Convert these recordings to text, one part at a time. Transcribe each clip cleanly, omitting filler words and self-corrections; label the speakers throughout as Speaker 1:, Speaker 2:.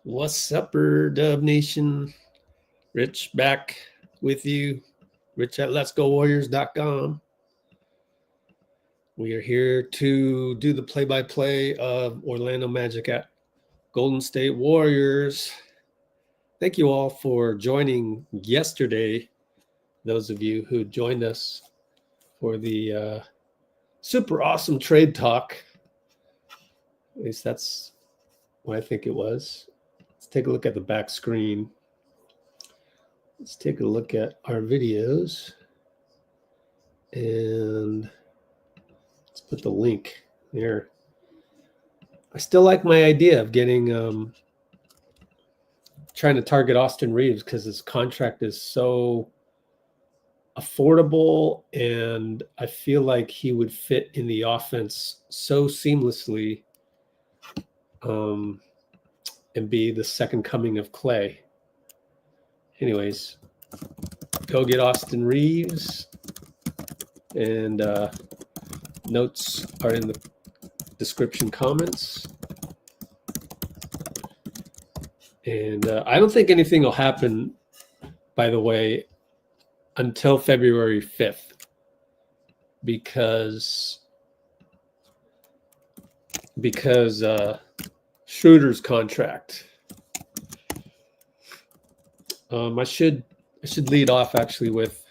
Speaker 1: What's upper Dub Nation? Rich back with you. Rich at letsgowarriors.com. We are here to do the play-by-play of Orlando Magic at Golden State Warriors. Thank you all for joining yesterday. Those of you who joined us for the super awesome trade talk. At least that's what I think it was. Let's take a look at the back screen. Let's take a look at our videos. And let's put the link there. I still like my idea of getting, trying to target Austin Reaves because his contract is so affordable and I feel like he would fit in the offense so seamlessly and be the second coming of Clay. Anyways, go get Austin Reaves, and notes are in the description comments. And I don't think anything will happen, by the way, until February 5th, because Schroder's contract. I should lead off actually with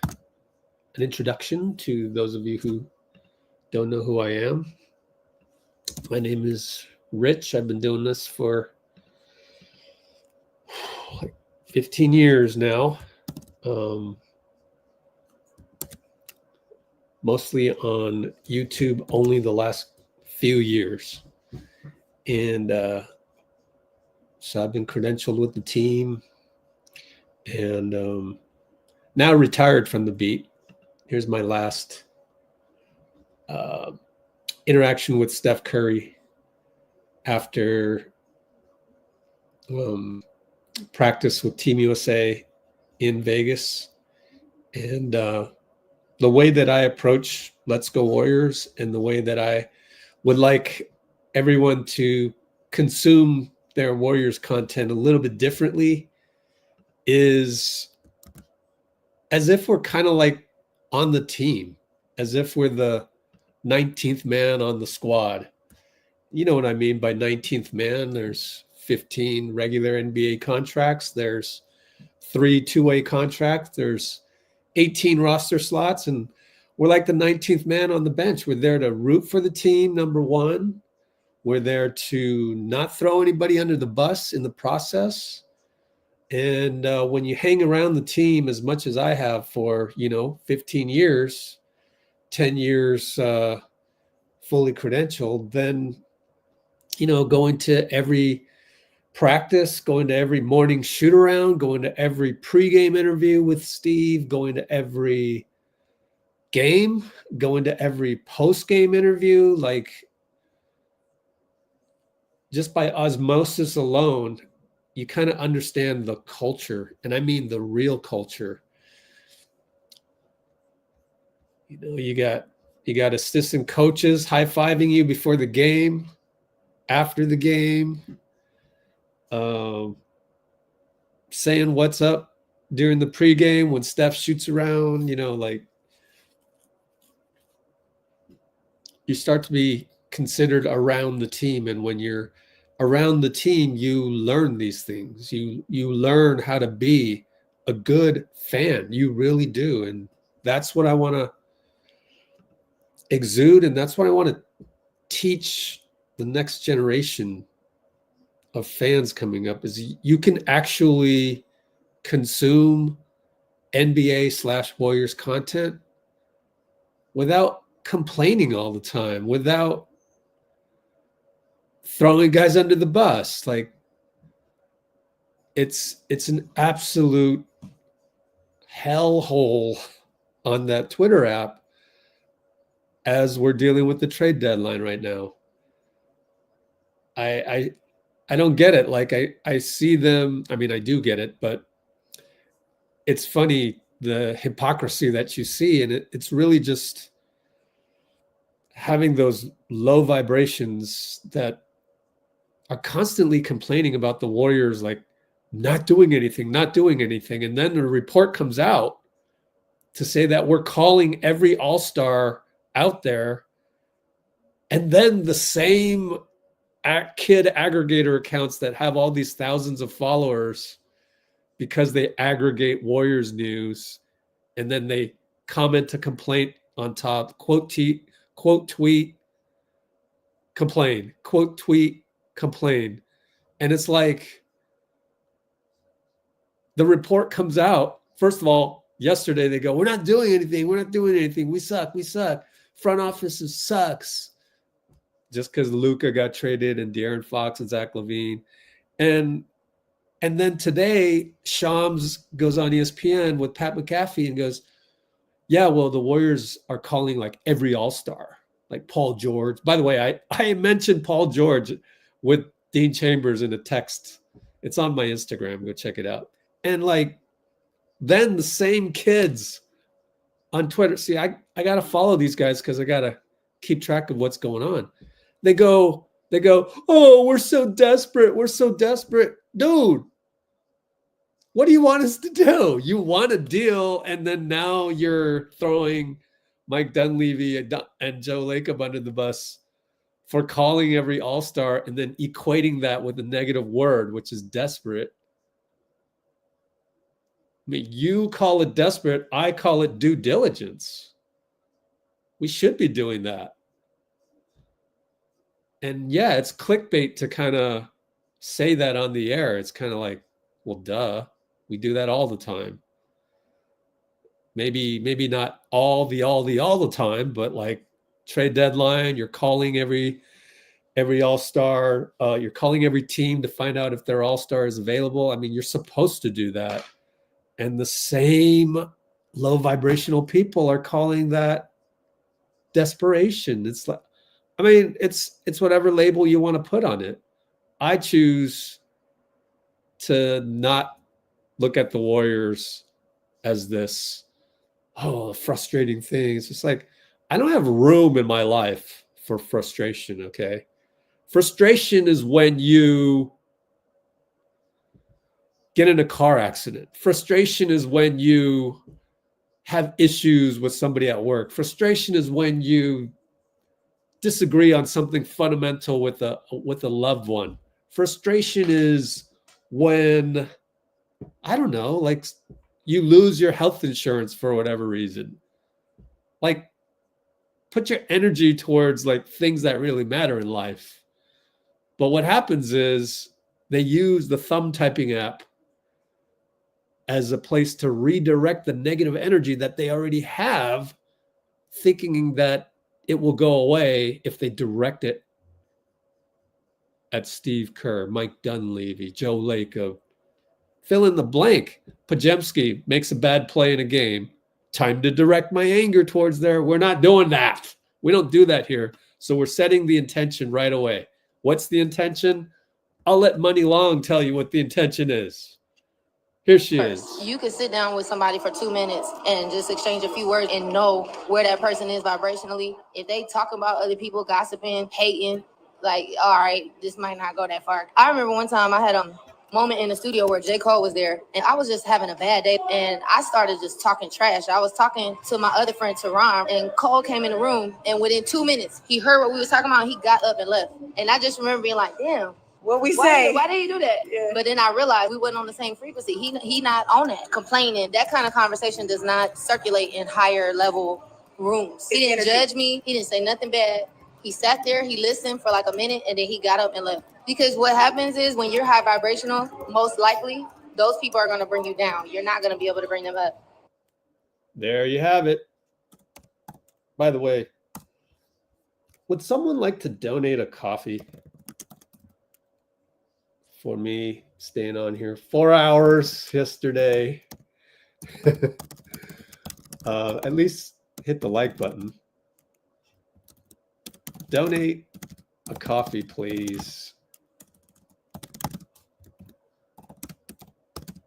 Speaker 1: an introduction to those of you who don't know who I am. My name is Rich. I've been doing this for like 15 years now. Mostly on YouTube only the last few years. And so I've been credentialed with the team and now retired from the beat. Here's my last interaction with Steph Curry after practice with Team USA in Vegas. And the way that I approach Let's Go Warriors and the way that I would like everyone to consume their Warriors content a little bit differently is as if we're kind of like on the team, as if we're the 19th man on the squad. You know what I mean by 19th man? There's 15 regular NBA contracts. There's 3 two-way contracts. There's 18 roster slots, and we're like the 19th man on the bench. We're there to root for the team, number one. We're there to not throw anybody under the bus in the process. And when you hang around the team as much as I have for, 15 years, 10 years fully credentialed, then, going to every practice, going to every morning shoot around, going to every pregame interview with Steve, going to every game, going to every postgame interview, like just by osmosis alone, you kind of understand the culture. And I mean the real culture. You got assistant coaches high-fiving you before the game, after the game, saying what's up during the pregame when Steph shoots around, you start to be considered around the team. And when you're around the team, you learn these things. You learn how to be a good fan. You really do. And that's what I want to exude. And that's what I want to teach the next generation of fans coming up, is you can actually consume NBA/Warriors content without complaining all the time, without throwing guys under the bus. Like it's an absolute hellhole on that Twitter app as we're dealing with the trade deadline right now. I don't get it. Like I see them. I mean, I do get it, but it's funny, the hypocrisy that you see. And it's really just having those low vibrations that are constantly complaining about the Warriors, like not doing anything. And then the report comes out to say that we're calling every all-star out there. And then the same kid aggregator accounts that have all these thousands of followers because they aggregate Warriors news, and then they comment a complaint on top, quote tweet, complain, quote tweet, complain. And it's like the report comes out. First of all, yesterday they go, we're not doing anything. We suck. Front office sucks. Just because Luka got traded and De'Aaron Fox and Zach LaVine. And then today, Shams goes on ESPN with Pat McAfee and goes, yeah, well, the Warriors are calling like every all-star, like Paul George. By the way, I mentioned Paul George with Dean Chambers in a text. It's on my Instagram. Go check it out. And like, then the same kids on Twitter, see, I got to follow these guys because I got to keep track of what's going on. They go, oh, we're so desperate. Dude, what do you want us to do? You want a deal, and then now you're throwing Mike Dunleavy and Joe Lacob under the bus for calling every all-star and then equating that with a negative word, which is desperate. I mean, you call it desperate. I call it due diligence. We should be doing that. And yeah, it's clickbait to kind of say that on the air. It's kind of like, well, duh. We do that all the time. Maybe not all the time, but like trade deadline, you're calling every all-star, you're calling every team to find out if their all-star is available. I mean, you're supposed to do that. And the same low vibrational people are calling that desperation. It's like, I mean, it's whatever label you want to put on it. I choose to not look at the Warriors as this, frustrating thing. It's just like, I don't have room in my life for frustration, okay? Frustration is when you get in a car accident. Frustration is when you have issues with somebody at work. Frustration is when you disagree on something fundamental with a loved one. Frustration is when, I don't know, like you lose your health insurance for whatever reason. Like, put your energy towards like things that really matter in life. But what happens is they use the thumb typing app as a place to redirect the negative energy that they already have, thinking that it will go away if they direct it at Steve Kerr, Mike Dunleavy, Joe Lacob. Fill in the blank. Pajemski makes a bad play in a game. Time to direct my anger towards there. We're not doing that. We don't do that here. So we're setting the intention right away. What's the intention? I'll let Muni Long tell you what the intention is. Here she is.
Speaker 2: You could sit down with somebody for 2 minutes and just exchange a few words and know where that person is vibrationally. If they talk about other people, gossiping, hating, like, all right, this might not go that far. I remember one time I had a moment in the studio where J.Cole was there, and I was just having a bad day, and I started just talking trash. I was talking to my other friend, Teron, and Cole came in the room, and within 2 minutes, he heard what we was talking about, and he got up and left. And I just remember being like, damn.
Speaker 3: What we say?
Speaker 2: Why did he do that? Yeah. But then I realized we wasn't on the same frequency. He not on that. Complaining, that kind of conversation does not circulate in higher level rooms. He didn't judge me. He didn't say nothing bad. He sat there, he listened for like a minute, and then he got up and left. Because what happens is when you're high vibrational, most likely, those people are going to bring you down. You're not going to be able to bring them up.
Speaker 1: There you have it. By the way, would someone like to donate a coffee for me staying on here 4 hours yesterday? At least hit the like button. Donate a coffee, please.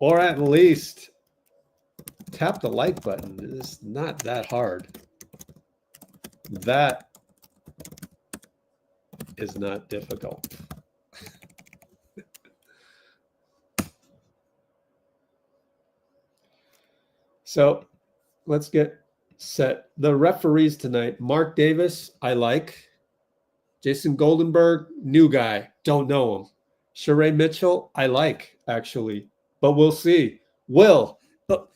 Speaker 1: Or at least tap the like button. It's not that hard. That is not difficult. So let's get set. The referees tonight, Mark Davis, I like. Jason Goldenberg, new guy, don't know him. Sheree Mitchell, I like, actually, but we'll see. Let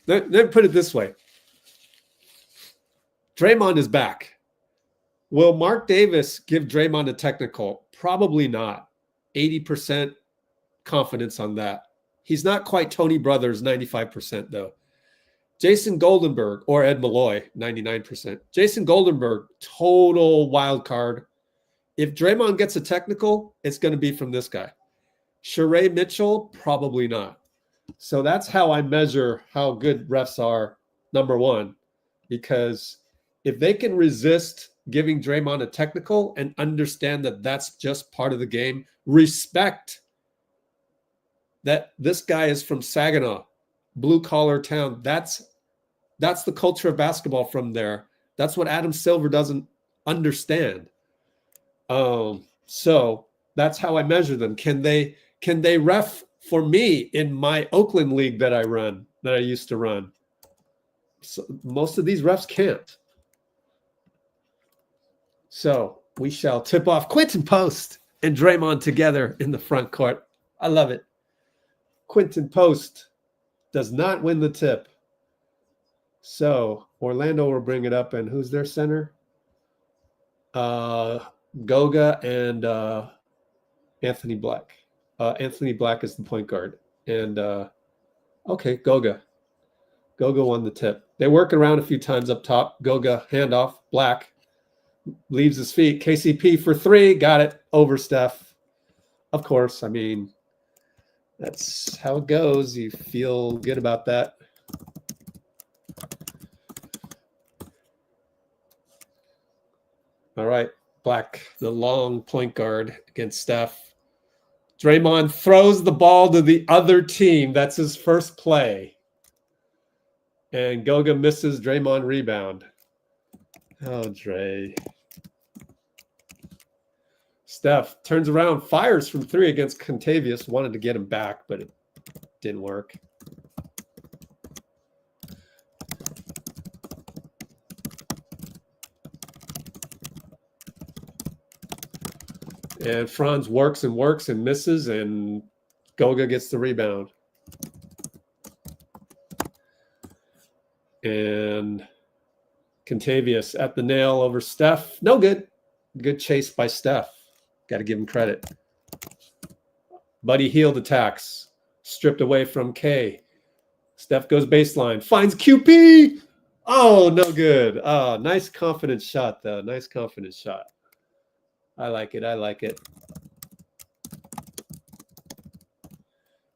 Speaker 1: me put it this way. Draymond is back. Will Mark Davis give Draymond a technical? Probably not. 80% confidence on that. He's not quite Tony Brothers, 95% though. Jason Goldenberg or Ed Malloy, 99%. Jason Goldenberg, total wild card. If Draymond gets a technical, it's going to be from this guy. Sheree Mitchell, probably not. So that's how I measure how good refs are, number one, because if they can resist giving Draymond a technical and understand that that's just part of the game, respect that this guy is from Saginaw, blue-collar town. That's the culture of basketball from there. That's what Adam Silver doesn't understand. So that's how I measure them. Can they ref for me in my Oakland league that I used to run? So most of these refs can't. So we shall tip off Quinten Post and Draymond together in the front court. I love it. Quinten Post does not win the tip. So Orlando will bring it up, and who's their center? Goga and Anthony Black. Anthony Black is the point guard. And okay, Goga. Goga won the tip. They work around a few times up top. Goga, handoff, Black. Leaves his feet. KCP for three. Got it. Over Steph. Of course. I mean, that's how it goes. You feel good about that. All right. Black, the long point guard against Steph. Draymond throws the ball to the other team. That's his first play. And Goga misses. Draymond rebound. Oh, Dray. Steph turns around, fires from three against Contavious. Wanted to get him back, but it didn't work. And Franz works and misses, and Goga gets the rebound. And Contavious at the nail over Steph. No good. Good chase by Steph. Got to give him credit. Buddy Hield attacks. Stripped away from K. Steph goes baseline. Finds QP. Oh, no good. Oh, nice confident shot, though. Nice confident shot. I like it. I like it.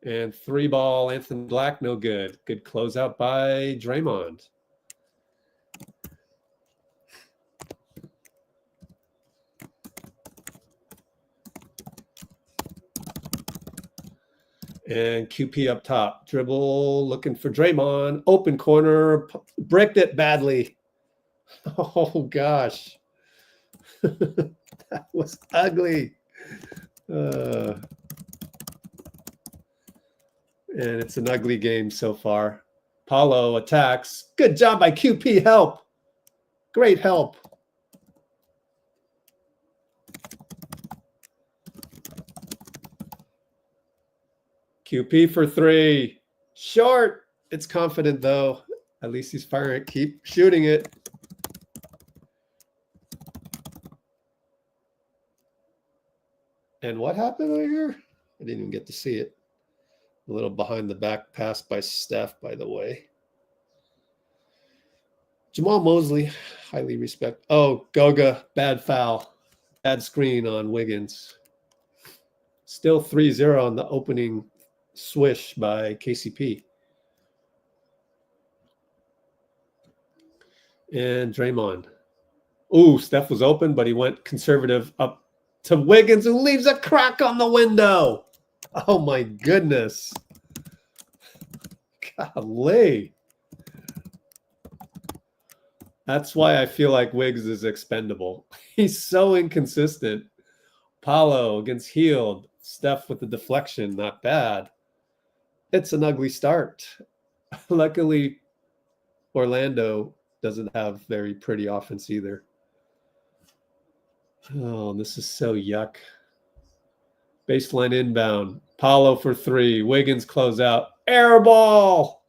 Speaker 1: And three ball, Anthony Black, no good. Good closeout by Draymond. And QP up top. Dribble, looking for Draymond. Open corner. Bricked it badly. Oh, gosh. That was ugly. And it's an ugly game so far. Paolo attacks. Good job by QP. Help. Great help. QP for three. Short. It's confident, though. At least he's firing it. Keep shooting it. And what happened over here? I didn't even get to see it. A little behind the back pass by Steph, by the way. Jamal Mosley, highly respect. Oh, Goga, bad foul. Bad screen on Wiggins. Still 3-0 on the opening swish by KCP. And Draymond. Ooh, Steph was open, but he went conservative up to Wiggins, who leaves a crack on the window. Oh, my goodness. Golly. That's why I feel like Wiggs is expendable. He's so inconsistent. Paolo against Hield. Steph with the deflection, not bad. It's an ugly start. Luckily, Orlando doesn't have very pretty offense either. Oh, this is so yuck. Baseline inbound. Paolo for three. Wiggins close out. Air ball.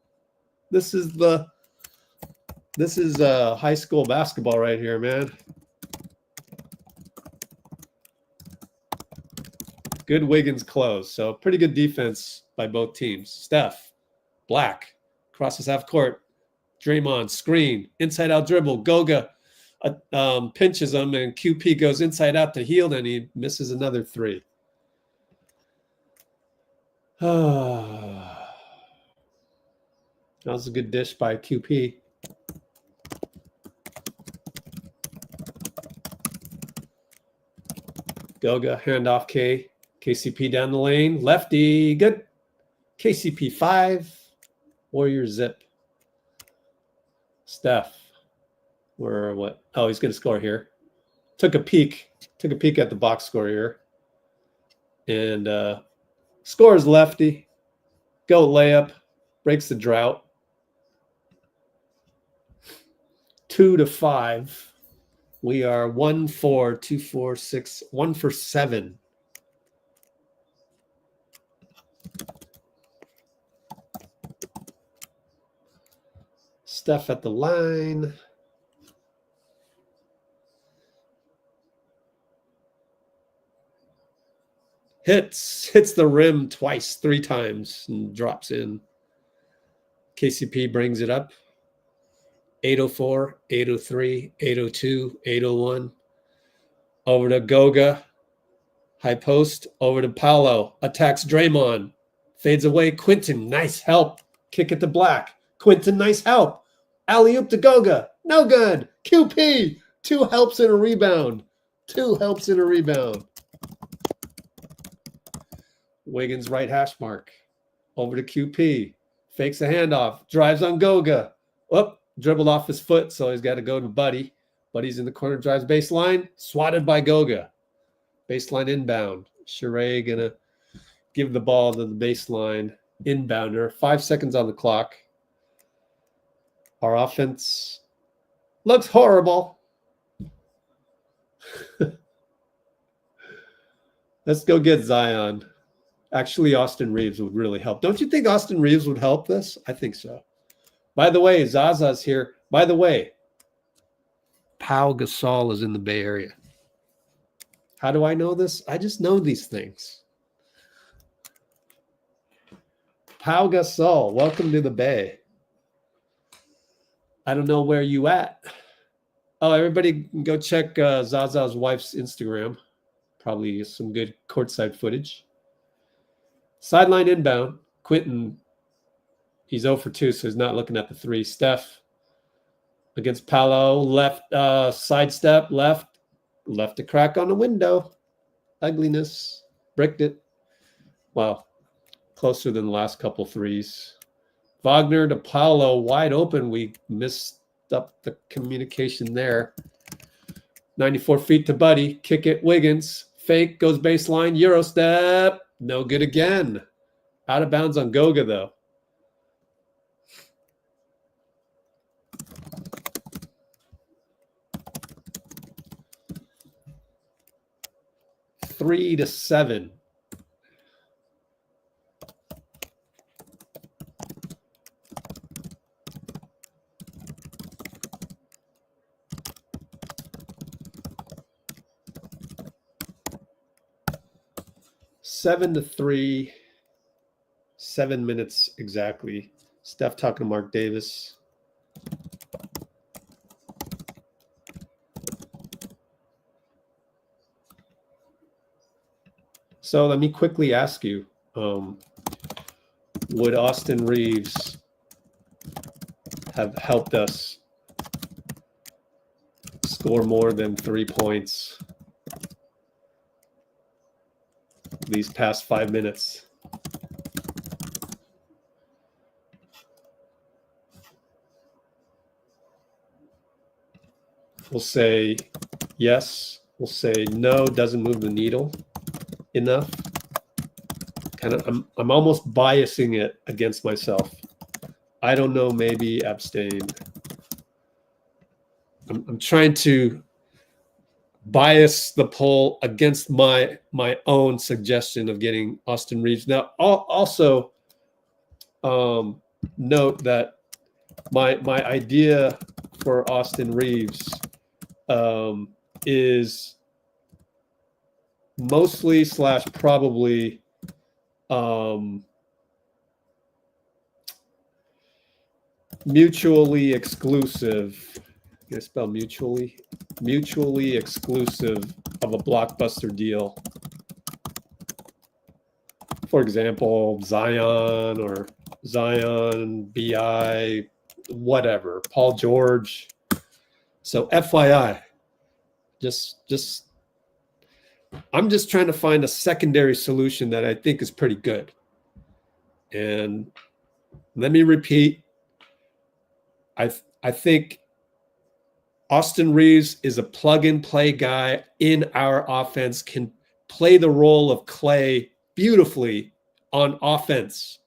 Speaker 1: This is high school basketball right here, man. Good Wiggins close. So pretty good defense by both teams. Steph, Black, crosses half court. Draymond, screen, inside out dribble. Goga pinches him, and QP goes inside out to Hield, and he misses another three. That was a good dish by QP. Goga, handoff K. KCP down the lane. Lefty, good. KCP 5. Warriors zip. Steph. Where what? Oh, he's going to score here. Took a peek at the box score here. And scores lefty. Go layup. Breaks the drought. 2-5. We are 1-4, 2-4, 6, 1 for 7. Steph at the line. Hits the rim twice, 3 times, and drops in. KCP brings it up. 804, 803, 802, 801. Over to Goga. High post. Over to Paolo. Attacks Draymond. Fades away. Quinten, nice help. Kick it to Black. Quinten, nice help. Alley-oop to Goga. No good. QP. 2 helps and a rebound. 2 helps and a rebound. Wiggins right hash mark. Over to QP. Fakes a handoff. Drives on Goga. Up. Dribbled off his foot, so he's got to go to Buddy. Buddy's in the corner, drives baseline. Swatted by Goga. Baseline inbound. Schroder going to give the ball to the baseline inbounder. 5 seconds on the clock. Our offense looks horrible. Let's go get Zion. Actually, Austin Reaves would really help. Don't you think Austin Reaves would help this? I think so. By the way, Zaza's here. By the way, Pau Gasol is in the Bay Area. How do I know this? I just know these things. Pau Gasol, welcome to the Bay. I don't know where you at. Oh, everybody go check Zaza's wife's Instagram. Probably some good courtside footage. Sideline inbound. Quinten, he's 0 for 2, so he's not looking at the 3. Steph against Paolo. Left sidestep. Left a crack on the window. Ugliness. Bricked it. Wow. Closer than the last couple threes. Wagner to Paolo, wide open. We missed up the communication there. 94 feet to Buddy. Kick it. Wiggins. Fake. Goes baseline. Euro step. No good again. Out of bounds on Goga, though. Three to 7. Seven to 3. 7 minutes exactly. Steph talking to Mark Davis. So let me quickly ask you, would Austin Reaves have helped us score more than 3 points these past 5 minutes? We'll say yes. We'll say no, doesn't move the needle enough. I'm almost biasing it against myself. I don't know, maybe abstain. I'm trying to bias the poll against my own suggestion of getting Austin Reaves. Now, also note that my idea for Austin Reaves is mostly / probably mutually exclusive. I'm gonna spell mutually exclusive of a blockbuster deal. For example, Zion or Zion, BI, whatever, Paul George. So FYI, I'm just trying to find a secondary solution that I think is pretty good. And let me repeat, I think Austin Reaves is a plug-and-play guy in our offense, can play the role of Clay beautifully on offense,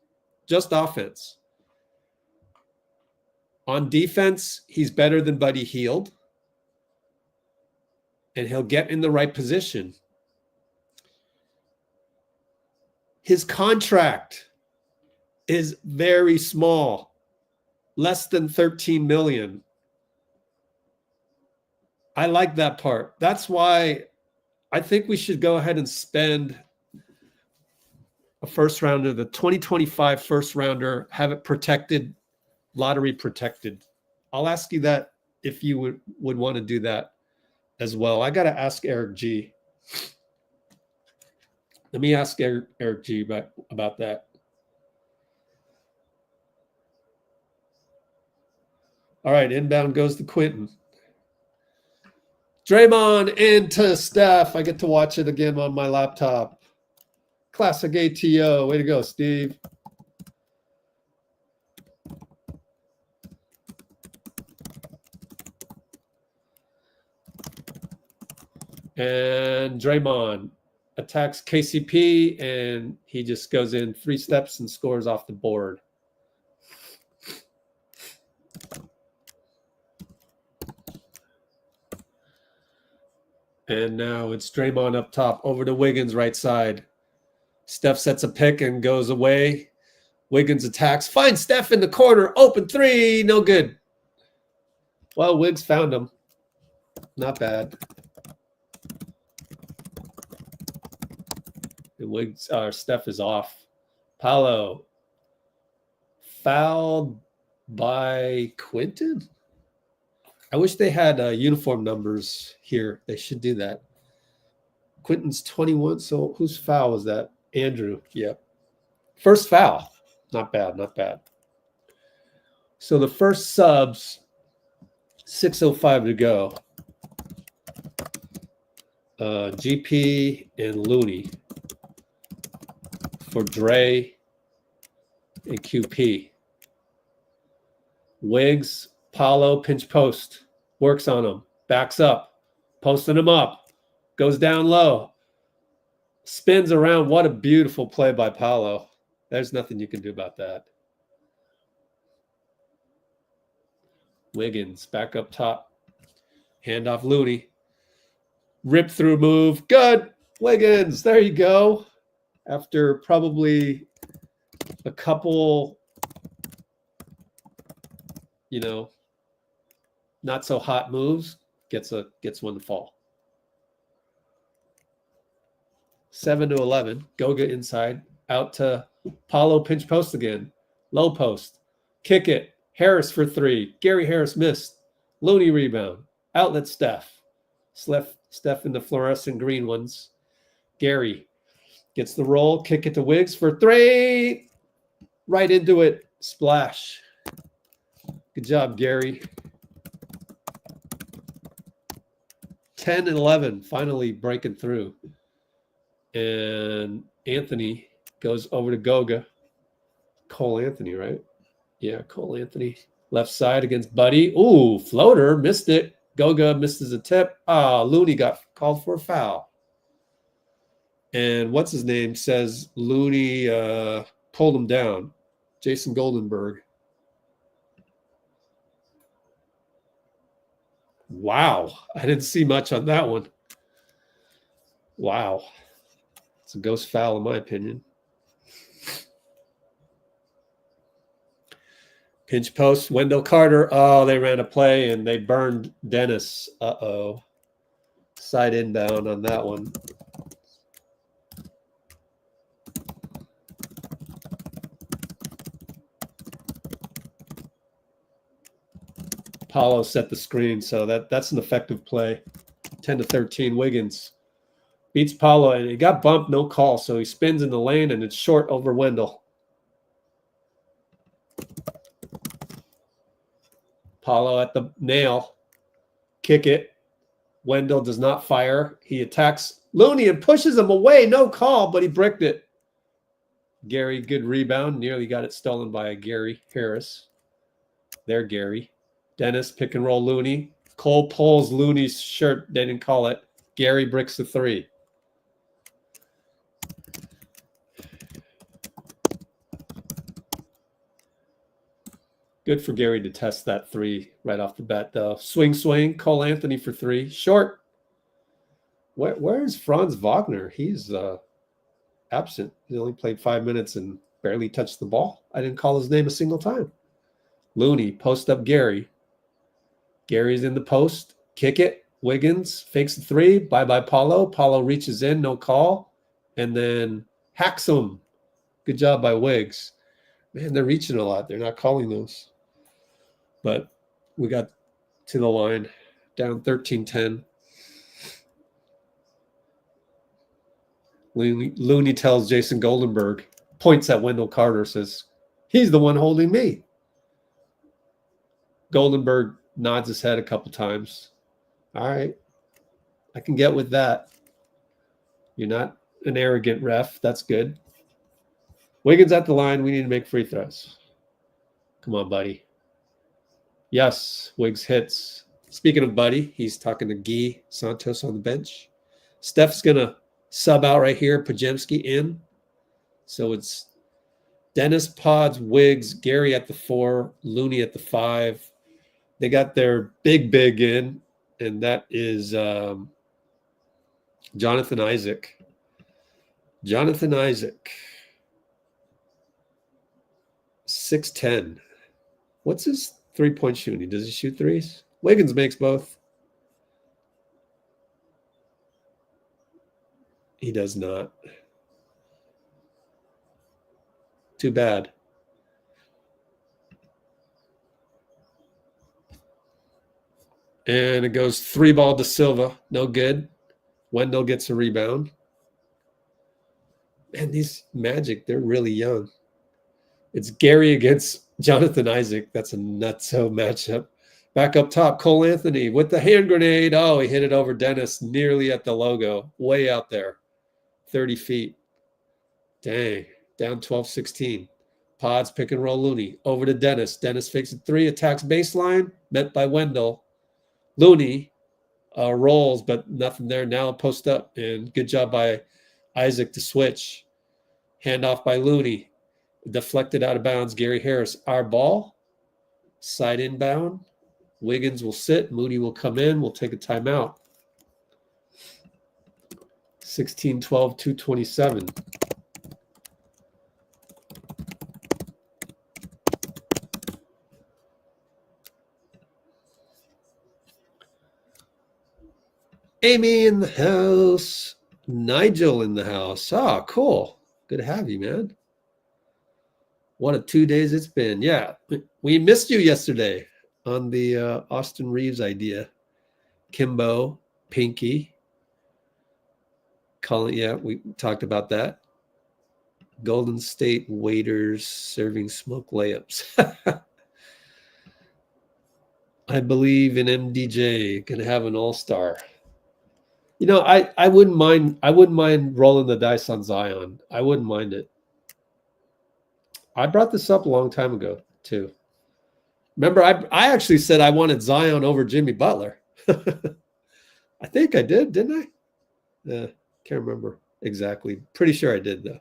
Speaker 1: just offense. On defense, he's better than Buddy Hield, and he'll get in the right position. His contract is very small, less than $13 million. I like that part. That's why I think we should go ahead and spend a first rounder, the 2025 first rounder, have it protected, lottery protected. I'll ask you that if you would want to do that as well. I got to ask Eric G. Let me ask Eric G about that. All right, inbound goes to Quinten. Draymond into Steph. I get to watch it again on my laptop. Classic ATO. Way to go, Steve. And Draymond attacks KCP, and he just goes in 3 steps and scores off the board. And now it's Draymond up top, over to Wiggins right side. Steph sets a pick and goes away. Wiggins attacks, finds Steph in the corner, open 3, no good. Well, Wiggs found him. Not bad. Wiggs, Steph is off. Paolo fouled by Quinten. I wish they had uniform numbers here. They should do that. Quinten's 21. So whose foul was that? Andrew. Yep. First foul. Not bad. Not bad. So the first subs, 6:05 to go. GP and Looney for Dray and QP. Wiggs, Paolo, pinch post, works on him, backs up, posting him up, goes down low, spins around. What a beautiful play by Paolo. There's nothing you can do about that. Wiggins back up top, hand off Looney, rip through move, good. Wiggins, there you go. After probably a couple, not so hot moves, gets one to fall. 7-11. Goga inside, out to Paolo, pinch post again, low post, kick it. Harris for 3. Gary Harris missed. Looney rebound. Outlet Steph. Steph in the fluorescent green ones. Gary gets the roll, kick it to Wiggs for 3. Right into it. Splash. Good job, Gary. 10-11, finally breaking through. And Anthony goes over to Goga. Cole Anthony, right? Yeah, Cole Anthony. Left side against Buddy. Ooh, floater, missed it. Goga misses a tip. Looney got called for a foul. And what's his name says Looney pulled him down. Jason Goldenberg. Wow. I didn't see much on that one. Wow. It's a ghost foul in my opinion. Pinch post, Wendell Carter. Oh, they ran a play and they burned Dennis. Uh-oh. Side inbound on that one. Paolo set the screen, so that's an effective play. 10-13, Wiggins beats Paolo, and he got bumped, no call, so he spins in the lane, and it's short over Wendell. Paolo at the nail. Kick it. Wendell does not fire. He attacks Looney and pushes him away. No call, but he bricked it. Gary, good rebound. Nearly got it stolen by Gary Harris. There, Gary. Dennis, pick and roll Looney. Cole pulls Looney's shirt. They didn't call it. Gary bricks the three. Good for Gary to test that three right off the bat, though. Swing, swing. Cole Anthony for three. Short. Where is Franz Wagner? He's absent. He only played 5 minutes and barely touched the ball. I didn't call his name a single time. Looney, post up Gary. Gary's in the post. Kick it. Wiggins fakes the three. Bye-bye, Paolo. Paolo reaches in. No call. And then hacks him. Good job by Wiggs. Man, they're reaching a lot. They're not calling those. But we got to the line. Down 13-10. Looney tells Jason Goldenberg, points at Wendell Carter, says, he's the one holding me. Goldenberg nods his head a couple times. All right. I can get with that. You're not an arrogant ref. That's good. Wiggins at the line. We need to make free throws. Come on, buddy. Yes, Wiggs hits. Speaking of buddy, he's talking to Guy Santos on the bench. Steph's going to sub out right here. Pajemski in. So it's Dennis, Pods, Wiggs, Gary at the 4, Looney at the 5. They got their big in, and that is Jonathan Isaac. Jonathan Isaac. 6'10". What's his three-point shooting? Does he shoot threes? Wiggins makes both. He does not. Too bad. And it goes 3-ball to Silva. No good. Wendell gets a rebound. Man, these Magic, they're really young. It's Gary against Jonathan Isaac. That's a nutso matchup. Back up top, Cole Anthony with the hand grenade. Oh, he hit it over Dennis nearly at the logo. Way out there. 30 feet. Dang. Down 12-16. Pods pick and roll Looney. Over to Dennis. Dennis fakes a three. Attacks baseline. Met by Wendell. Looney rolls, but nothing there. Now post up. And good job by Isaac to switch. Handoff by Looney. Deflected out of bounds. Gary Harris. Our ball. Side inbound. Wiggins will sit. Moody will come in. We'll take a timeout. 16-12, 2:27. Amy in the house. Nigel in the house. Ah, cool. Good to have you, man. What a 2 days it's been. Yeah, we missed you yesterday on the Austin Reaves idea. Kimbo, Pinky. Colin, yeah, we talked about that. Golden State waiters serving smoke layups. I believe in MDJ. Gonna have an all-star. You know, I wouldn't mind rolling the dice on Zion. I wouldn't mind it. I brought this up a long time ago, too. Remember, I actually said I wanted Zion over Jimmy Butler. I think I did, didn't I? Can't remember exactly. Pretty sure I did, though.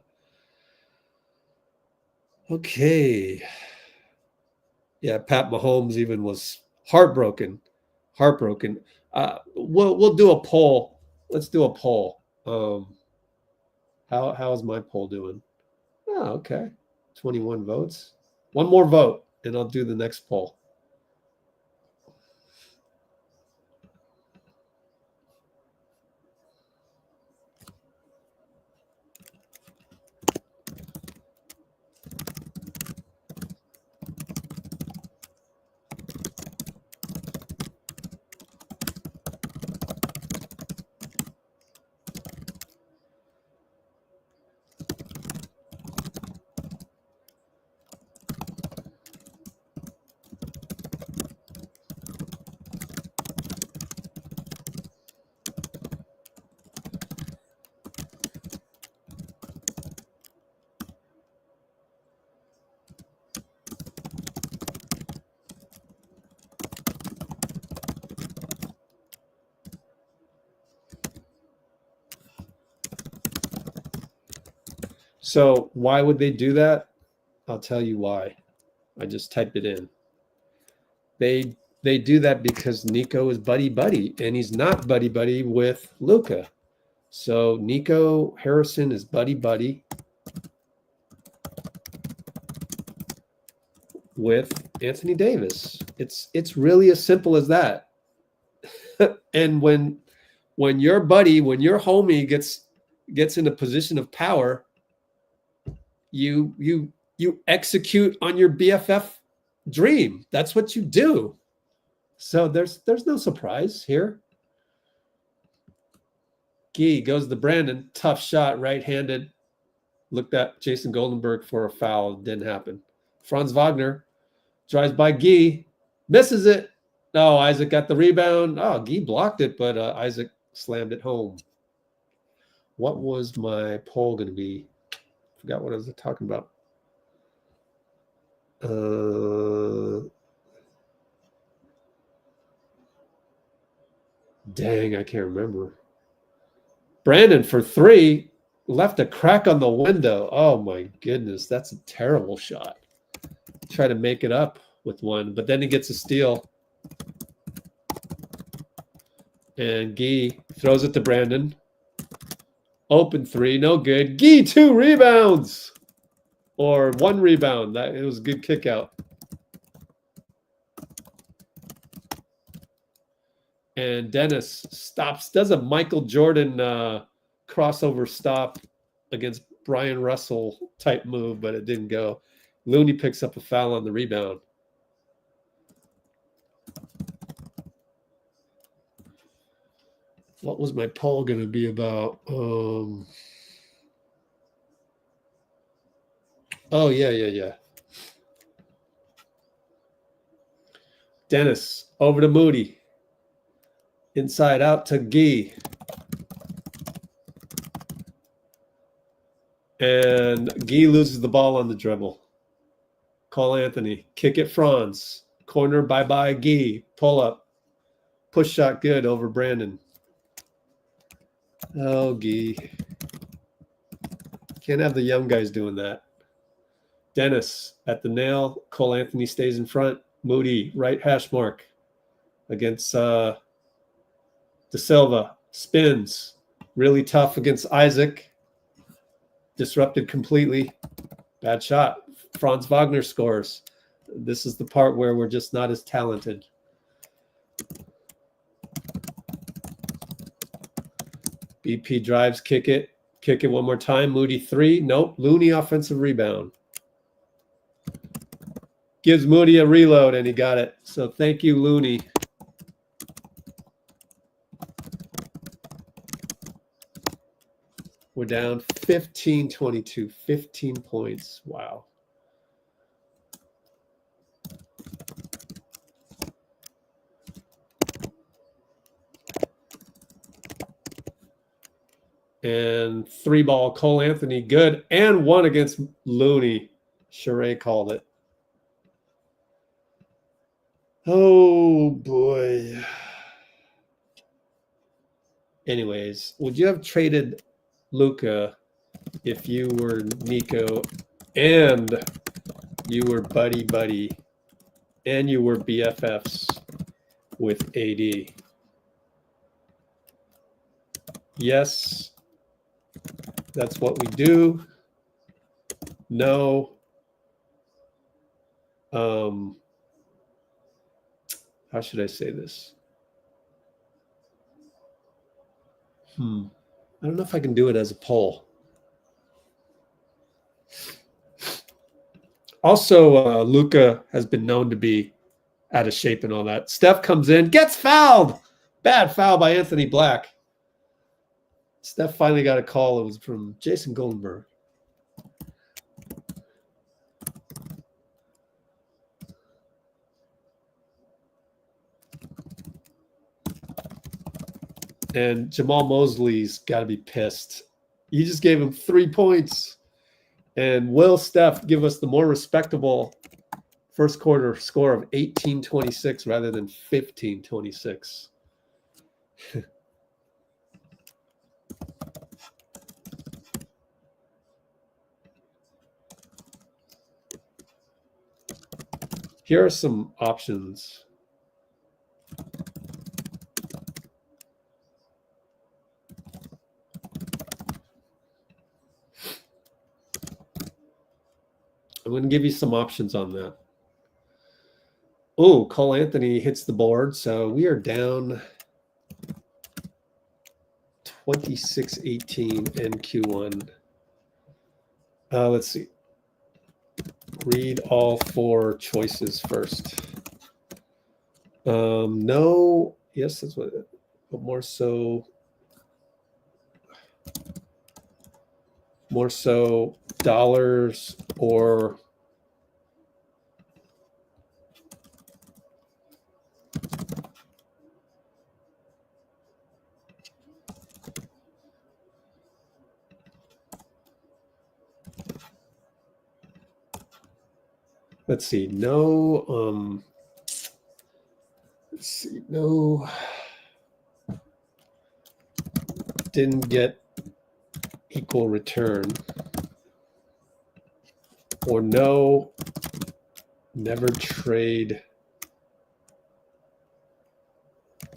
Speaker 1: Okay. Yeah, Pat Mahomes even was heartbroken Heartbroken. We'll do a poll. Let's do a poll. How is my poll doing? Oh, okay. 21 votes. One more vote, and I'll do the next poll. So why would they do that? I'll tell you why. I just typed it in. They do that because Nico is buddy-buddy, and he's not buddy-buddy with Luka. So Nico Harrison is buddy-buddy with Anthony Davis. It's really as simple as that. And when your buddy, when your homie gets in a position of power, you execute on your BFF dream. That's what you do. So there's no surprise here. Gee goes to Brandon. Tough shot, right-handed. Looked at Jason Goldenberg for a foul. Didn't happen. Franz Wagner drives by Gee. Misses it. No, Isaac got the rebound. Oh, Gee blocked it, but Isaac slammed it home. What was my poll going to be? Forgot what I was talking about. Dang, I can't remember. Brandon for 3 left a crack on the window. Oh my goodness, that's a terrible shot. Try to make it up with one, but then he gets a steal. And Gee throws it to Brandon. Open 3, no good. Gee, 2 rebounds. Or 1 rebound. It was a good kick out. And Dennis stops, does a Michael Jordan crossover stop against Brian Russell type move, but it didn't go. Looney picks up a foul on the rebound. What was my poll going to be about? Oh, yeah. Dennis over to Moody. Inside out to Gee. And Gee loses the ball on the dribble. Call Anthony. Kick it Franz. Corner bye-bye Gee. Pull up. Push shot good over Brandon. Oh, Gee. Can't have the young guys doing that. Dennis at the nail. Cole Anthony stays in front. Moody, right hash mark against De Silva. Spins. Really tough against Isaac. Disrupted completely. Bad shot. Franz Wagner scores. This is the part where we're just not as talented. BP drives, kick it one more time. Moody 3. Nope. Looney offensive rebound. Gives Moody a reload, and he got it. So thank you, Looney. We're down 15-22, 15 points. Wow. And 3-ball, Cole Anthony, good. And 1 against Looney. Sheree called it. Oh, boy. Anyways, would you have traded Luka if you were Nico and you were buddy-buddy and you were BFFs with AD? Yes, that's what we do. No. How should I say this? I don't know if I can do it as a poll. Also, Luka has been known to be out of shape and all that. Steph comes in, gets fouled. Bad foul by Anthony Black. Steph finally got a call. It was from Jason Goldenberg. And Jamal Mosley's got to be pissed. You just gave him 3 points. And will Steph give us the more respectable first quarter score of 18-26 rather than 15-26? Here are some options. I'm going to give you some options on that. Oh, Cole Anthony hits the board. So we are down 26-18 in Q1. Let's see. Read all 4 choices first. No. Yes, that's what. But more so dollars or let's see. No. Let's see. No. Didn't get equal return. Or no, never trade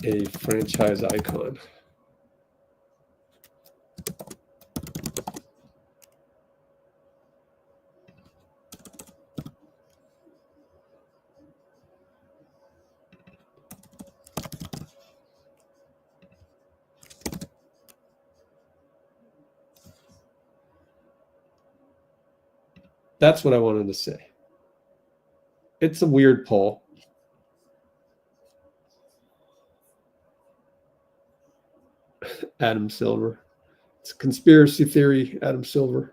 Speaker 1: a franchise icon. That's what I wanted to say. It's a weird poll. Adam Silver. It's a conspiracy theory, Adam Silver.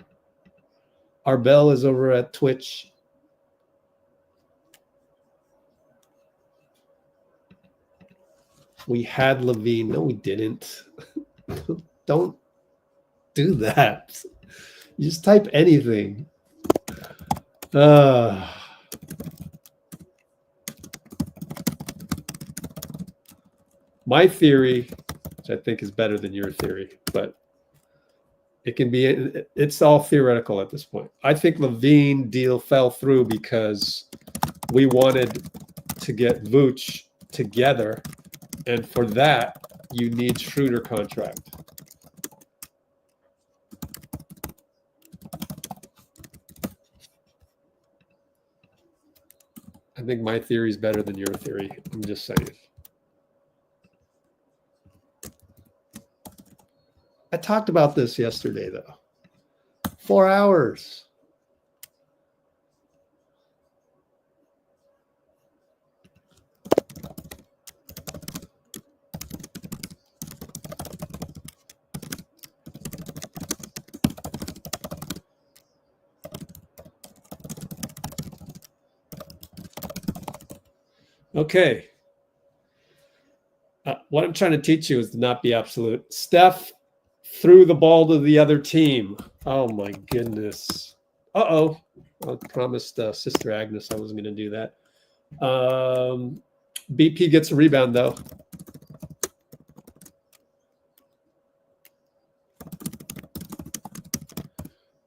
Speaker 1: Arbel is over at Twitch. We had Levine. No, we didn't. Don't do that. You just type anything. My theory, which I think is better than your theory, but it can be, it's all theoretical at this point. I think Levine deal fell through because we wanted to get Vooch together, and for that, you need Schroder contract. I think my theory is better than your theory. I'm just saying. I talked about this yesterday, though. 4 hours. Okay. What I'm trying to teach you is to not be absolute. Steph threw the ball to the other team. Oh, my goodness. Uh-oh. I promised Sister Agnes I wasn't going to do that. BP gets a rebound, though.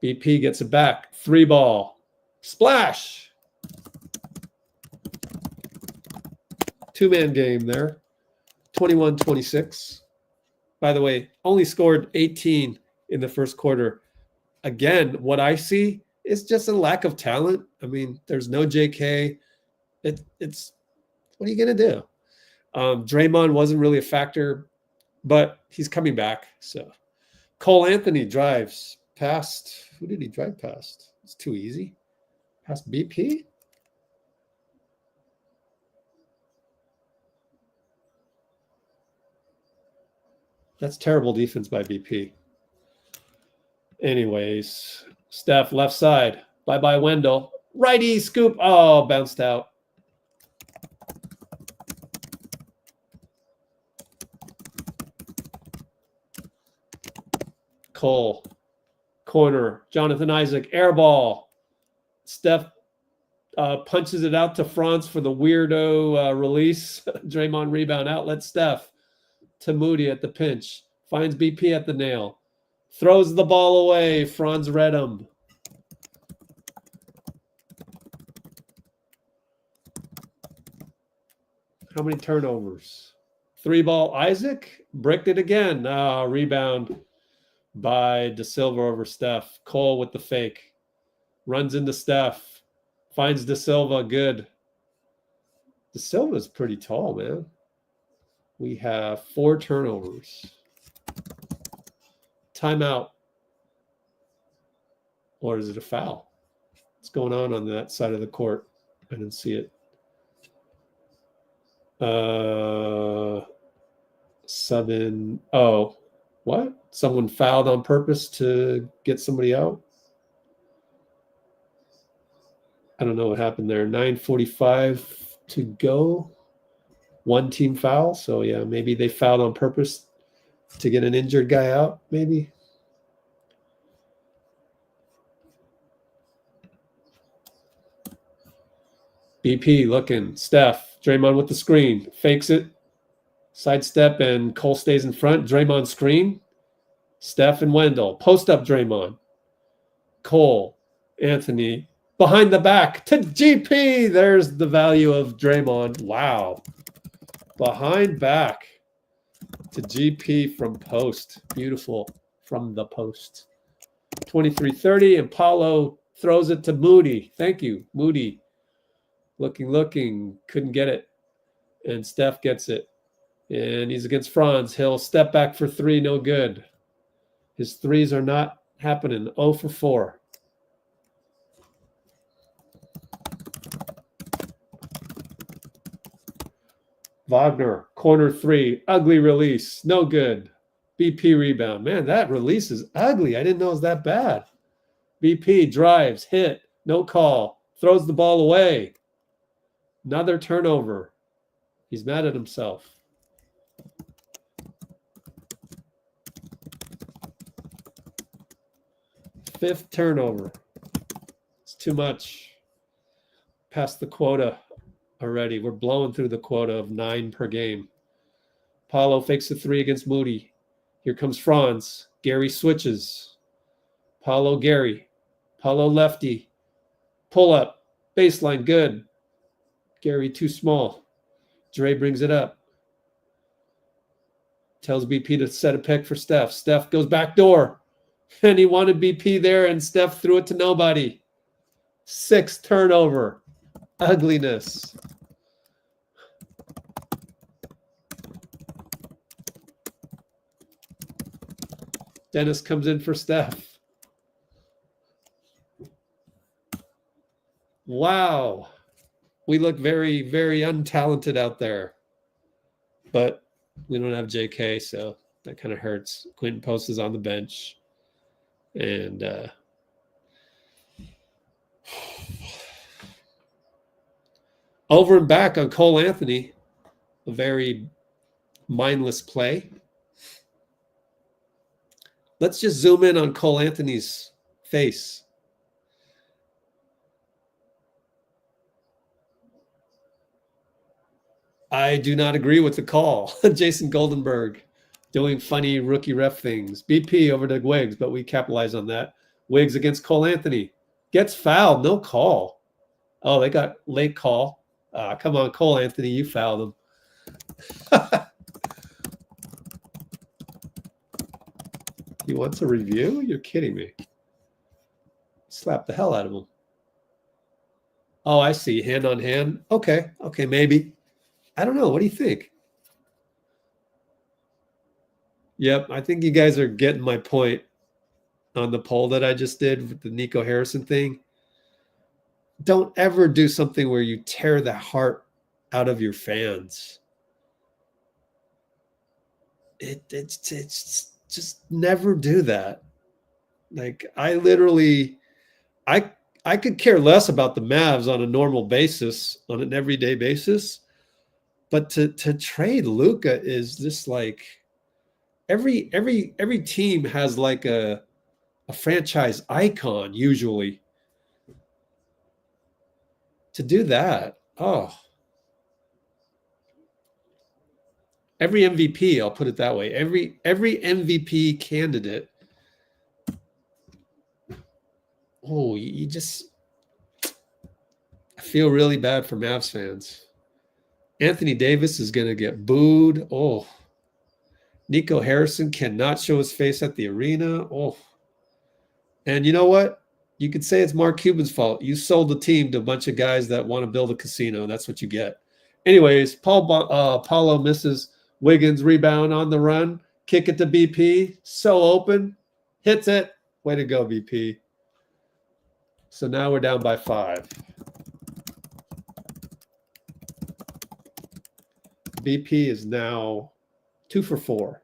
Speaker 1: BP gets it back. 3 ball. Splash. Two-man game there. 21-26. By the way, only scored 18 in the first quarter. Again, what I see is just a lack of talent. I mean, there's no JK. It's what are you going to do? Draymond wasn't really a factor, but he's coming back. So Cole Anthony drives past. Who did he drive past? It's too easy. Past BP? That's terrible defense by BP. Anyways, Steph left side. Bye-bye, Wendell. Righty scoop. Oh, bounced out. Cole. Corner. Jonathan Isaac. Air ball. Steph punches it out to Franz for the weirdo release. Draymond rebound. Outlet Steph. To Moody at the pinch. Finds BP at the nail. Throws the ball away. Franz read him. How many turnovers? 3-ball Isaac. Bricked it again. Rebound by De Silva over Steph. Cole with the fake. Runs into Steph. Finds De Silva. Good. De Silva's pretty tall, man. We have 4 turnovers. Timeout. Or is it a foul? What's going on that side of the court? I didn't see it. 7. Oh, what? Someone fouled on purpose to get somebody out? I don't know what happened there. 9:45 to go. 1 team foul. So, yeah, maybe they fouled on purpose to get an injured guy out, maybe. BP looking. Steph. Draymond with the screen. Fakes it. Sidestep, and Cole stays in front. Draymond screen. Steph and Wendell. Post up Draymond. Cole. Anthony. Behind the back to GP. There's the value of Draymond. Wow. Behind back to GP from post. Beautiful from the post. 23-30, and Paolo throws it to Moody. Thank you, Moody. Looking. Couldn't get it. And Steph gets it. And he's against Franz. He'll step back for 3. No good. His threes are not happening. 0 for 4. Wagner, corner 3, ugly release, no good. BP rebound. Man, that release is ugly. I didn't know it was that bad. BP drives, hit, no call, throws the ball away. Another turnover. He's mad at himself. Fifth turnover. It's too much. Past the quota already. We're blowing through the quota of 9 per game. Paolo fakes the 3 against Moody. Here comes Franz. Gary switches. Paolo, Gary. Paolo lefty. Pull up. Baseline, good. Gary too small. Dray brings it up. Tells BP to set a pick for Steph. Steph goes back door. And he wanted BP there, and Steph threw it to nobody. 6th turnover. Ugliness. Dennis comes in for Steph. Wow. We look very, very untalented out there. But we don't have JK, so that kind of hurts. Quinten Post is on the bench. And over and back on Cole Anthony, a very mindless play. Let's just zoom in on Cole Anthony's face. I do not agree with the call. Jason Goldenberg doing funny rookie ref things. BP over to Wiggs, but we capitalize on that. Wiggs against Cole Anthony. Gets fouled, no call. Oh, they got late call. Come on, Cole Anthony, you fouled him. He wants a review? You're kidding me. Slap the hell out of him. Oh, I see. Hand on hand. Okay. Okay, maybe. I don't know. What do you think? Yep. I think you guys are getting my point on the poll that I just did with the Nico Harrison thing. Don't ever do something where you tear the heart out of your fans. It's just never do that. Like I could care less about the Mavs on a normal basis, on an everyday basis, but to trade Luka is just like every team has like a franchise icon usually. To do that, oh. Every MVP, I'll put it that way. Every MVP candidate. Oh, you just I feel really bad for Mavs fans. Anthony Davis is going to get booed. Oh, Nico Harrison cannot show his face at the arena. Oh, and you know what? You could say it's Mark Cuban's fault. You sold the team to a bunch of guys that want to build a casino. That's what you get. Anyways, Paolo misses Wiggins rebound on the run. Kick it to BP. So open. Hits it. Way to go, BP. So now we're down by 5. BP is now 2 for 4.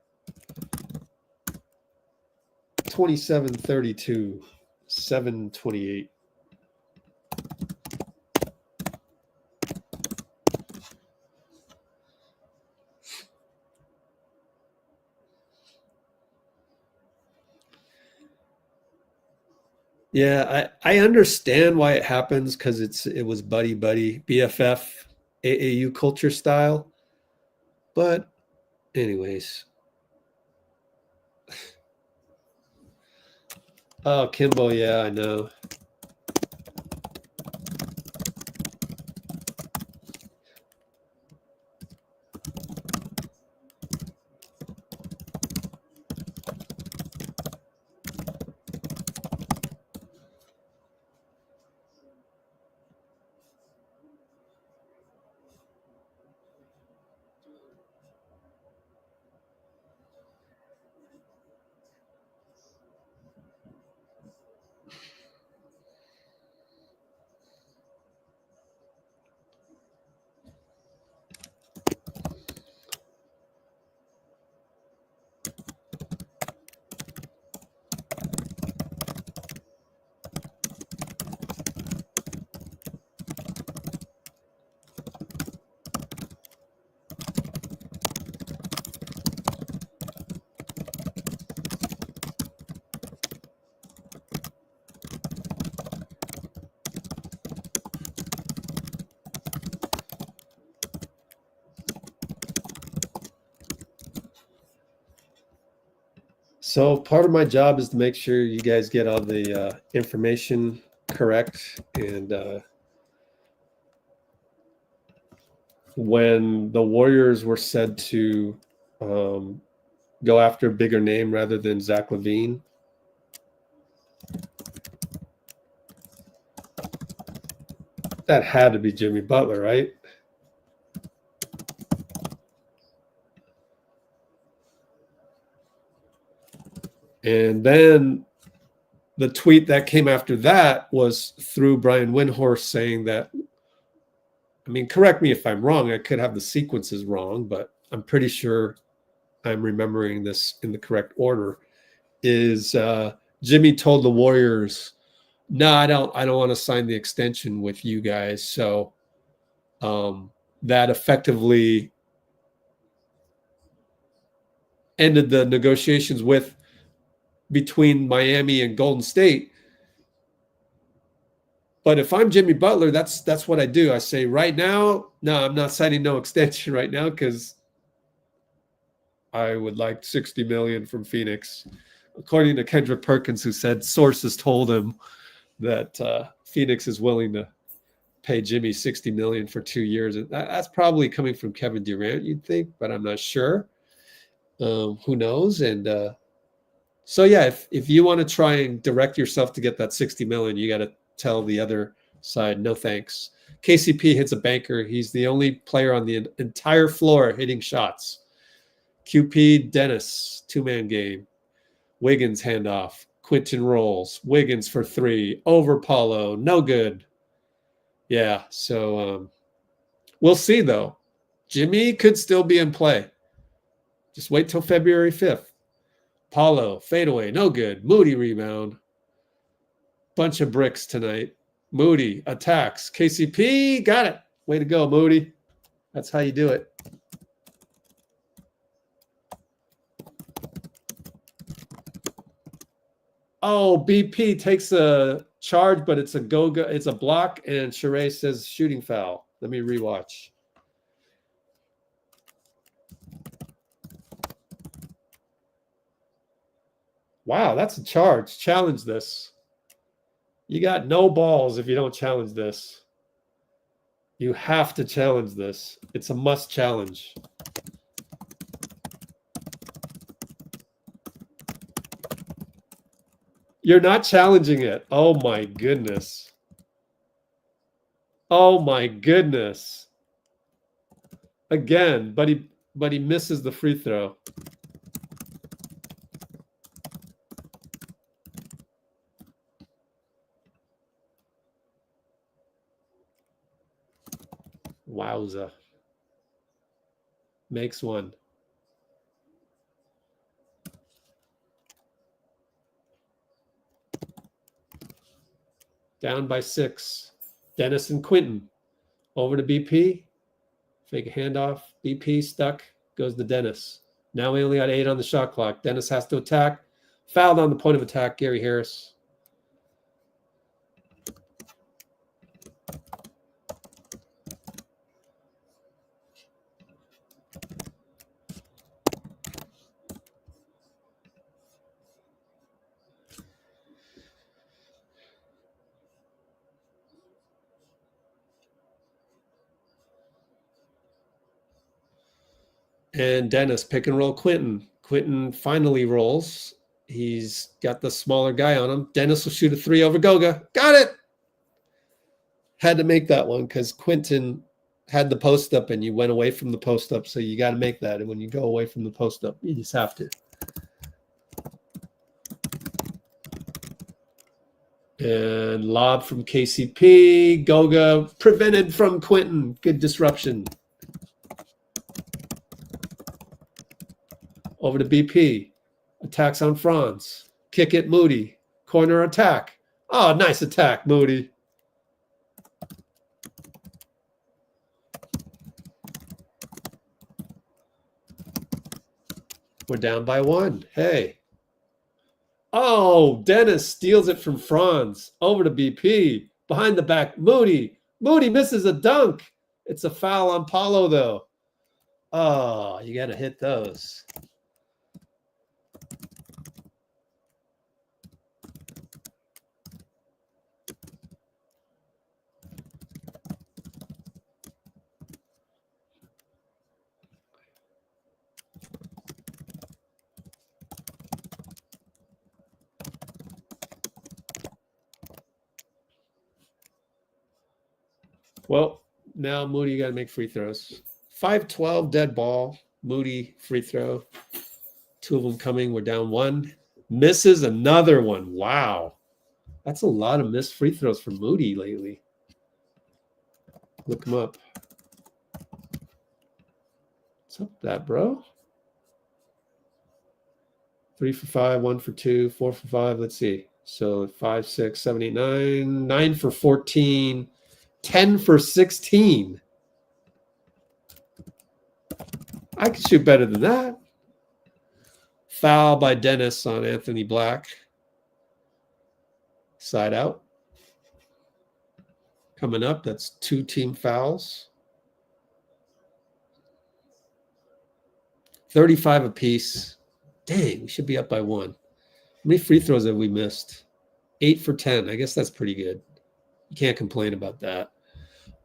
Speaker 1: 27-32, 7-28. Yeah, I understand why it happens because it was buddy BFF AAU culture style. But anyways. Oh, Kimbo, yeah, I know. So part of my job is to make sure you guys get all the information correct. And when the Warriors were said to go after a bigger name rather than Zach LaVine, that had to be Jimmy Butler, right? And then the tweet that came after that was through Brian Windhorst saying that, I mean, correct me if I'm wrong. I could have the sequences wrong, but I'm pretty sure I'm remembering this in the correct order. Is Jimmy told the Warriors, "No, I don't want to sign the extension with you guys." So that effectively ended the negotiations between Miami and Golden State. But if I'm Jimmy Butler, that's what I do. I say right now, no, I'm not signing no extension right now because I would like $60 million from Phoenix, according to Kendrick Perkins, who said sources told him that Phoenix is willing to pay Jimmy $60 million for 2 years. That's probably coming from Kevin Durant, you'd think, but I'm not sure. Who knows? And so yeah, if you want to try and direct yourself to get that $60 million, you got to tell the other side no thanks. KCP hits a banker. He's the only player on the entire floor hitting shots. QP Dennis 2-man game. Wiggins handoff. Quinten rolls. Wiggins for 3 over Paolo. No good. Yeah, so we'll see though. Jimmy could still be in play. Just wait till February 5th. Paolo fadeaway, no good. Moody rebound. Bunch of bricks tonight. Moody attacks. KCP got it. Way to go, Moody. That's how you do it. Oh, BP takes a charge, but it's a Goga. It's a block, and Schroder says shooting foul. Let me rewatch. Wow, that's a charge. Challenge this. You got no balls if you don't challenge this. You have to challenge this. It's a must challenge. You're not challenging it. Oh my goodness. Oh my goodness. Again, but he misses the free throw. Wowza. Makes one. Down by 6. Dennis and Quinten. Over to BP. Fake a handoff. BP stuck. Goes to Dennis. Now we only got 8 on the shot clock. Dennis has to attack. Fouled on the point of attack. Gary Harris. And Dennis pick and roll Quinten. Quinten finally rolls. He's got the smaller guy on him. Dennis will shoot a 3 over Goga. Got it. Had to make that one because Quinten had the post up and you went away from the post up. So you got to make that. And when you go away from the post up, you just have to. And lob from KCP. Goga prevented from Quinten. Good disruption. Over to BP. Attacks on Franz. Kick it, Moody. Corner attack. Oh, nice attack, Moody. We're down by 1. Hey. Oh, Dennis steals it from Franz. Over to BP. Behind the back, Moody. Moody misses a dunk. It's a foul on Paolo, though. Oh, you got to hit those. Well, now Moody got to make free throws. 5-12 dead ball. Moody free throw. 2 of them coming. We're down 1. Misses another one. Wow. That's a lot of missed free throws for Moody lately. Look him up. What's up with that, bro? 3 for 5, 1 for 2, 4 for 5. Let's see. So 5, 6, 7, 8, 9. 9 for 14. 10 for 16. I could shoot better than that. Foul by Dennis on Anthony Black. Side out. Coming up, that's 2 team fouls. 35 apiece. Dang, we should be up by 1. How many free throws have we missed? 8 for 10. I guess that's pretty good. You can't complain about that.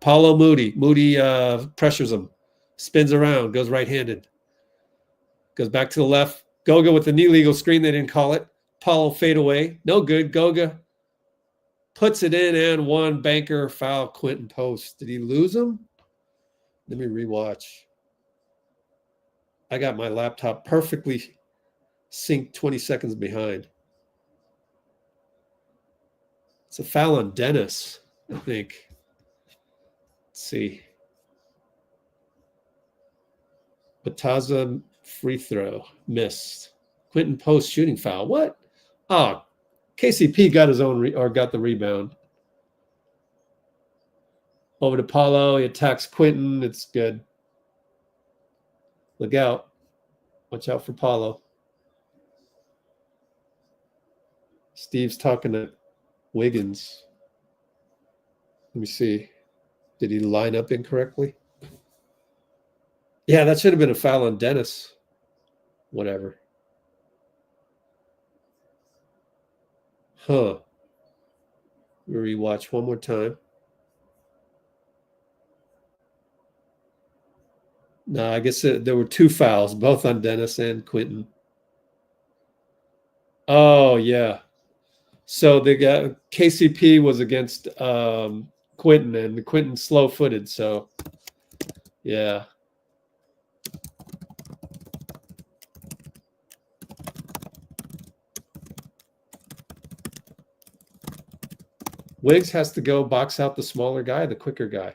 Speaker 1: Paolo Moody. Moody pressures him. Spins around. Goes right-handed. Goes back to the left. Goga with the knee legal screen. They didn't call it. Paolo fade away. No good. Goga puts it in and one. Banker foul. Quinten Post. Did he lose him? Let me rewatch. I got my laptop perfectly synced 20 seconds behind. It's a foul on Dennis, I think. Let's see. Bataza free throw. Missed. Quinten Post shooting foul. What? Oh, KCP got his own or got the rebound. Over to Paolo. He attacks Quinten. It's good. Look out. Watch out for Paolo. Steve's talking to Wiggins. Let me see. Did he line up incorrectly? Yeah, that should have been a foul on Dennis. Whatever. Huh. Rewatch one more time. No, I guess there were two fouls, both on Dennis and Quinten. Oh, yeah. So the guy, KCP was against Quinten, and Quinten slow-footed. So, yeah. Wiggs has to go box out the smaller guy, the quicker guy.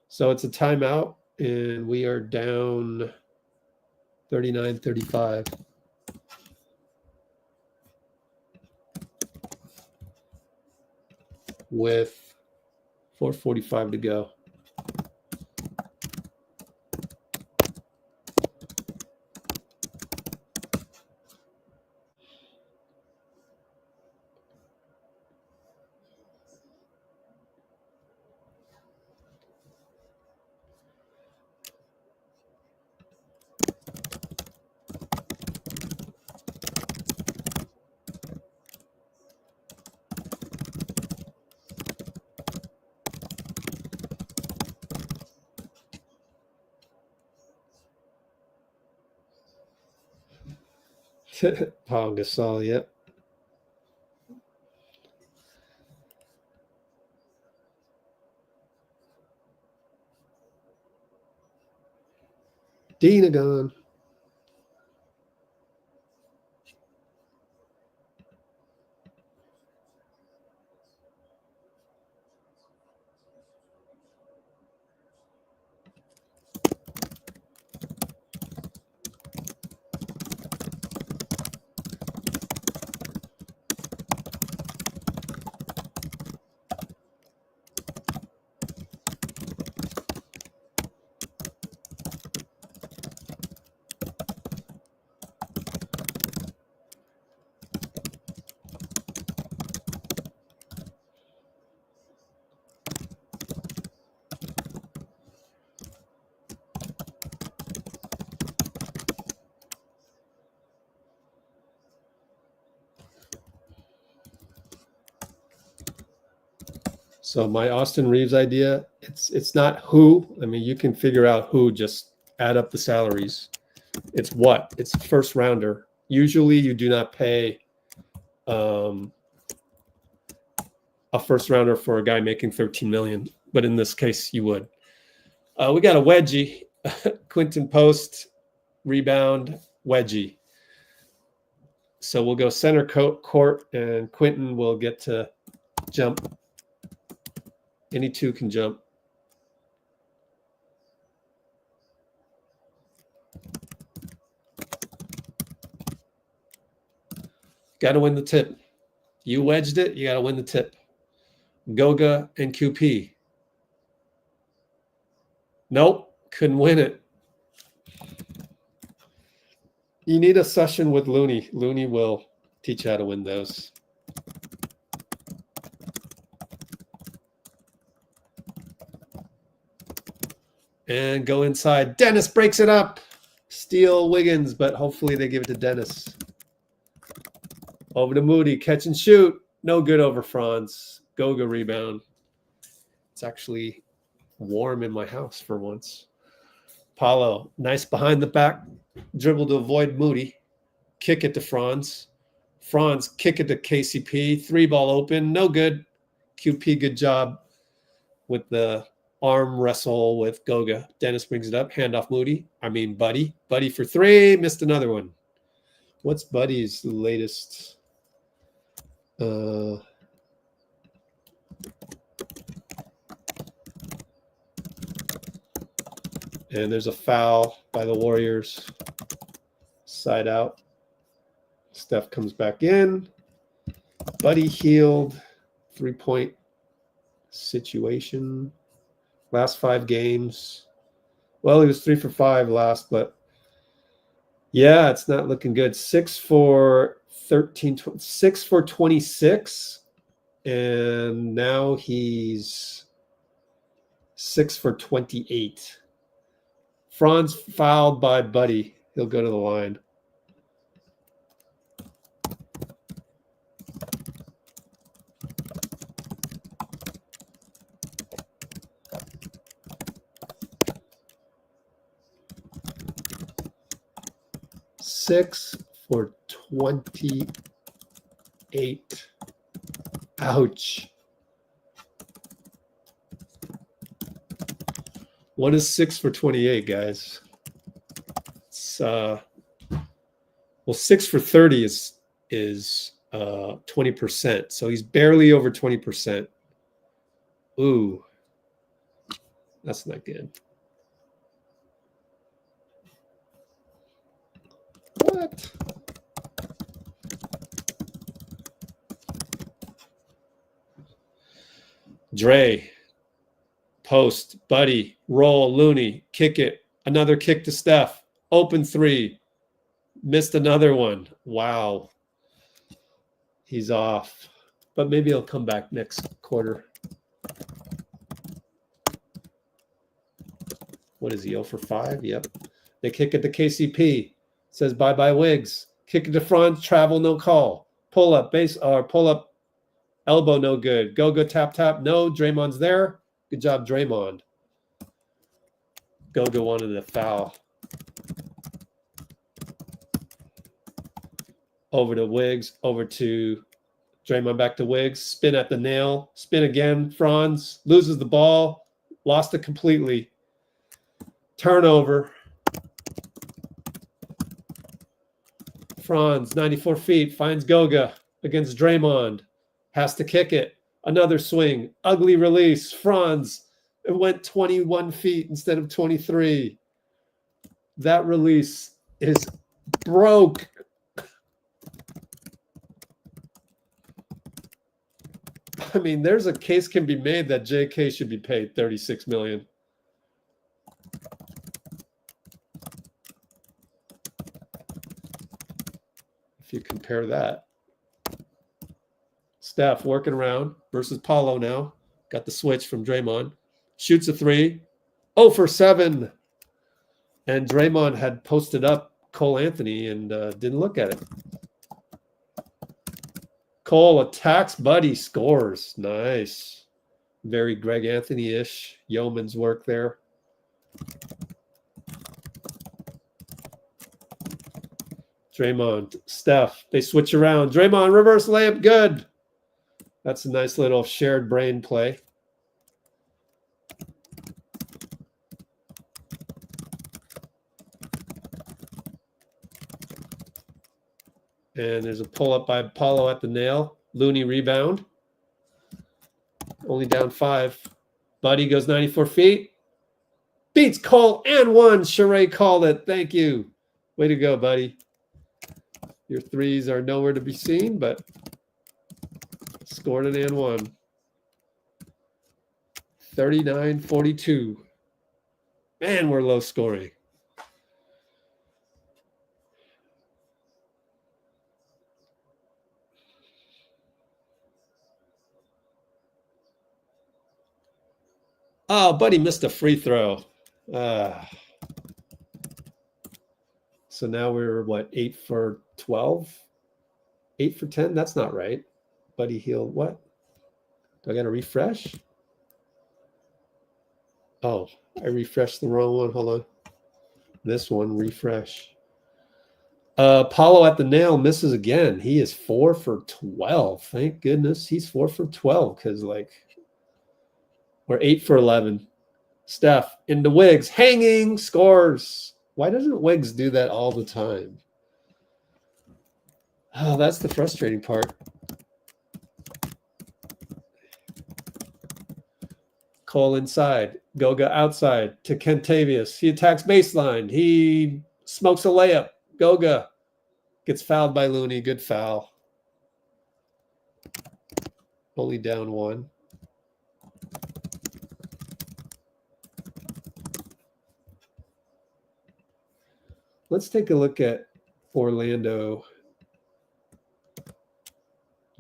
Speaker 1: So it's a timeout, and we are down 39-35. With 4:45 to go. Paul Gasol, yep. Dina gone. So my Austin Reaves idea, it's not who. I mean, you can figure out who, just add up the salaries. It's what? It's first rounder. Usually you do not pay a first rounder for a guy making 13 million, but in this case you would. We got a wedgie, Quinten Post, rebound, wedgie. So we'll go center court, and Quinten will get to jump. Any two can jump. Got to win the tip. You wedged it, you got to win the tip. Goga and QP. Nope, couldn't win it. You need a session with Looney. Looney will teach you how to win those. And go inside. Dennis breaks it up. Steal Wiggins, but hopefully they give it to Dennis. Over to Moody, catch and shoot. No good over Franz. Goga rebound. It's actually warm in my house for once. Paolo, nice behind the back dribble to avoid Moody. Kick it to Franz. Franz, kick it to KCP. 3-ball open, no good. QP, good job with the arm wrestle with Goga. Dennis brings it up. Handoff Moody. Buddy. Buddy for 3. Missed another one. What's Buddy's latest? And there's a foul by the Warriors. Side out. Steph comes back in. Buddy Hield. 3-point situation. Last 5 games. Well, he was 3 for 5 last, but yeah, it's not looking good. 6 for 13, 6 for 26. And now he's 6 for 28. Franz fouled by Buddy. He'll go to the line. Six for 28. Ouch. What is 6 for 28, guys? It's well, 6 for 30 is 20%. So he's barely over 20%. Ooh. That's not good. What? Dray. Post. Buddy. Roll. Looney. Kick it. Another kick to Steph. Open 3. Missed another one. Wow. He's off. But maybe he'll come back next quarter. What is he, 0 for 5? Yep. They kick it to KCP. Says bye-bye Wiggs. Kick it to front. Travel, no call. Pull up. Base or pull up. Elbow, no good. Goga, tap, tap. No. Draymond's there. Good job, Draymond. Goga wanted a foul. Over to Wiggs. Over to Draymond, back to Wiggs. Spin at the nail. Spin again. Franz loses the ball. Lost it completely. Turnover. Franz, 94 feet, finds Goga against Draymond. Has to kick it. Another swing. Ugly release. Franz, it went 21 feet instead of 23. That release is broke. There's a case can be made that J.K. should be paid $36 million. If you compare that. Steph working around versus Paolo now. Got the switch from Draymond. Shoots a 3. 0 for 7. And Draymond had posted up Cole Anthony and didn't look at it. Cole attacks Buddy, scores. Nice. Very Greg Anthony-ish yeoman's work there. Draymond, Steph, they switch around. Draymond, reverse layup, good. That's a nice little shared brain play. And there's a pull-up by Paolo at the nail. Looney rebound. Only down 5. Buddy goes 94 feet. Beats Cole and 1. Sheree called it. Thank you. Way to go, buddy. Your 3s are nowhere to be seen, but scored an and 1. 39-42. Man, we're low scoring. Oh, Buddy missed a free throw. So now we're what, 8 for 12? 8 for 10? That's not right. Buddy Hield, what? Do I got to refresh? Oh, I refreshed the wrong one. Hold on. This one, refresh. Paolo at the nail misses again. He is 4 for 12. Thank goodness he's 4 for 12 because, like, we're 8 for 11. Steph into Wiggs, hanging, scores. Why doesn't Wiggs do that all the time? Oh, that's the frustrating part. Cole inside, Goga outside to Kentavious. He attacks baseline. He smokes a layup. Goga gets fouled by Looney. Good foul. Only down 1. Let's take a look at Orlando.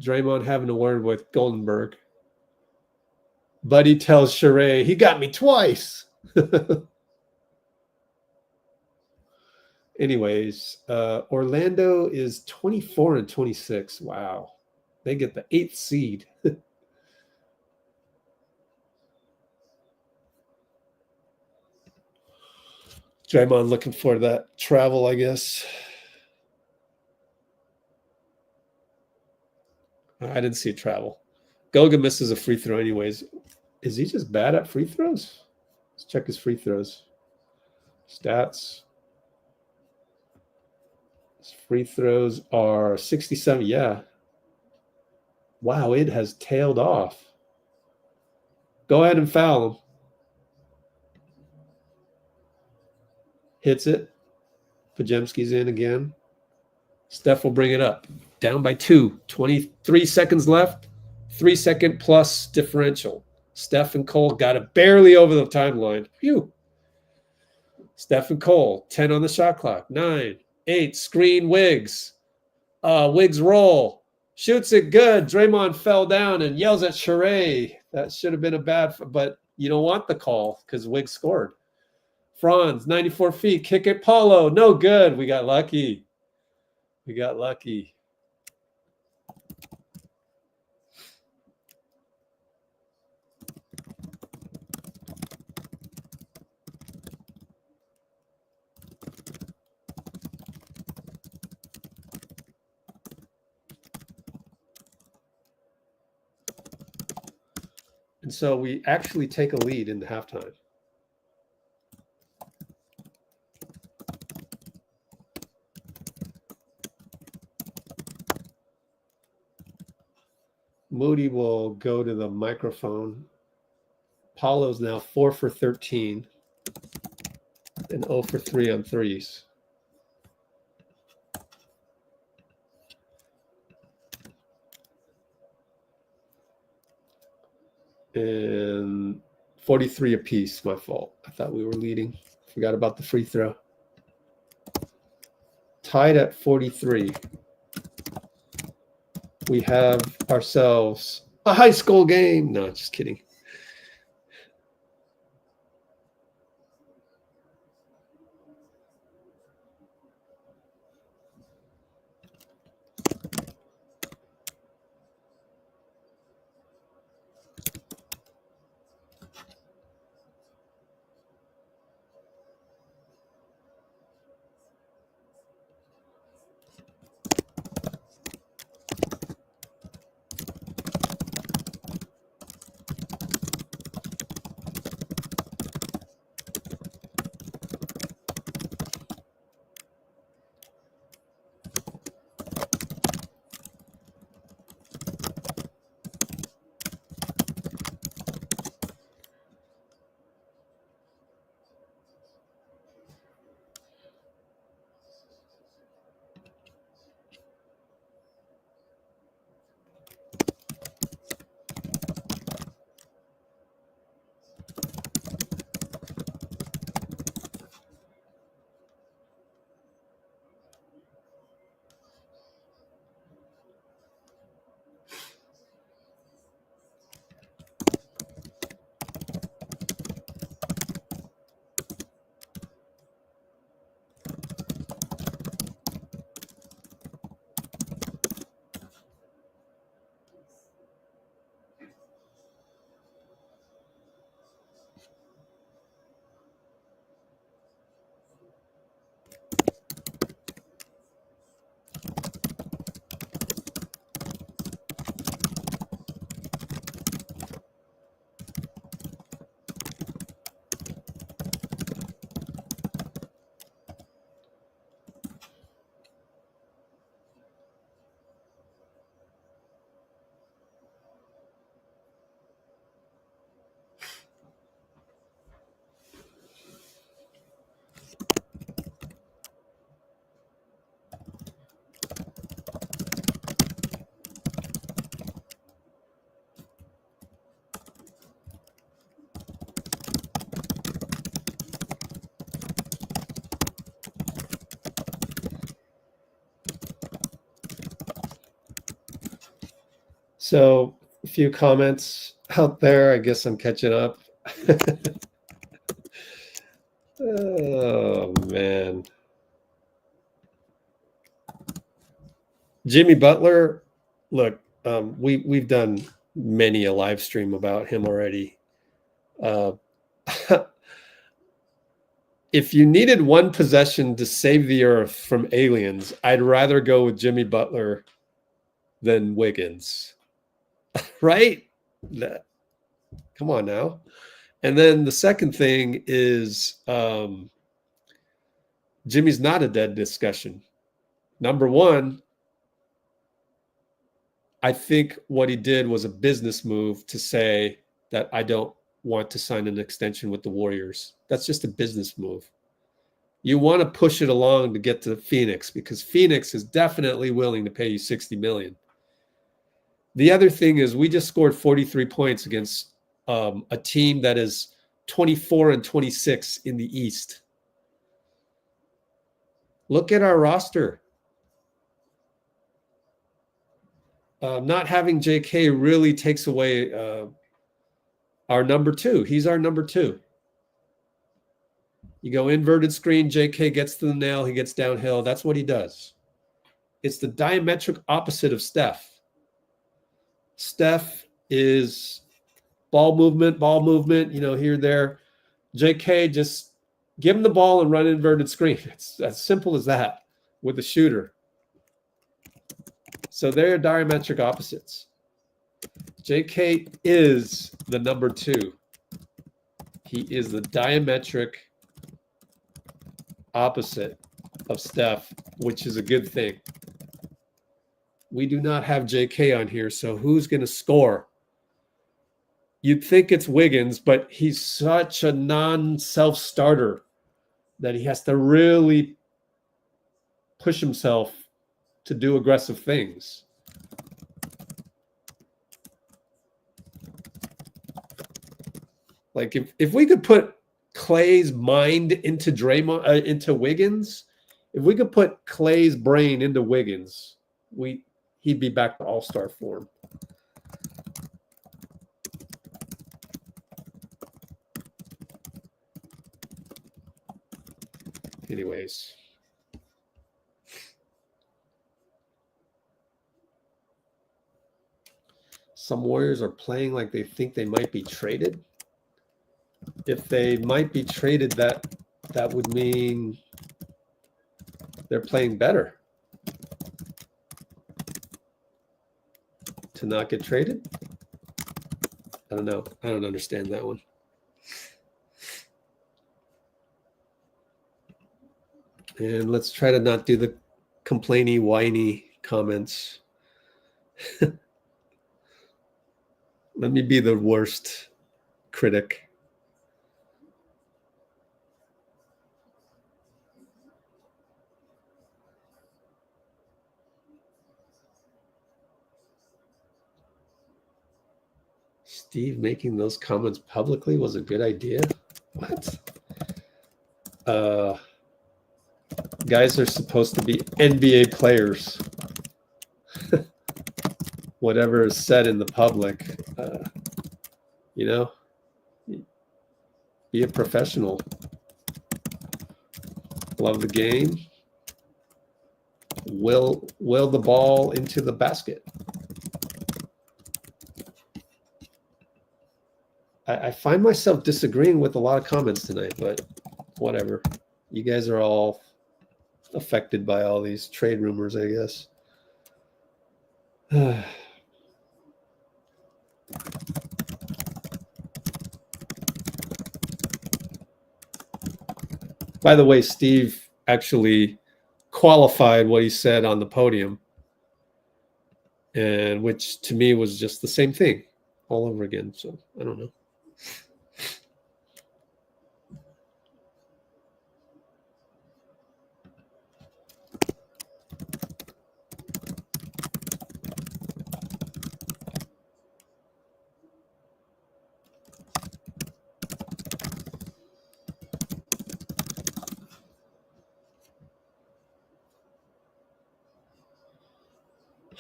Speaker 1: Draymond having a word with Goldenberg. Buddy tells Sheree, he got me twice. Anyways, Orlando is 24 and 26. Wow. They get the 8th seed. Draymond looking for that travel, I guess. I didn't see a travel. Goga misses a free throw anyways. Is he just bad at free throws? Let's check his free throws. Stats. His free throws are 67. Yeah. Wow, it has tailed off. Go ahead and foul him. Hits it. Pajemski's in again. Steph will bring it up. Down by 2. 23 seconds left. 3-second plus differential. Steph and Cole got it barely over the timeline. Phew. Steph and Cole, 10 on the shot clock. 9, 8, screen Wiggs. Wiggs roll. Shoots it good. Draymond fell down and yells at Sheree. That should have been a bad, but you don't want the call because Wiggs scored. Franz, 94 feet. Kick it, Paolo. No good. We got lucky. We got lucky. And so we actually take a lead in the halftime. Moody will go to the microphone. Paolo's now 4 for 13 and 0 for 3 on threes. And 43 apiece, my fault. I thought we were leading. Forgot about the free throw. Tied at 43. We have ourselves a high school game. No, just kidding. So a few comments out there. I guess I'm catching up. Oh man. Jimmy Butler, look, we've done many a live stream about him already. If you needed one possession to save the earth from aliens, I'd rather go with Jimmy Butler than Wiggins. Right? Come on now. And then the second thing is Jimmy's not a dead discussion. Number one, I think what he did was a business move to say that I don't want to sign an extension with the Warriors. That's just a business move. You want to push it along to get to Phoenix because Phoenix is definitely willing to pay you $60 million. The other thing is we just scored 43 points against a team that is 24-26 in the East. Look at our roster. Not having J.K. really takes away our number two. He's our number two. You go inverted screen, J.K. gets to the nail, he gets downhill. That's what he does. It's the diametric opposite of Steph. Steph is ball movement, here, there. J.K., just give him the ball and run inverted screen. It's as simple as that with a shooter. So they're diametric opposites. J.K. is the number two. He is the diametric opposite of Steph, which is a good thing. We do not have J.K. on here, so who's going to score? You'd think it's Wiggins, but he's such a non-self-starter that he has to really push himself to do aggressive things. Like if we could put Clay's mind into into Wiggins, if we could put Clay's brain into Wiggins, he'd be back to all-star form. Anyways. Some Warriors are playing like they think they might be traded. If they might be traded, that would mean they're playing better. To not get traded? I don't know. I don't understand that one. And let's try to not do the complainy, whiny comments. Let me be the worst critic. Steve making those comments publicly was a good idea? What? Guys are supposed to be NBA players. Whatever is said in the public, be a professional. Love the game. Will the ball into the basket. I find myself disagreeing with a lot of comments tonight, but whatever. You guys are all affected by all these trade rumors, I guess. By the way, Steve actually qualified what he said on the podium, and which to me was just the same thing all over again. So I don't know.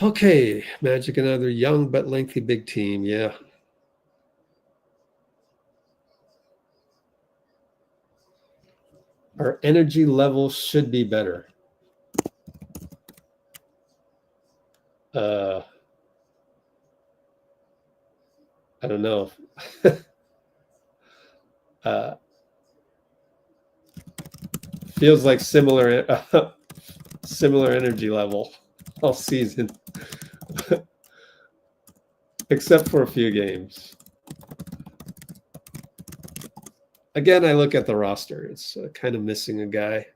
Speaker 1: Okay, Magic, another young but lengthy big team. Yeah. Our energy level should be better. I don't know. Feels like similar energy level all season, except for a few games. Again, I look at the roster. It's kind of missing a guy.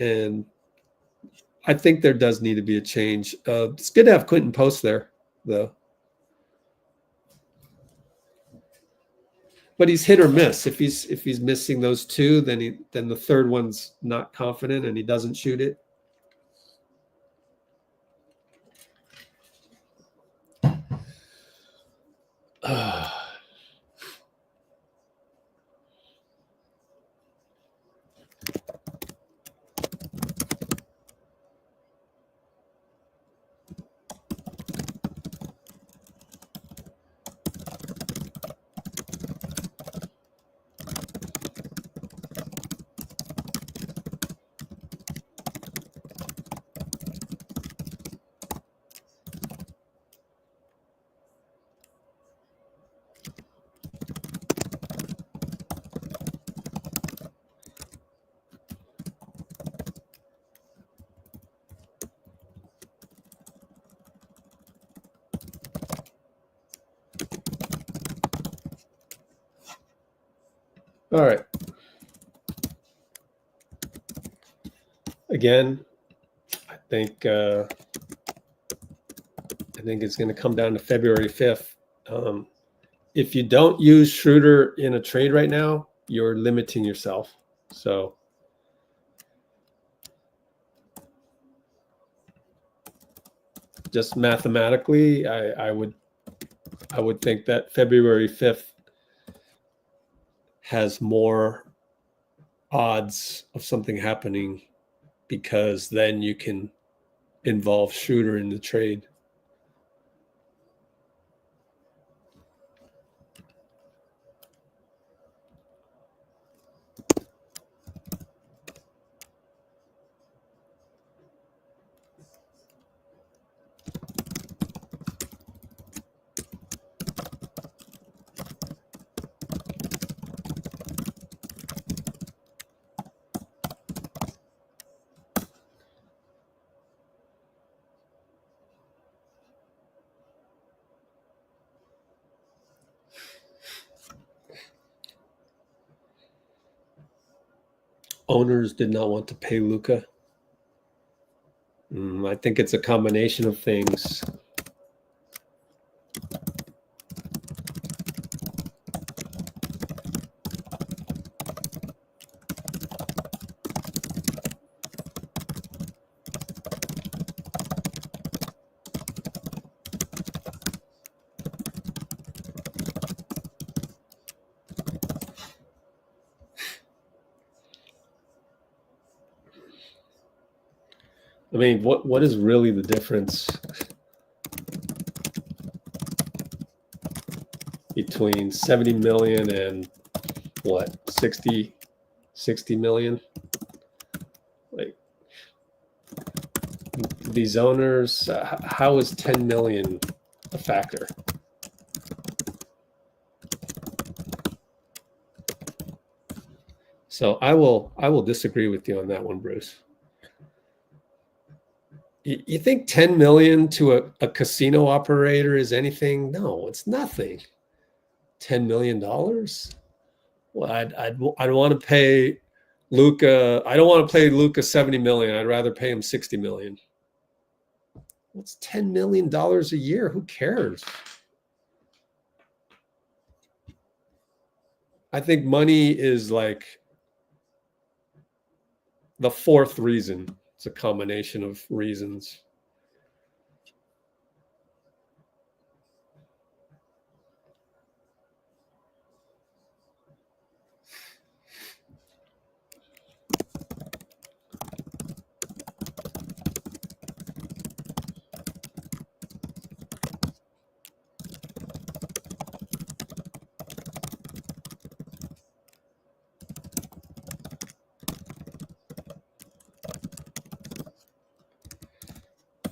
Speaker 1: And I think there does need to be a change. It's good to have Quinten Post there, though. But he's hit or miss. If he's missing those two, then the third one's not confident and he doesn't shoot it. All right. Again, I think it's going to come down to February 5th. If you don't use Schroder in a trade right now, you're limiting yourself. So just mathematically, I would think that February 5th has more odds of something happening because then you can involve Schroder in the trade. Owners did not want to pay Luka. I think it's a combination of things. I mean, what is really the difference between 70 million and what, 60 million? Like these owners, how is 10 million a factor? So I will disagree with you on that one, Bruce. You think 10 million to a casino operator is anything? No, it's nothing. $10 million? Well, I'd want to pay Luka. I don't want to pay Luka 70 million. I'd rather pay him 60 million. What's $10 million a year? Who cares? I think money is like the fourth reason. It's a combination of reasons.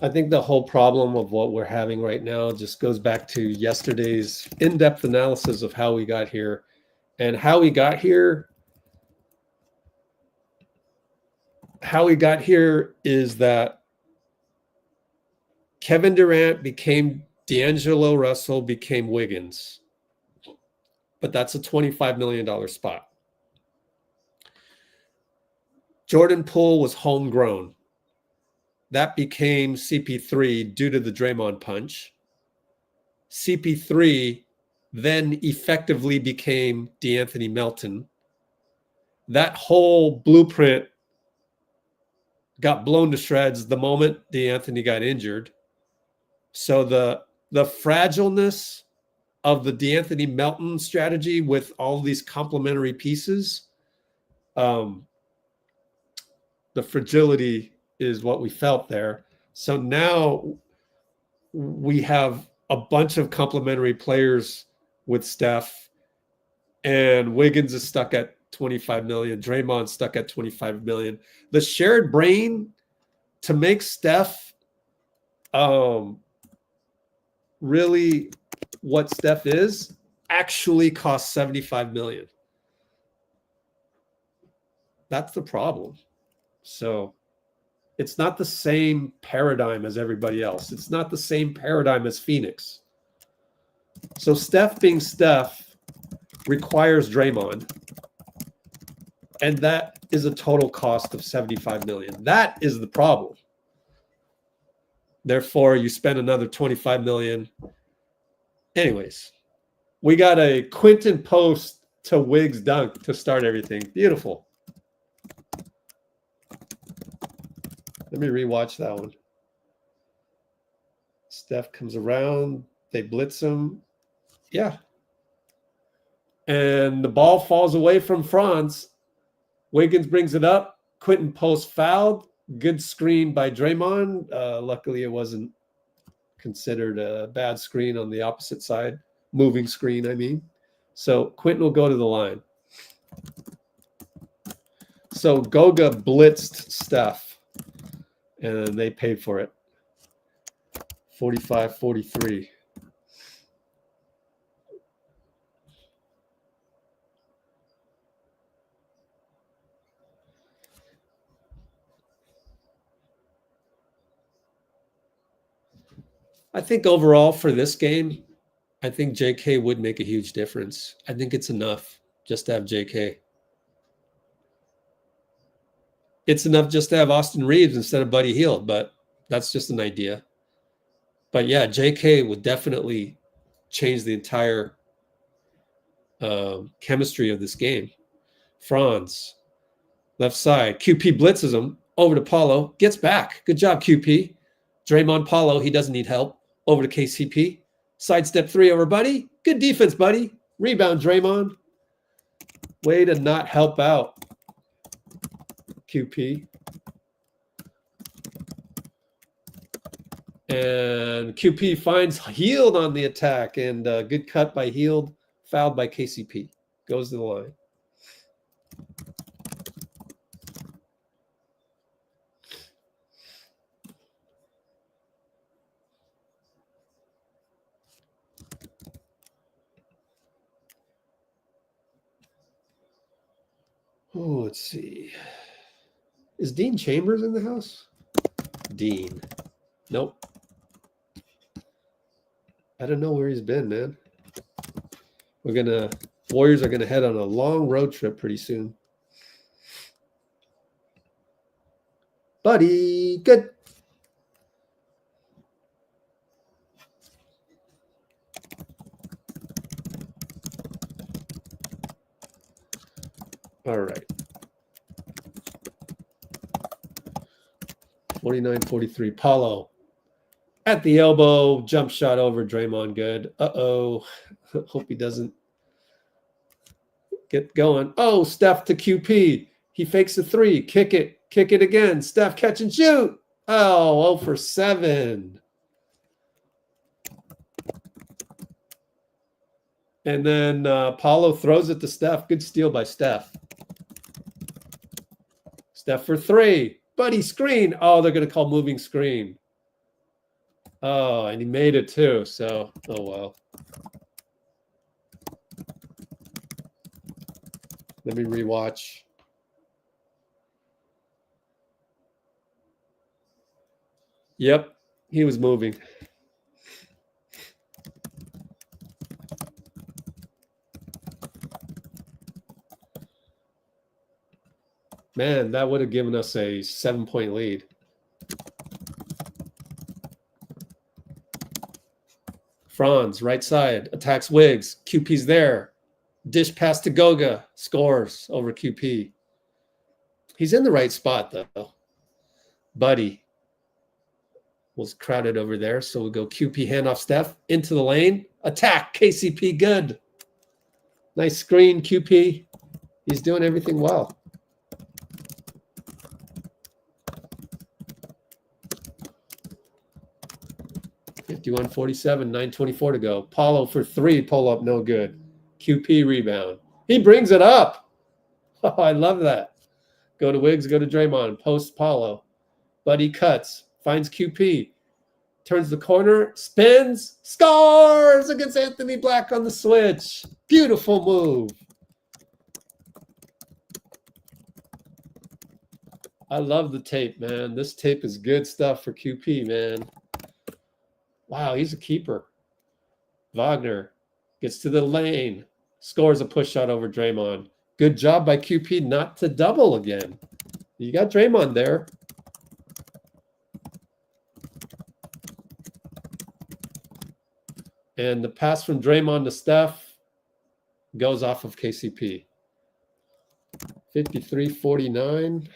Speaker 1: I think the whole problem of what we're having right now just goes back to yesterday's in-depth analysis of how we got here. And how we got here is that Kevin Durant became D'Angelo Russell, became Wiggins. But that's a $25 million spot. Jordan Poole was homegrown. That became CP3 due to the Draymond punch. CP3 then effectively became DeAnthony Melton. That whole blueprint got blown to shreds the moment DeAnthony got injured. So the fragileness of the DeAnthony Melton strategy with all these complementary pieces, the fragility is what we felt there. So now we have a bunch of complementary players with Steph, and Wiggins is stuck at 25 million. Draymond's stuck at 25 million. The shared brain to make Steph really what Steph is actually costs 75 million. That's the problem. So it's not the same paradigm as everybody else. It's not the same paradigm as Phoenix. So Steph being Steph requires Draymond. And that is a total cost of 75 million. That is the problem. Therefore, you spend another 25 million. Anyways, we got a Quinten Post to Wiggs dunk to start everything. Beautiful. Let me rewatch that one. Steph comes around. They blitz him. Yeah. And the ball falls away from Franz. Wiggins brings it up. Quinten Post fouled. Good screen by Draymond. Luckily, it wasn't considered a bad screen on the opposite side. Moving screen, I mean. So Quinten will go to the line. So Goga blitzed Steph. And they paid for it. 45-43. I think overall for this game, I think JK would make a huge difference. I think it's enough just to have JK. It's enough just to have Austin Reaves instead of Buddy Hield, but that's just an idea. But yeah, JK would definitely change the entire chemistry of this game. Franz, left side. QP blitzes him over to Paolo. Gets back. Good job, QP. Draymond Paolo, he doesn't need help. Over to KCP. Sidestep 3 over Buddy. Good defense, Buddy. Rebound, Draymond. Way to not help out, QP. And QP finds Hield on the attack. And good cut by Hield. Fouled by KCP. Goes to the line. Oh, let's see. Is Dean Chambers in the house? Dean. Nope. I don't know where he's been, man. Warriors are gonna head on a long road trip pretty soon. Buddy, good. All right. 49-43. Paolo at the elbow. Jump shot over Draymond. Good. Uh-oh. Hope he doesn't get going. Oh, Steph to QP. He fakes a 3. Kick it. Kick it again. Steph catch and shoot. Oh, 0 for 7. And then Paolo throws it to Steph. Good steal by Steph. Steph for 3. Buddy screen. Oh, they're going to call moving screen. Oh, and he made it too. So, oh well. Let me rewatch. Yep, he was moving. Man, that would have given us a 7-point lead. Franz, right side, attacks Wiggs. QP's there. Dish pass to Goga. Scores over QP. He's in the right spot, though. Buddy was crowded over there, so we go QP handoff Steph into the lane. Attack, KCP, good. Nice screen, QP. He's doing everything well. (51-47), 9:24 to go. Paolo for three, pull up, no good. QP rebound. He brings it up. Oh, I love that. Go to Wiggs, go to Draymond, post Paolo. Buddy cuts, finds QP, turns the corner, spins, scores against Anthony Black on the switch. Beautiful move. I love the tape, man. This tape is good stuff for QP, man. Wow, he's a keeper. Wagner gets to the lane, scores a push shot over Draymond. Good job by QP not to double again. You got Draymond there. And the pass from Draymond to Steph goes off of KCP. 53-49.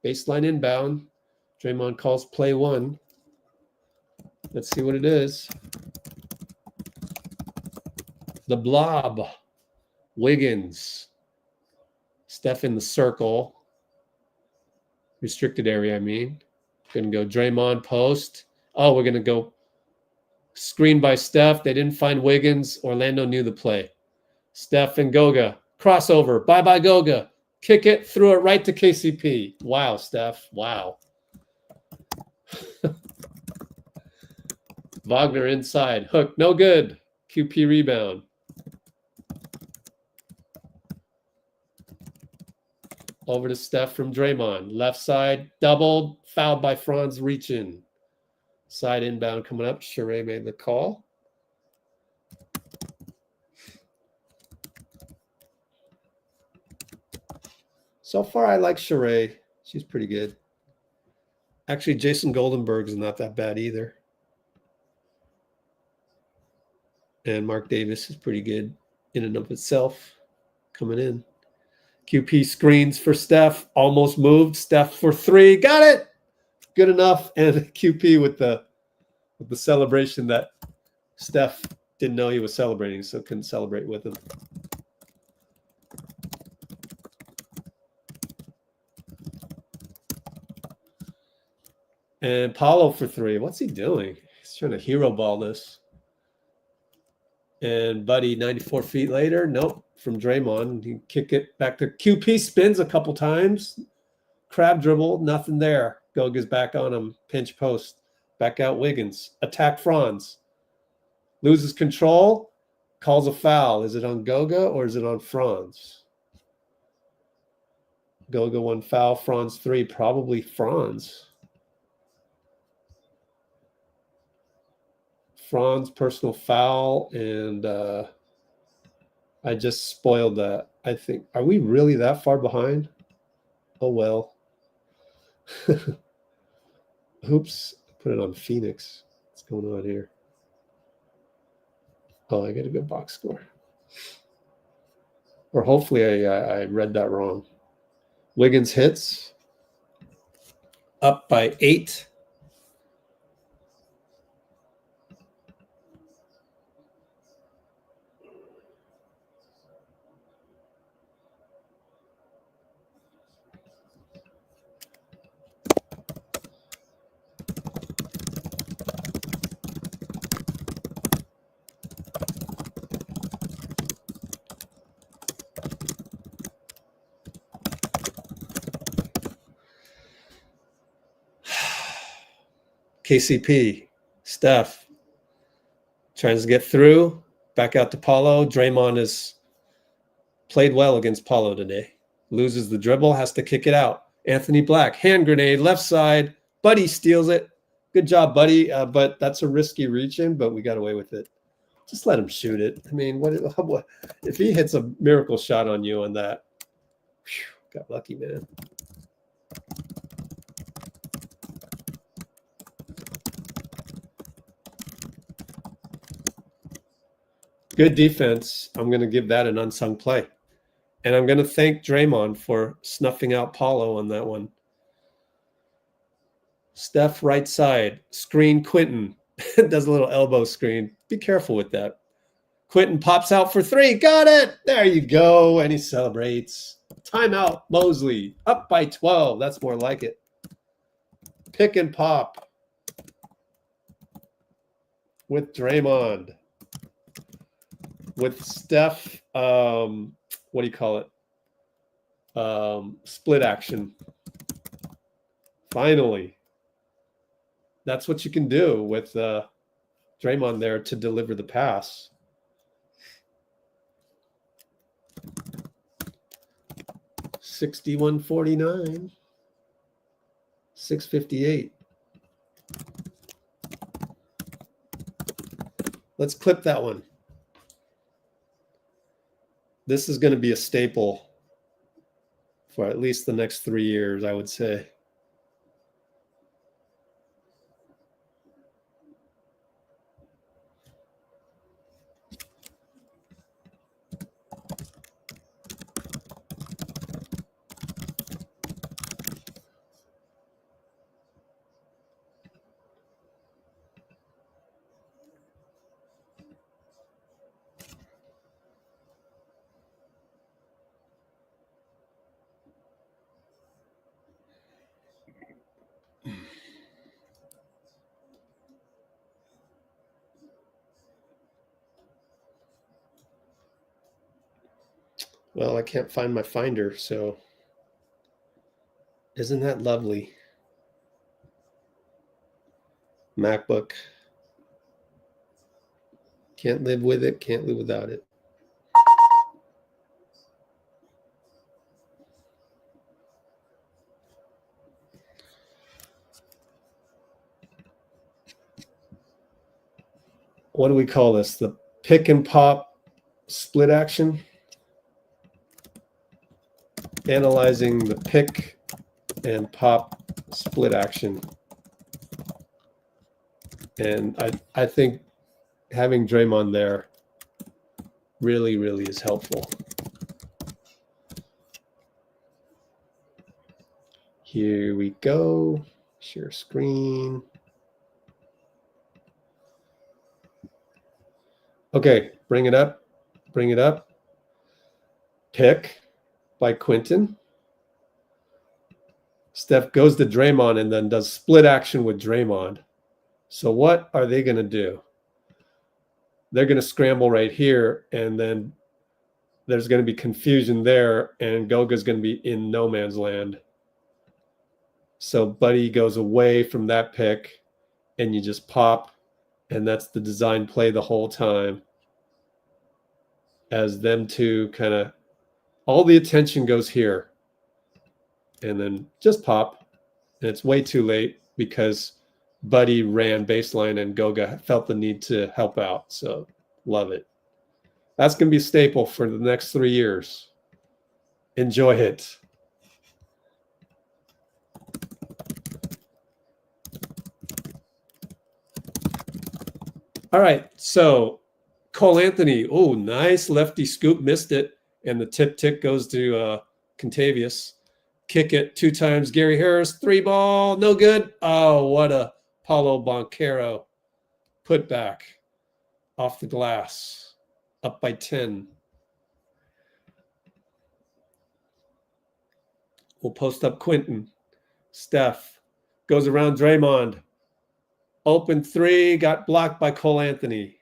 Speaker 1: Baseline inbound. Draymond calls play one. Let's see what it is. The blob. Wiggins. Steph in the circle. Restricted area, I mean. Going to go Draymond post. Oh, we're going to go screen by Steph. They didn't find Wiggins. Orlando knew the play. Steph and Goga. Crossover. Bye-bye, Goga. Kick it. Threw it right to KCP. Wow, Steph. Wow. Wagner inside. Hook. No good. QP rebound. Over to Steph from Draymond. Left side. Doubled. Fouled by Franz reaching. Side inbound coming up. Sheree made the call. So far, I like Sheree. She's pretty good. Actually, Jason Goldenberg's not that bad either. And Mark Davis is pretty good in and of itself coming in. QP screens for Steph. Almost moved. Steph for three. Got it. Good enough. And QP with the celebration that Steph didn't know he was celebrating, so couldn't celebrate with him. And Paolo for three. What's he doing? He's trying to hero ball this. And Buddy 94 feet later. Nope. From Draymond. He kick it back to QP. Spins a couple times. Crab dribble. Nothing there. Goga's back on him. Pinch post. Back out Wiggins. Attack Franz. Loses control. Calls a foul. Is it on Goga or is it on Franz? Goga one foul. Franz three. Probably Franz. Franz personal foul, and I just spoiled that. I think, are we really that far behind? Oh well. Oops, put it on Phoenix. What's going on here? Oh, I got a good box score. Or hopefully I read that wrong. Wiggins hits. Up by 8. KCP Steph tries to get through. Back out to Paolo. Draymond has played well against Paolo today. Loses the dribble, has to kick it out. Anthony Black, hand grenade, left side. Buddy steals it. Good job, Buddy. But that's a risky reach in, but we got away with it. Just let him shoot it. I mean, what if he hits a miracle shot on you on that? Whew, got lucky, man. Good defense. I'm going to give that an unsung play. And I'm going to thank Draymond for snuffing out Paolo on that one. Steph right side. Screen Quinten. Does a little elbow screen. Be careful with that. Quinten pops out for three. Got it. There you go. And he celebrates. Timeout. Mosley. Up by 12. That's more like it. Pick and pop. With Draymond. With Steph. What do you call it? Split action. Finally. That's what you can do with Draymond there to deliver the pass. $61.49. $6.58. Let's clip that one. This is going to be a staple for at least the next 3 years, I would say. Well, I can't find my finder, so isn't that lovely? MacBook. Can't live with it, can't live without it. What do we call this? The pick and pop split action? Analyzing the pick and pop split action. And I think having Draymond there really, really is helpful. Here we go. Share screen. Okay, bring it up. Bring it up. Pick by Quinten. Steph goes to Draymond and then does split action with Draymond. So what are they going to do? They're going to scramble right here, and then there's going to be confusion there, and Goga's going to be in no man's land. So Buddy goes away from that pick, and you just pop, and that's the design play the whole time. As them two kind of, all the attention goes here. And then just pop. And it's way too late because Buddy ran baseline and Goga felt the need to help out. So love it. That's going to be a staple for the next 3 years. Enjoy it. All right. So Cole Anthony. Oh, nice lefty scoop. Missed it. And the tip tick goes to Contavious. Kick it 2 times. Gary Harris, 3 ball, no good. Oh, what a Paolo Banchero put back off the glass, up by 10. We'll post up Quinten. Steph goes around Draymond. Open 3, got blocked by Cole Anthony.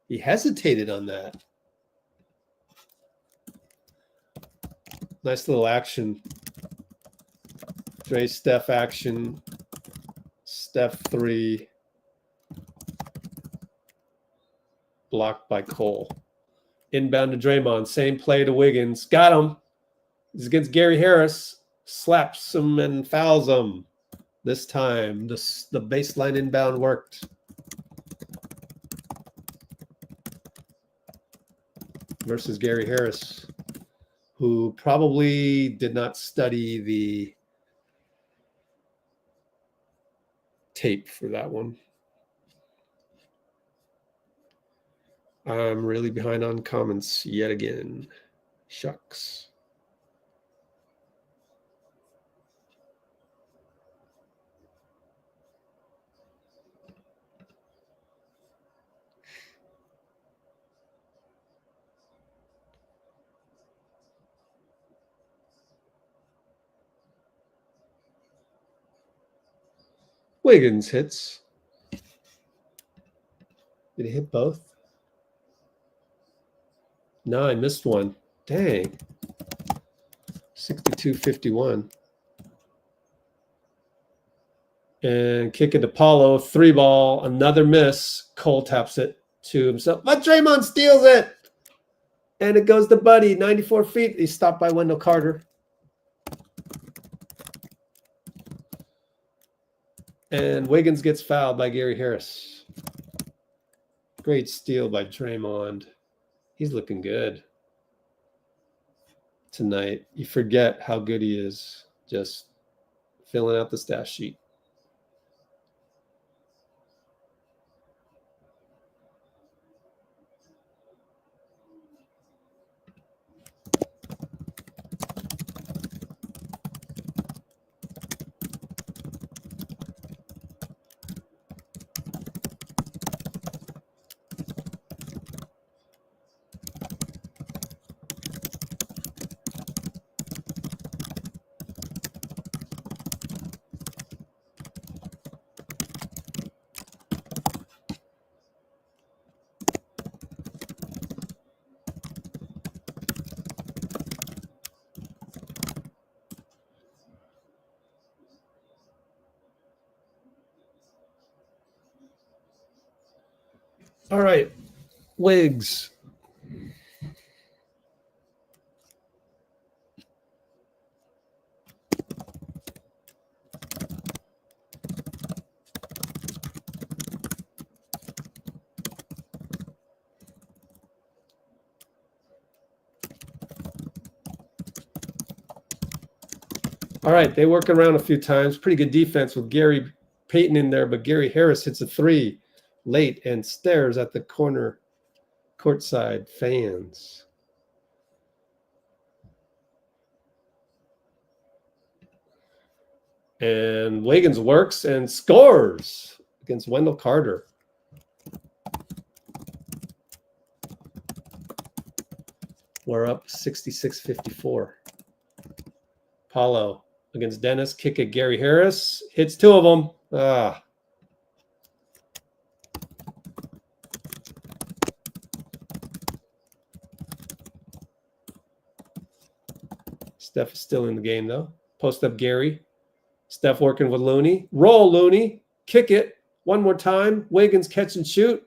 Speaker 1: He hesitated on that. Nice little action. Dray Steph action. Steph 3. blocked by Cole. Inbound to Draymond. Same play to Wiggins. Got him. He's against Gary Harris. Slaps him and fouls him. This time, the baseline inbound worked. Versus Gary Harris, who probably did not study the tape for that one. I'm really behind on comments yet again. Shucks. Wiggins hits. Did he hit both? No, I missed one. Dang. 62-51. And kick it to Paolo. 3-ball. Another miss. Cole taps it to himself. But Draymond steals it. And it goes to Buddy. 94 feet. He's stopped by Wendell Carter. And Wiggins gets fouled by Gary Harris. Great steal by Draymond. He's looking good tonight. You forget how good he is just filling out the stat sheet. All right, Wiggs. All right, they work around a few times. Pretty good defense with Gary Payton in there, but Gary Harris hits a 3 late and stares at the corner courtside fans. And Wiggins works and scores against Wendell Carter. We're up 66-54. Paolo against Dennis. Kick at Gary Harris. Hits 2 of them. Ah. Steph is still in the game, though. Post up Gary. Steph working with Looney. Roll, Looney. Kick it. One more time. Wiggins catch and shoot.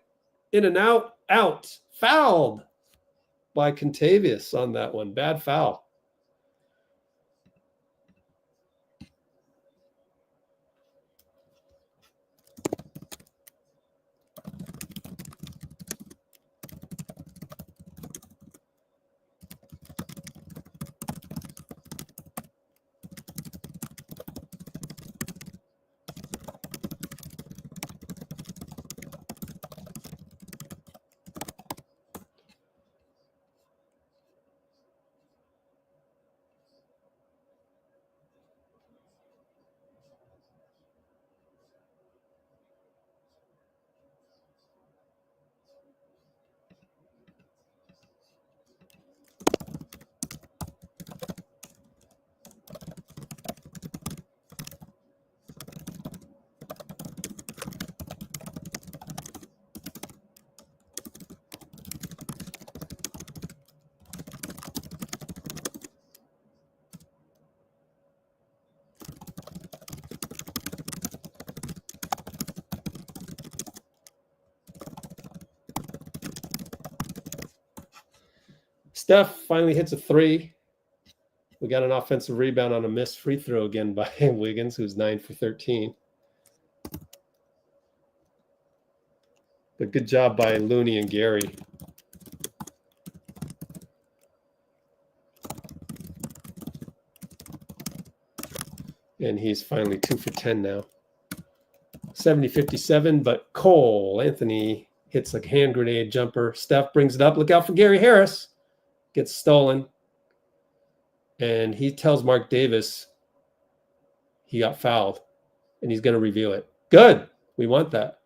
Speaker 1: In and out. Out. Fouled by Contavious on that one. Bad foul. Steph finally hits a 3. We got an offensive rebound on a missed free throw again by Wiggins, who's 9 for 13. But good job by Looney and Gary. And he's finally 2 for 10 now. 70-57, but Anthony hits a hand grenade jumper. Steph brings it up. Look out for Gary Harris. Gets stolen. And he tells Mark Davis he got fouled. And he's going to review it. Good. We want that.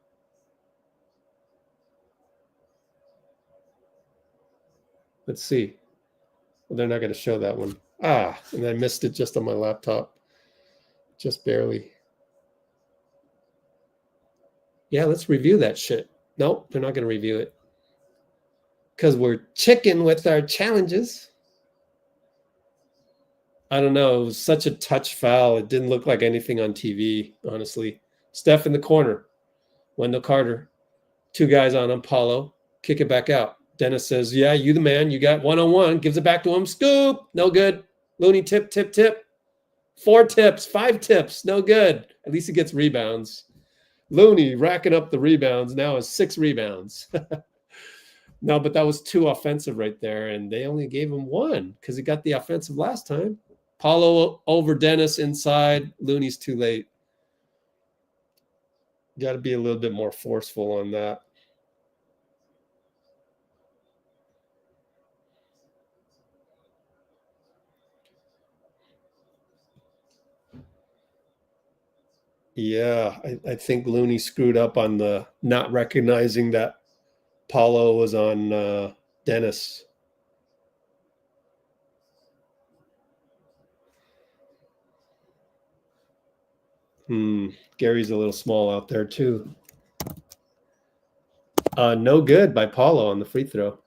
Speaker 1: Let's see. Well, they're not going to show that one. And I missed it just on my laptop. Just barely. Yeah, let's review that shit. Nope, they're not going to review it. Because we're chicken with our challenges. I don't know. It was such a touch foul. It didn't look like anything on TV, honestly. Steph in the corner. Wendell Carter. 2 guys on him. Paolo. Kick it back out. Dennis says, yeah, you the man. You got 1-on-1. Gives it back to him. Scoop. No good. Looney tip, tip, tip. 4 tips. 5 tips. No good. At least he gets rebounds. Looney racking up the rebounds. Now has 6 rebounds. No, but that was 2 offensive right there. And they only gave him 1 because he got the offensive last time. Paolo over Dennis inside. Looney's too late. Got to be a little bit more forceful on that. Yeah, I think Looney screwed up on the not recognizing that Paolo was on Dennis. Gary's a little small out there too. No good by Paolo on the free throw.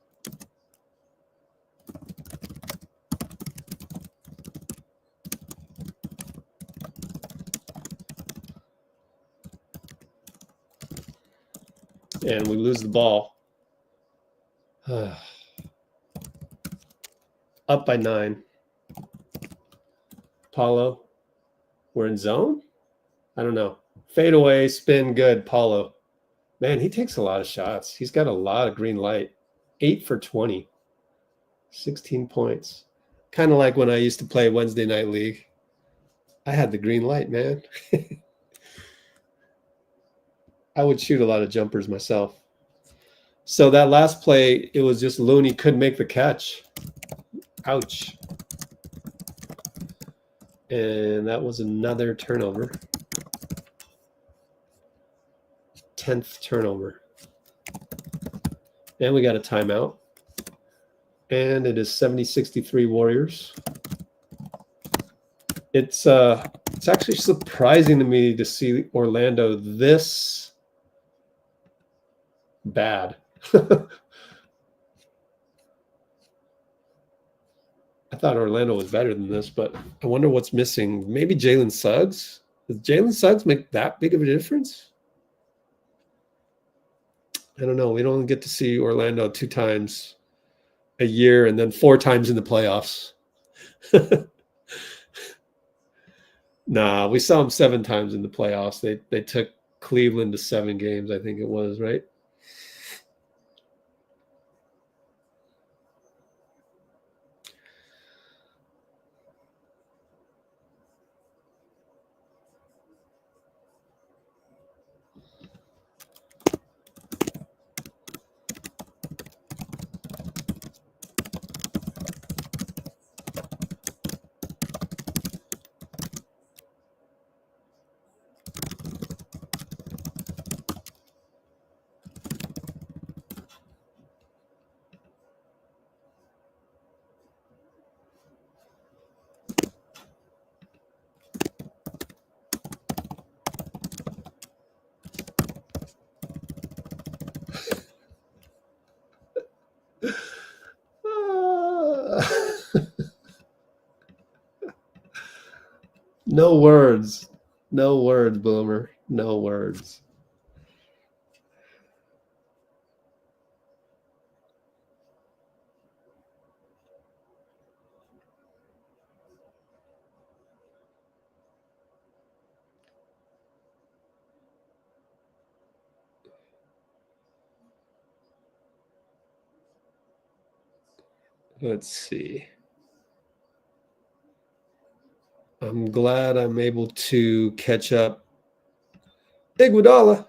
Speaker 1: And we lose the ball. Up by 9. Paolo. We're in zone? I don't know. Fade away, spin, good. Paolo. Man, he takes a lot of shots. He's got a lot of green light. 8 for 20. 16 points. Kind of like when I used to play Wednesday Night League. I had the green light, man. I would shoot a lot of jumpers myself. So that last play, it was just Looney couldn't make the catch. Ouch. And that was another turnover. 10th turnover. And we got a timeout. And it is 70-63 Warriors. It's actually surprising to me to see Orlando this bad. I thought Orlando was better than this, but I wonder what's missing. Maybe Jalen Suggs? Does Jalen Suggs make that big of a difference? I don't know. We don't get to see Orlando 2 times a year and then 4 times in the playoffs. Nah, we saw them 7 times in the playoffs. They took Cleveland to 7 games, I think it was, right? No words. No words, Boomer. No words. Let's see. I'm glad I'm able to catch up. Iguodala.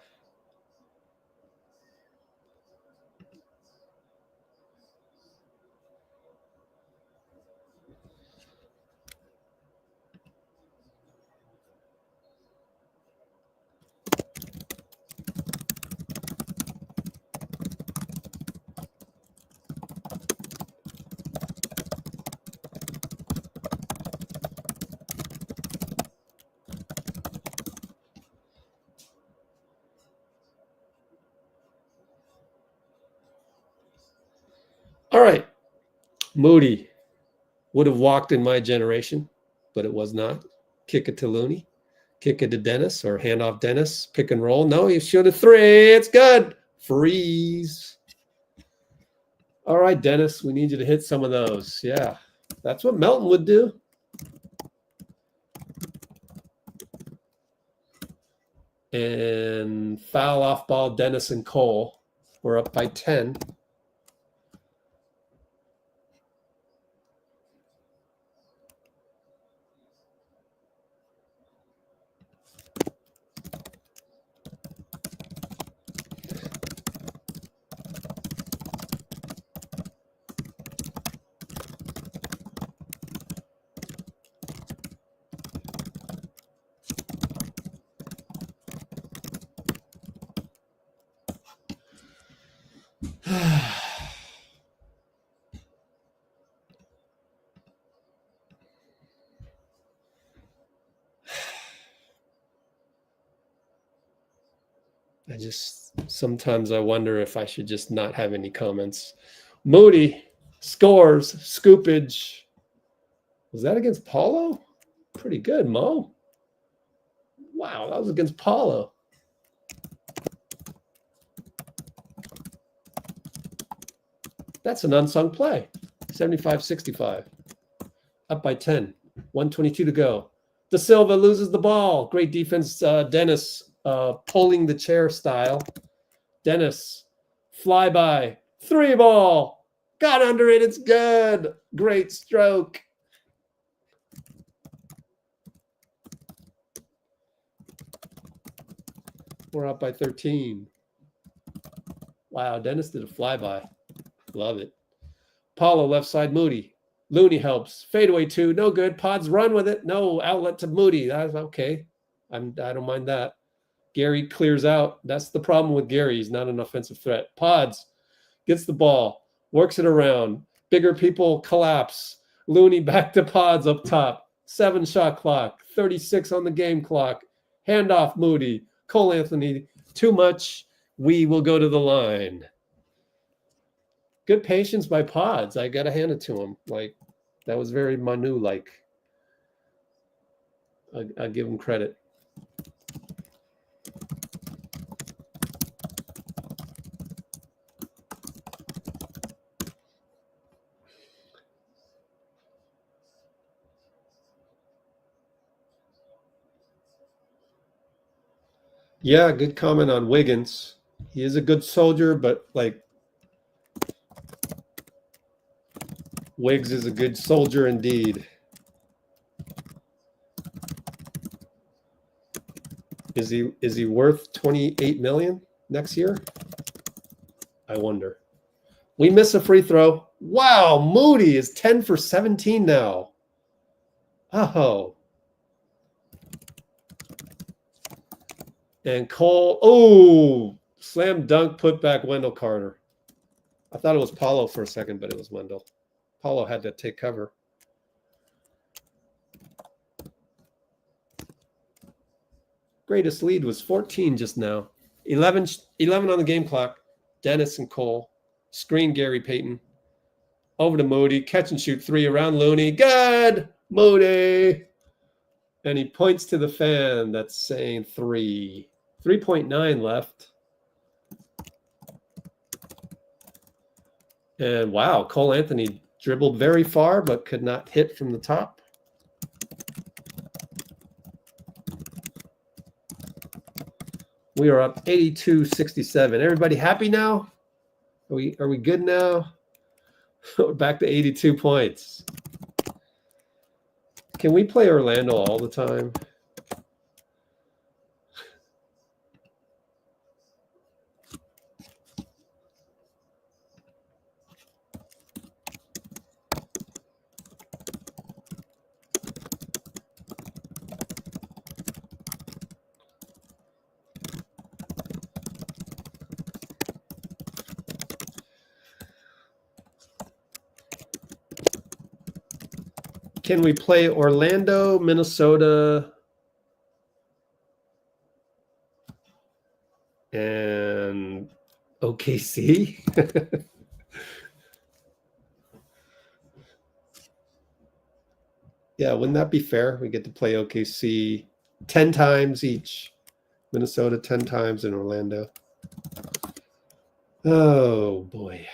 Speaker 1: All right. Moody would have walked in my generation, but it was not. Kick it to Looney. Kick it to Dennis or hand off Dennis. Pick and roll. No, he should have three. It's good. Freeze. All right, Dennis, we need you to hit some of those. Yeah, that's what Melton would do. And foul off ball, Dennis and Cole. We're up by 10. Sometimes I wonder if I should just not have any comments. Moody scores, scoopage. Was that against Paolo? Pretty good, Mo. Wow, that was against Paolo. That's an unsung play. 75-65. Up by 10. 1:22 to go. De Silva loses the ball. Great defense, Dennis. Pulling the chair style. Dennis, flyby, 3 ball, got under it, it's good. Great stroke. We're up by 13. Wow, Dennis did a flyby. Love it. Paolo left side, Moody. Looney helps. Fadeaway 2, no good. Pods run with it. No, outlet to Moody. That's okay. I don't mind that. Gary clears out. That's the problem with Gary. He's not an offensive threat. Pods gets the ball, works it around. Bigger people collapse. Looney back to Pods up top. 7 shot clock. 36 on the game clock. Handoff Moody. Cole Anthony. Too much. We will go to the line. Good patience by Pods. I got to hand it to him. Like, that was very Manu-like. I give him credit. Yeah, good comment on Wiggins. He is a good soldier, but like Wiggs is a good soldier indeed. Is he worth 28 million next year? I wonder. We miss a free throw. Wow, Moody is 10 for 17 now. Oh. And Cole, oh, slam dunk, put back Wendell Carter. I thought it was Paolo for a second, but it was Wendell. Paolo had to take cover. Greatest lead was 14 just now. 11 on the game clock. Dennis and Cole. Screen Gary Payton. Over to Moody. Catch and shoot 3 around Looney. Good! Moody! And he points to the fan that's saying 3. 3.9 left. And wow, Cole Anthony dribbled very far, but could not hit from the top. We are up 82-67. Everybody happy now? Are we good now? We're back to 82 points. Can we play Orlando all the time? Can we play Orlando, Minnesota, and OKC? Yeah, wouldn't that be fair? We get to play OKC 10 times each. Minnesota 10 times in Orlando. Oh, boy.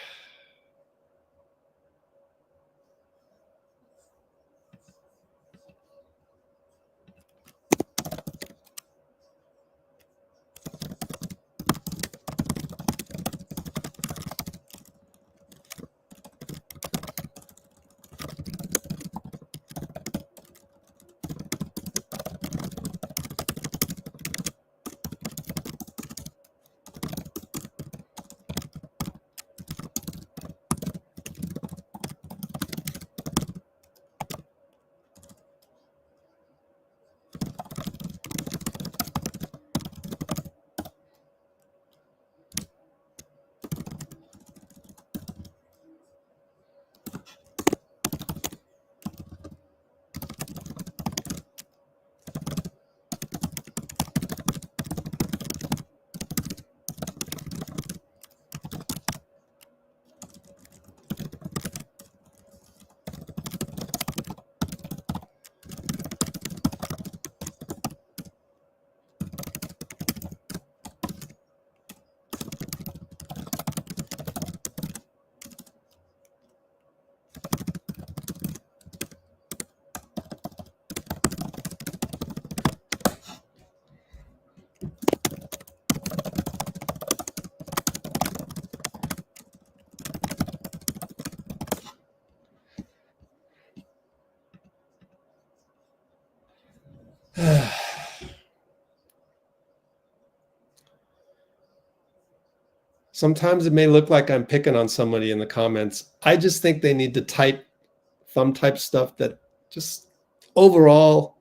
Speaker 1: Sometimes it may look like I'm picking on somebody in the comments. I just think they need to thumb type stuff that just overall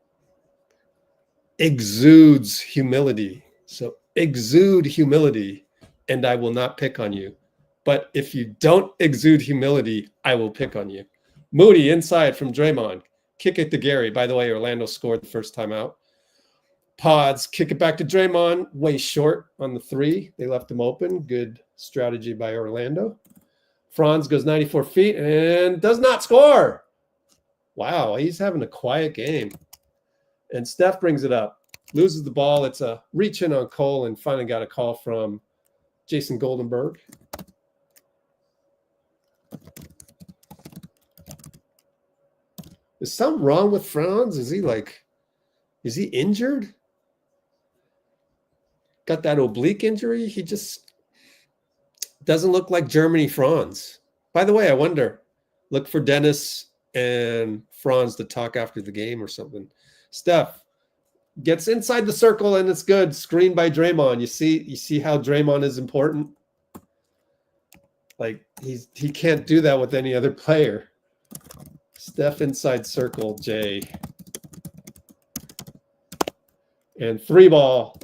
Speaker 1: exudes humility. So exude humility and I will not pick on you. But if you don't exude humility, I will pick on you. Moody inside from Draymond. Kick it to Gary. By the way, Orlando scored the first time out. Pods, kick it back to Draymond. Way short on the three. They left him open. Good strategy by Orlando. Franz goes 94 feet and does not score. Wow, he's having a quiet game. And Steph brings it up. Loses the ball. It's a reach in on Cole and finally got a call from Jason Goldenberg. Is something wrong with Franz? Is he injured? Got that oblique injury? He just doesn't look like Germany Franz. By the way, I wonder, look for Dennis and Franz to talk after the game or something. Steph gets inside the circle and it's good. Screen by Draymond. You see how Draymond is important? Like he can't do that with any other player. Steph inside circle, J. And three ball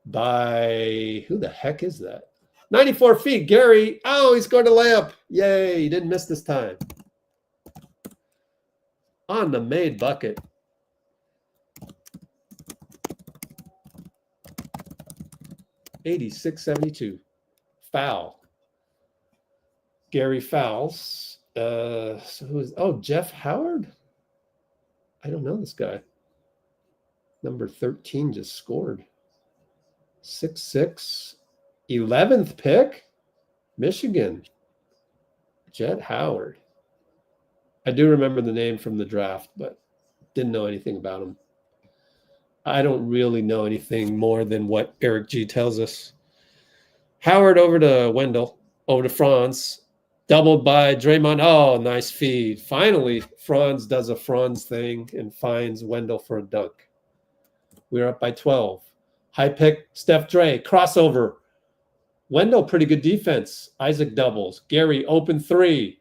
Speaker 1: by, who the heck is that? 94 feet, Gary. Oh, he's going to layup. Yay, he didn't miss this time. On the made bucket. $86.72. Foul. Gary fouls. So who is, Jeff Howard? I don't know this guy. Number 13 just scored. 6'6", 11th pick, Michigan. Jet Howard. I do remember the name from the draft, but didn't know anything about him. I don't really know anything more than what Eric G tells us. Howard over to Wendell, over to Franz. Doubled by Draymond. Oh, nice feed. Finally, Franz does a Franz thing and finds Wendell for a dunk. We're up by 12. High pick, Steph Dray. Crossover. Wendell, pretty good defense. Isaac doubles. Gary, open three.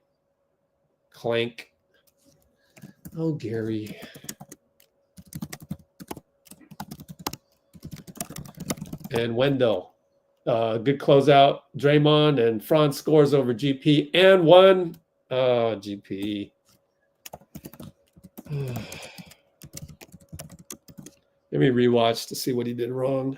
Speaker 1: Clank. Oh, Gary. And Wendell. Good closeout. Draymond and Franz scores over GP and one. Oh, GP. Let me rewatch to see what he did wrong.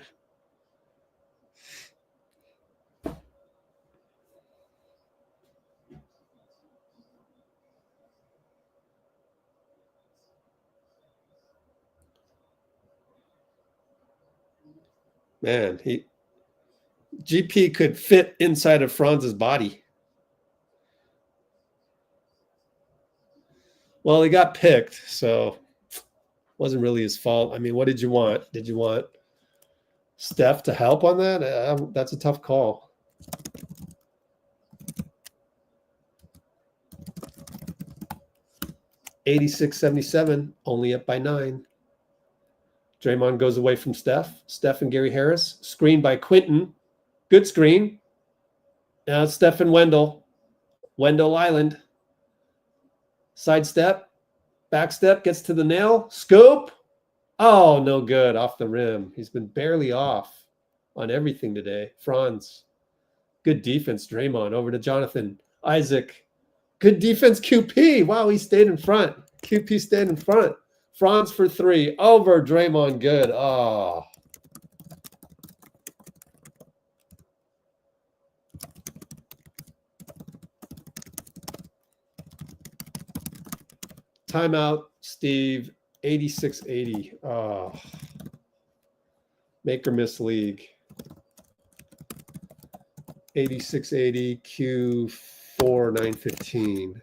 Speaker 1: Man, GP could fit inside of Franz's body. Well, he got picked, so wasn't really his fault. I mean, what did you want? Did you want Steph to help on that? That's a tough call. $86-77, only up by 9. Draymond goes away from Steph. Steph and Gary Harris. Screen by Quinten. Good screen. Now it's Steph and Wendell. Wendell Island. Sidestep. Backstep. Gets to the nail. Scoop. Oh, no good. Off the rim. He's been barely off on everything today. Franz. Good defense. Draymond. Over to Jonathan. Isaac. Good defense. QP. Wow, he stayed in front. QP stayed in front. Franz for 3. Over Draymond. Good. Oh. Timeout, Steve. 86-80. Oh. Make or miss league. 86-80, Q4, 915.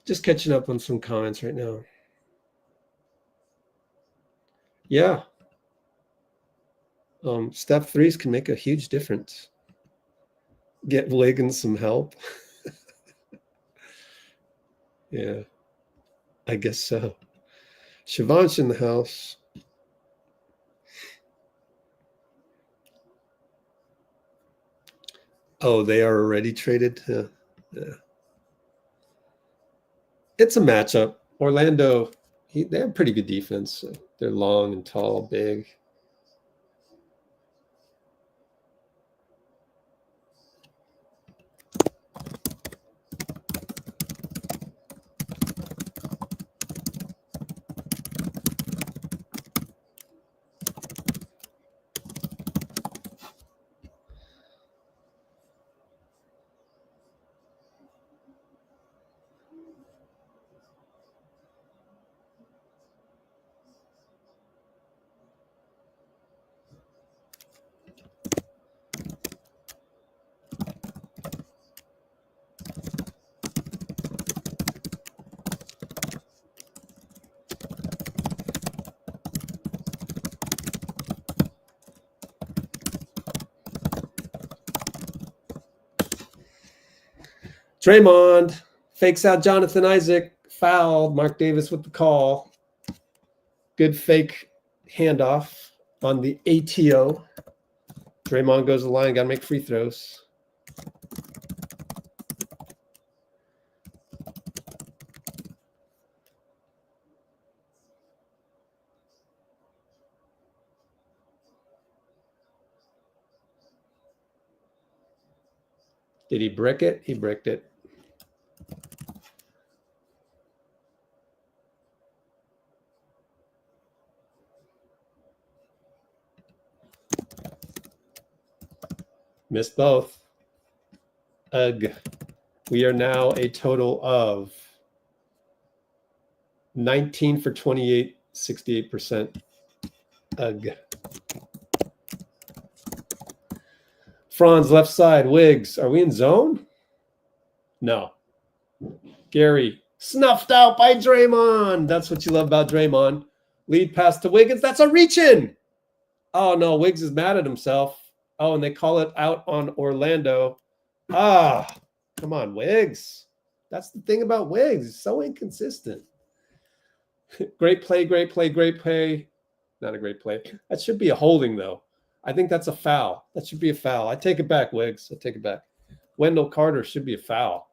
Speaker 1: Just catching up on some comments right now. Yeah. Step threes can make a huge difference. Get Wiggins some help. Yeah, I guess so. Siobhan's in the house. Oh, they are already traded? Yeah. It's a matchup. Orlando, they have pretty good defense. They're long and tall, big. Draymond fakes out Jonathan Isaac. Foul. Mark Davis with the call. Good fake handoff on the ATO. Draymond goes to the line. Got to make free throws. Did he brick it? He bricked it. Missed both. Ugh. We are now a total of 19 for 28, 68%. Ugh. Franz left side. Wiggs. Are we in zone? No. Gary. Snuffed out by Draymond. That's what you love about Draymond. Lead pass to Wiggins. That's a reach-in. Oh, no. Wiggs is mad at himself. Oh, and they call it out on Orlando. Ah, come on, Wiggs. That's the thing about Wiggs. It's so inconsistent. Great play, great play, great play. Not a great play. That should be a holding, though. I think that's a foul. That should be a foul. I take it back, Wiggs. I take it back. Wendell Carter should be a foul.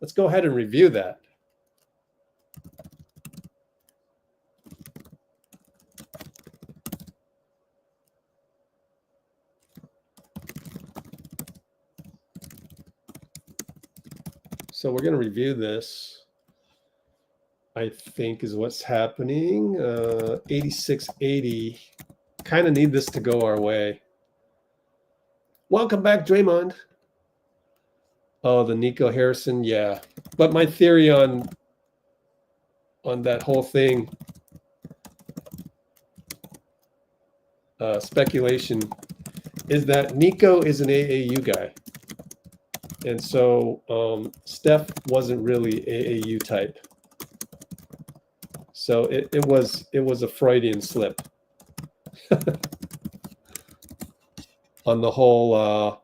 Speaker 1: Let's go ahead and review that. So we're going to review this, I think, is what's happening. 86-80. Kind of need this to go our way. Welcome back, Draymond. Oh, the Nico Harrison, yeah. But my theory on that whole thing, speculation, is that Nico is an AAU guy. And so Steph wasn't really AAU type. So it was a Freudian slip on the whole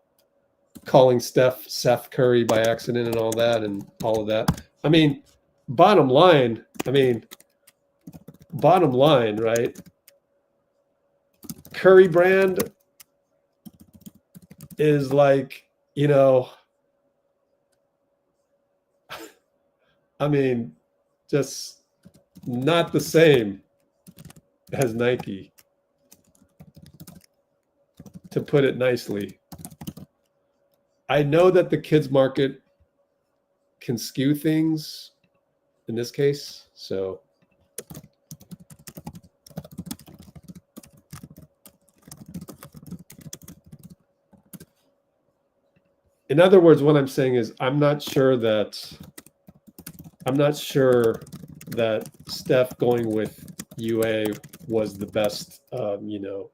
Speaker 1: calling Steph Curry by accident and all that and all of that. I mean, bottom line, right? Curry brand is like, you know, just not the same as Nike, to put it nicely. I know that the kids market can skew things in this case, so in other words, what I'm saying is I'm not sure that Steph going with UA was the best, you know,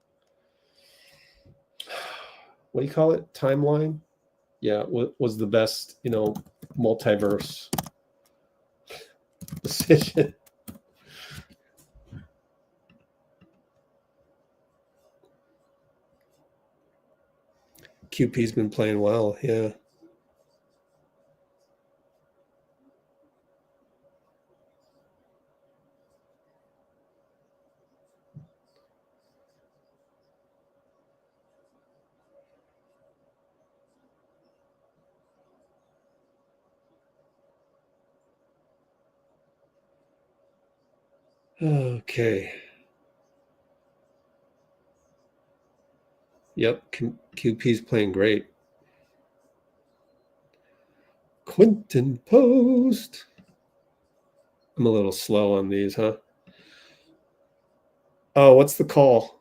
Speaker 1: what do you call it? Timeline? Yeah, was the best, you know, multiverse decision. QP's been playing well, yeah. Okay. Yep, QP's playing great. Quinten Post. I'm a little slow on these, huh? Oh, what's the call?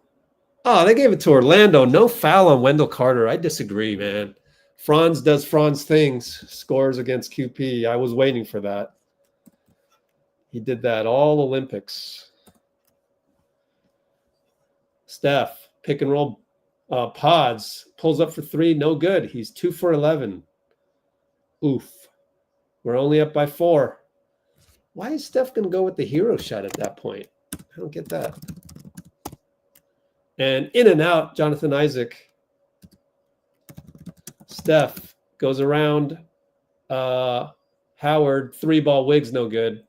Speaker 1: Oh, they gave it to Orlando. No foul on Wendell Carter. I disagree, man. Franz does Franz things, scores against QP. I was waiting for that. He did that all Olympics. Steph, pick and roll pods, pulls up for three, no good. He's 2 for 11. Oof. We're only up by 4. Why is Steph going to go with the hero shot at that point? I don't get that. And in and out, Jonathan Isaac. Steph goes around Howard, 3-ball. Wiggs, no good.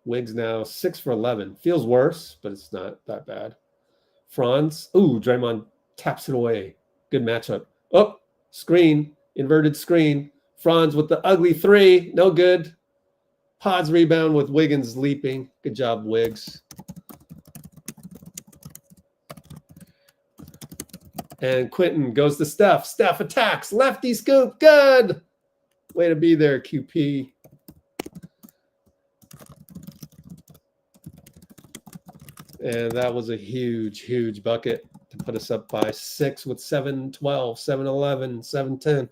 Speaker 1: Wiggs now 6 for 11. Feels worse, but it's not that bad. Franz. Ooh, Draymond taps it away. Good matchup. Oh, screen. Inverted screen. Franz with the ugly 3. No good. Pods rebound with Wiggins leaping. Good job, Wiggs. And Quinten goes to Steph. Steph attacks. Lefty scoop. Good. Way to be there, QP. And that was a huge, huge bucket to put us up by 6 with 7-12, 7-11, 7-10.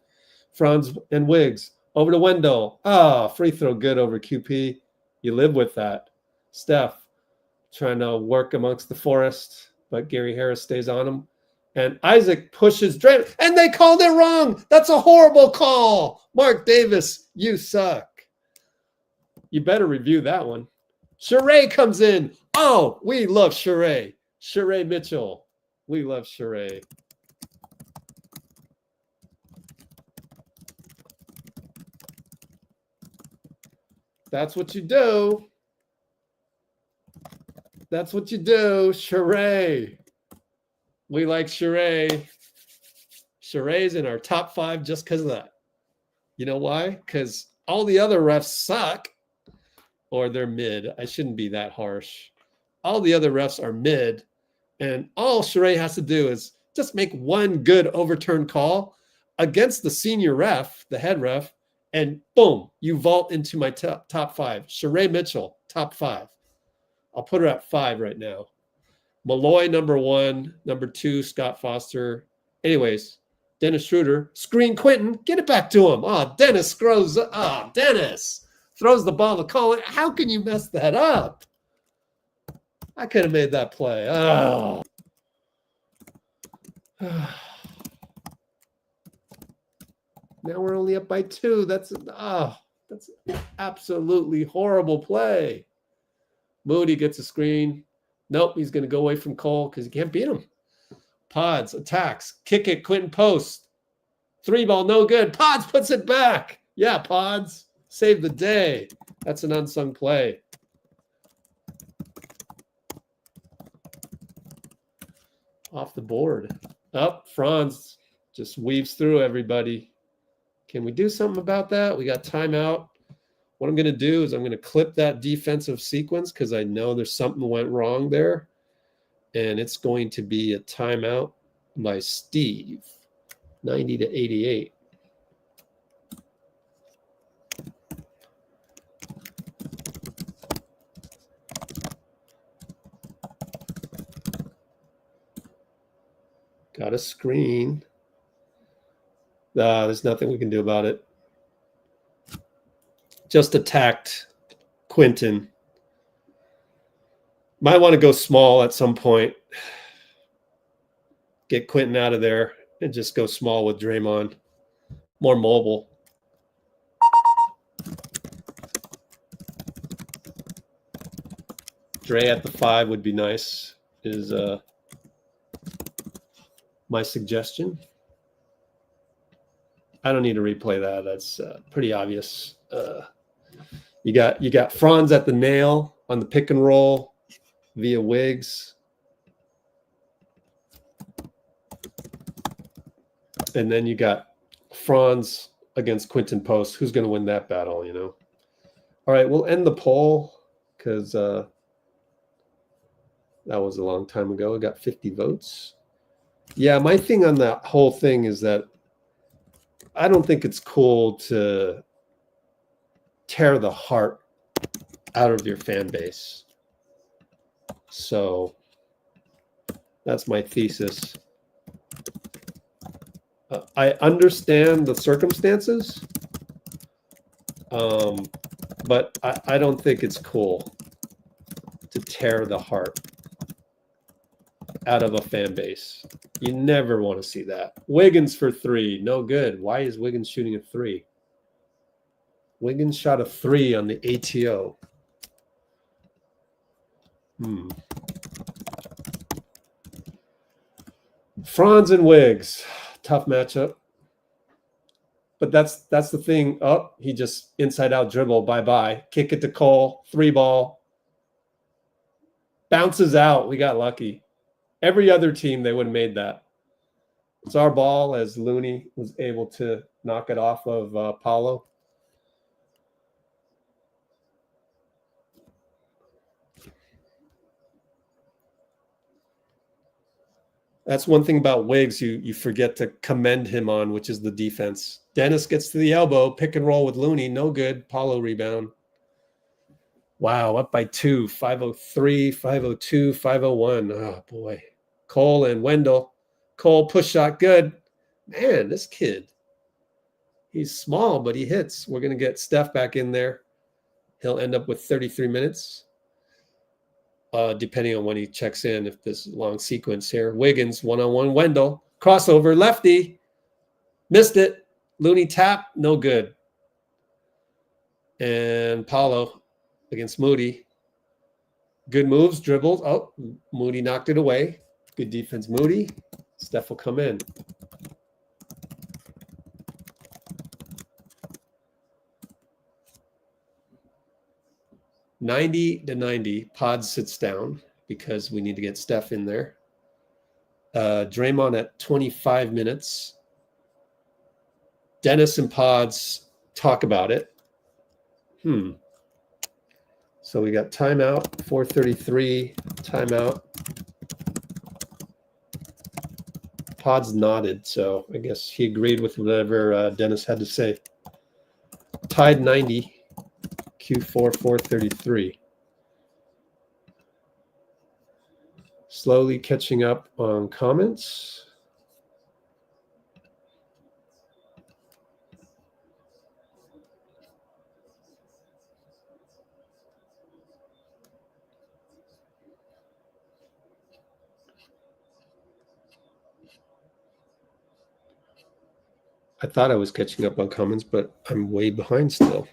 Speaker 1: Franz and Wiggs over to Wendell. Ah, free throw good over QP. You live with that. Steph trying to work amongst the forest, but Gary Harris stays on him. And Isaac pushes Dray, and they called it wrong. That's a horrible call. Mark Davis, you suck. You better review that one. Sheree comes in. Oh, we love Sheree. Sheree Mitchell. We love Sheree. That's what you do. That's what you do, Sheree. We like Sheree. Sheree's in our top 5 just because of that. You know why? Because all the other refs suck. Or they're mid. I shouldn't be that harsh. All the other refs are mid. And all Sheree has to do is just make one good overturned call against the senior ref, the head ref, and boom, you vault into my top 5. Sheree Mitchell, top 5. I'll put her at 5 right now. Malloy, number 1. Number 2, Scott Foster. Anyways, Dennis Schroder. Screen Quinten. Get it back to him. Oh, Dennis scrows. Oh, Dennis throws the ball to Colin. How can you mess that up? I could have made that play. Oh. Now we're only up by 2. That's absolutely horrible play. Moody gets a screen. Nope, he's going to go away from Cole because he can't beat him. Pods attacks. Kick it, Quinten Post. 3-ball, no good. Pods puts it back. Yeah, Pods. Save the day. That's an unsung play. Off the board. Up, Franz just weaves through everybody. Can we do something about that? We got timeout. What I'm going to do is I'm going to clip that defensive sequence because I know there's something went wrong there. And it's going to be a timeout by Steve, 90-88. Got a screen. There's nothing we can do about it. Just attacked Quinten. Might want to go small at some point. Get Quinten out of there and just go small with Draymond. More mobile. Dray at the 5 would be nice, is my suggestion. I don't need to replay that. That's pretty obvious. You got Franz at the nail on the pick and roll via Wiggs. And then you got Franz against Quinten Post. Who's going to win that battle, you know? All right, we'll end the poll because that was a long time ago. I got 50 votes. Yeah, my thing on that whole thing is that I don't think it's cool to tear the heart out of your fan base. So that's my thesis. I understand the circumstances, but I don't think it's cool to tear the heart out of a fan base. You never want to see that. Wiggins for 3, no good. Why is Wiggins shooting a 3? Wiggins shot a 3 on the ATO. Franz and Wiggs, tough matchup. But that's the thing. Oh, he just inside out dribble. Bye-bye. Kick it to Cole. 3-ball. Bounces out. We got lucky. Every other team, they would have made that. It's our ball as Looney was able to knock it off of Paolo. That's one thing about Wiggs you forget to commend him on, which is the defense. Dennis gets to the elbow, pick and roll with Looney, no good. Paolo rebound. Wow, up by 2, 503, 502, 501. Oh, boy. Cole and Wendell. Cole push shot, good. Man, this kid, he's small, but he hits. We're going to get Steph back in there. He'll end up with 33 minutes. Depending on when he checks in, if this long sequence here. Wiggins, one-on-one, Wendell. Crossover, lefty. Missed it. Looney tap, no good. And Paolo against Moody. Good moves, dribbles. Oh, Moody knocked it away. Good defense, Moody. Steph will come in. (90-90). Pod sits down because we need to get Steph in there. Draymond at 25 minutes. Dennis and Pods talk about it. So we got timeout, 4:33, timeout. Pods nodded, so I guess he agreed with whatever Dennis had to say. Tied 90. Q4 433. Slowly catching up on comments. I thought I was catching up on comments, but I'm way behind still.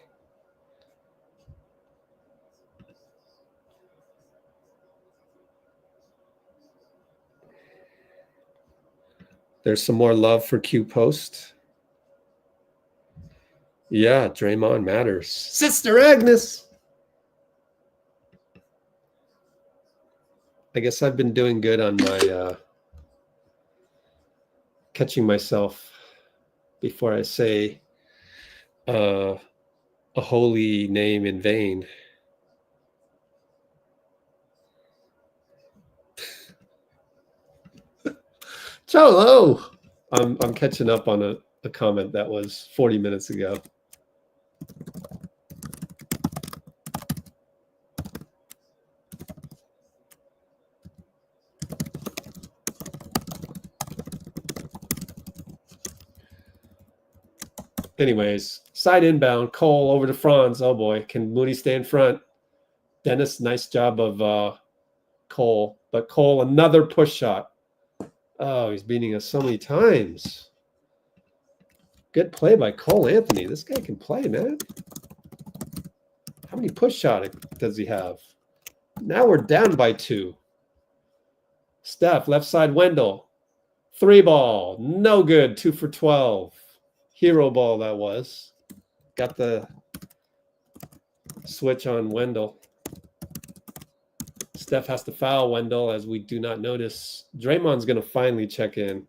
Speaker 1: There's some more love for Q Post. Yeah, Draymond matters. Sister Agnes. I guess I've been doing good on my catching myself before I say a holy name in vain. Cholo. I'm catching up on a comment that was 40 minutes ago. Anyways, side inbound, Cole over to Franz. Oh boy, can Moody stay in front? Dennis, nice job of Cole, but Cole another push shot. Oh, he's beating us so many times. Good play by Cole Anthony. This guy can play, man. How many push shots does he have? Now we're down by 2. Steph, left side, Wendell. 3-ball, no good. 2 for 12. Hero ball that was. Got the switch on Wendell. Steph has to foul Wendell as we do not notice. Draymond's going to finally check in.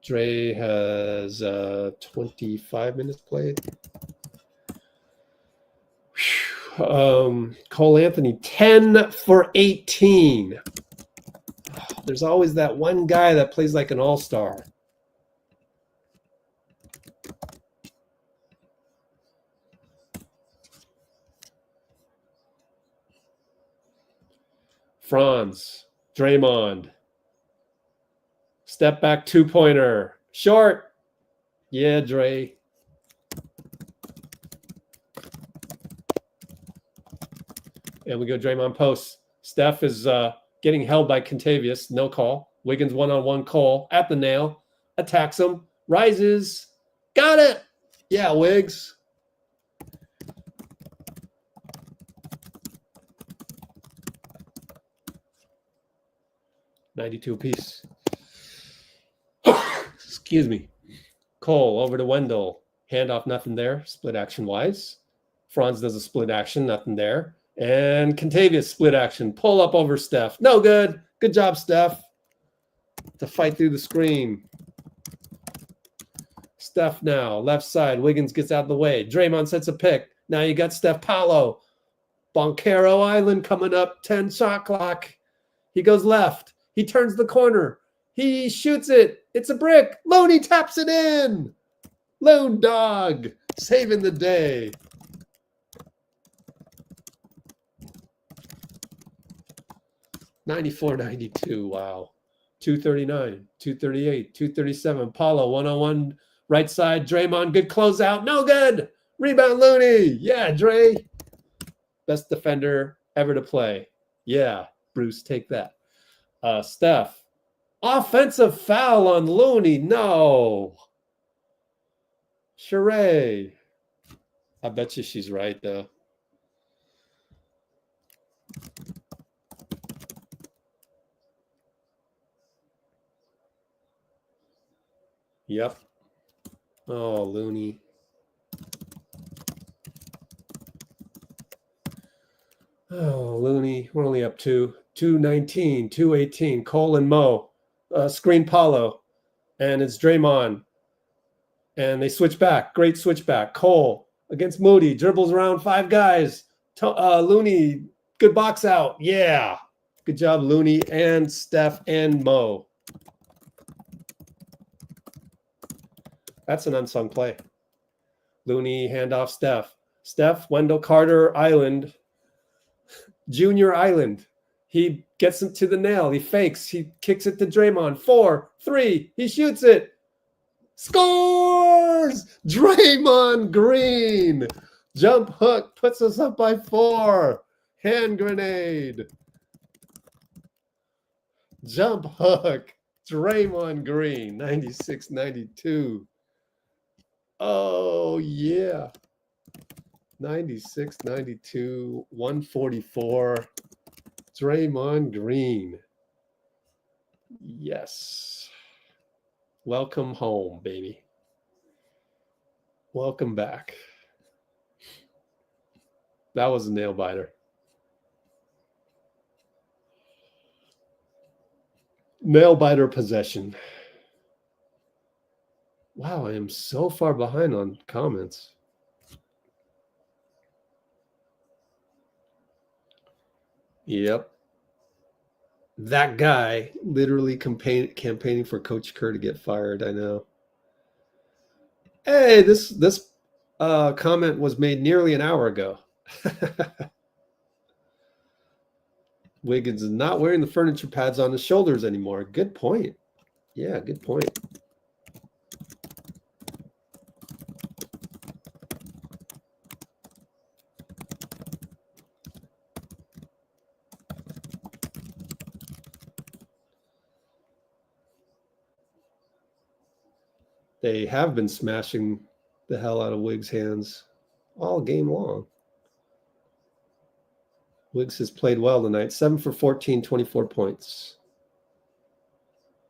Speaker 1: Dray has 25 minutes played. Cole Anthony, 10 for 18. There's always that one guy that plays like an all-star. Franz, Draymond. Step back 2-pointer. Short. Yeah, Dray. And we go Draymond post. Steph is getting held by Contavious. No call. Wiggins one-on-one Cole at the nail. Attacks him. Rises. Got it. Yeah, Wiggs. 92 apiece. Excuse me. Cole over to Wendell. Handoff, nothing there. Split action wise. Franz does a split action, nothing there. And Contavious split action. Pull up over Steph. No good. Good job, Steph. To fight through the screen. Steph now. Left side. Wiggins gets out of the way. Draymond sets a pick. Now you got Steph Paolo. Boncaro Island coming up. 10 shot clock. He goes left. He turns the corner. He shoots it. It's a brick. Looney taps it in. Loon dog. Saving the day. $94.92. Wow. 239, 238, 237. Paolo 101 right side. Draymond, good closeout. No good. Rebound Looney. Yeah, Dray. Best defender ever to play. Yeah, Bruce, take that. Steph. Offensive foul on Looney. No. Sheree. I bet you she's right, though. Yep. Oh, Looney. Oh, Looney. We're only up 219, 218. Cole and Mo. Screen Paolo. And it's Draymond. And they switch back. Great switch back. Cole against Moody. Dribbles around 5 guys. Looney. Good box out. Yeah. Good job, Looney and Steph and Mo. That's an unsung play. Looney, handoff, Steph. Steph, Wendell Carter, Island. Junior Island. He gets him to the nail. He fakes. He kicks it to Draymond. 4, 3. He shoots it. Scores! Draymond Green. Jump hook puts us up by 4. Hand grenade. Jump hook. Draymond Green. 96-92. Oh, yeah. 96, 92, 144. Draymond Green. Yes. Welcome home, baby. Welcome back. That was a nail biter. Nail biter possession. Wow, I am so far behind on comments. Yep. That guy literally campaigning for Coach Kerr to get fired. I know. Hey, this comment was made nearly an hour ago. Wiggins is not wearing the furniture pads on his shoulders anymore. Good point. Yeah, good point. They have been smashing the hell out of Wiggs' hands all game long. Wiggs has played well tonight. 7 for 14, 24 points.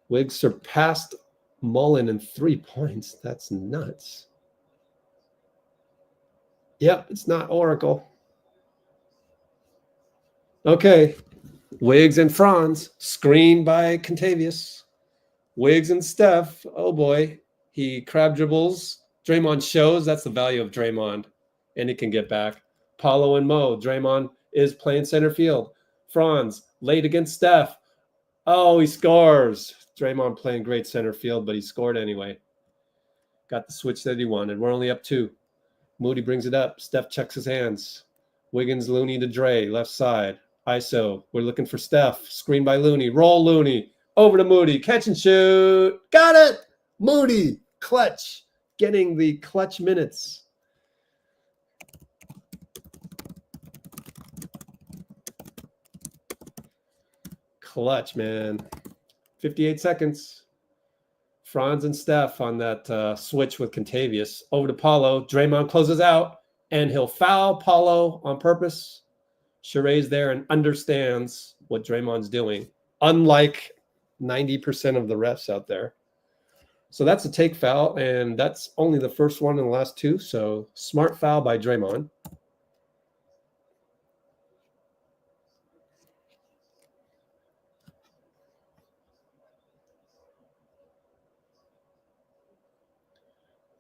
Speaker 1: Wiggs surpassed Mullen in 3 points. That's nuts. Yep, it's not Oracle. Okay. Wiggs and Franz, screened by Contavious. Wiggs and Steph, oh boy. He crab dribbles. Draymond shows. That's the value of Draymond. And he can get back. Paolo and Mo. Draymond is playing center field. Franz late against Steph. Oh, he scores. Draymond playing great center field, but he scored anyway. Got the switch that he wanted. We're only up 2. Moody brings it up. Steph checks his hands. Wiggins, Looney to Dray. Left side. ISO. We're looking for Steph. Screen by Looney. Roll Looney. Over to Moody. Catch and shoot. Got it. Moody. Clutch. Getting the clutch minutes. Clutch, man. 58 seconds. Franz and Steph on that switch with Contavious. Over to Paolo. Draymond closes out, and he'll foul Paolo on purpose. Sheree's there and understands what Draymond's doing. Unlike 90% of the refs out there. So that's a take foul, and that's only the first one in the last two. So smart foul by Draymond.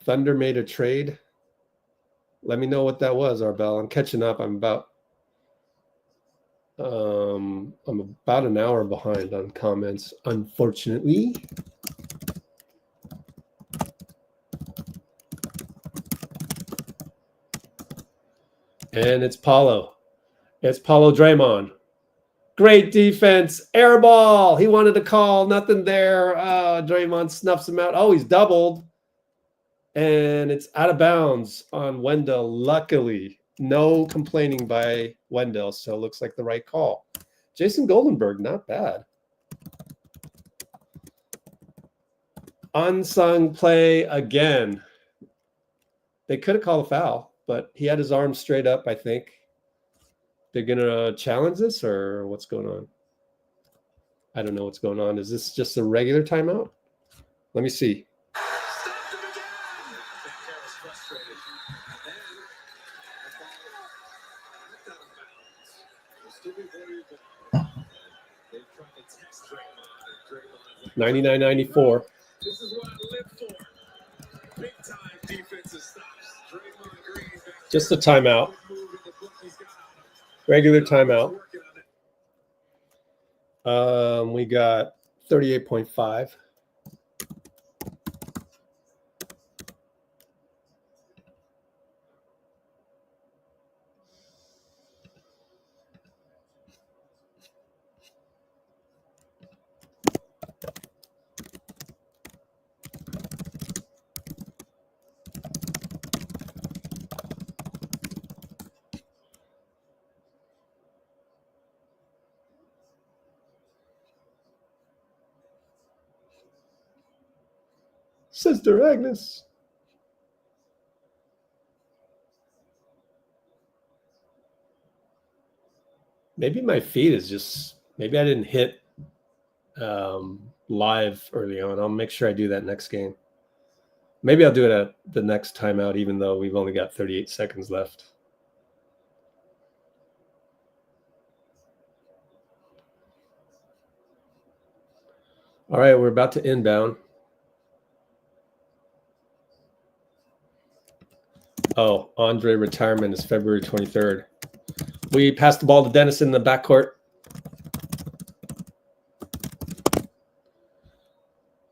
Speaker 1: Thunder made a trade. Let me know what that was, Arbel. I'm catching up. I'm about an hour behind on comments, unfortunately. And it's Paolo. It's Paolo Draymond. Great defense. Air ball. He wanted to call. Nothing there. Draymond snuffs him out. Oh, he's doubled. And it's out of bounds on Wendell. Luckily, no complaining by Wendell. So it looks like the right call. Jason Goldenberg, not bad. Unsung play again. They could have called a foul, but he had his arm straight up, I think. They're going to challenge this, or what's going on? I don't know what's going on. Is this just a regular timeout? Let me see. $99.94.
Speaker 3: This is what I live for. Big time defensive stops. Draymond Green.
Speaker 1: Just a timeout. Regular timeout. We got 38.5. Sister Agnes. Maybe my feed is just, maybe I didn't hit live early on. I'll make sure I do that next game. Maybe I'll do it at the next timeout, even though we've only got 38 seconds left. All right, we're about to inbound. Oh, Andre retirement is February 23rd. We passed the ball to Dennis in the backcourt.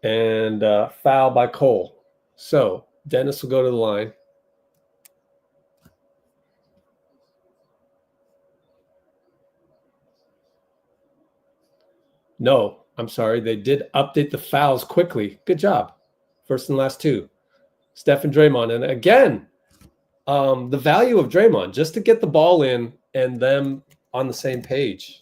Speaker 1: And foul by Cole. So Dennis will go to the line. No, I'm sorry. They did update the fouls quickly. Good job. First and last two. Steph and Draymond. And again, the value of Draymond, just to get the ball in and them on the same page.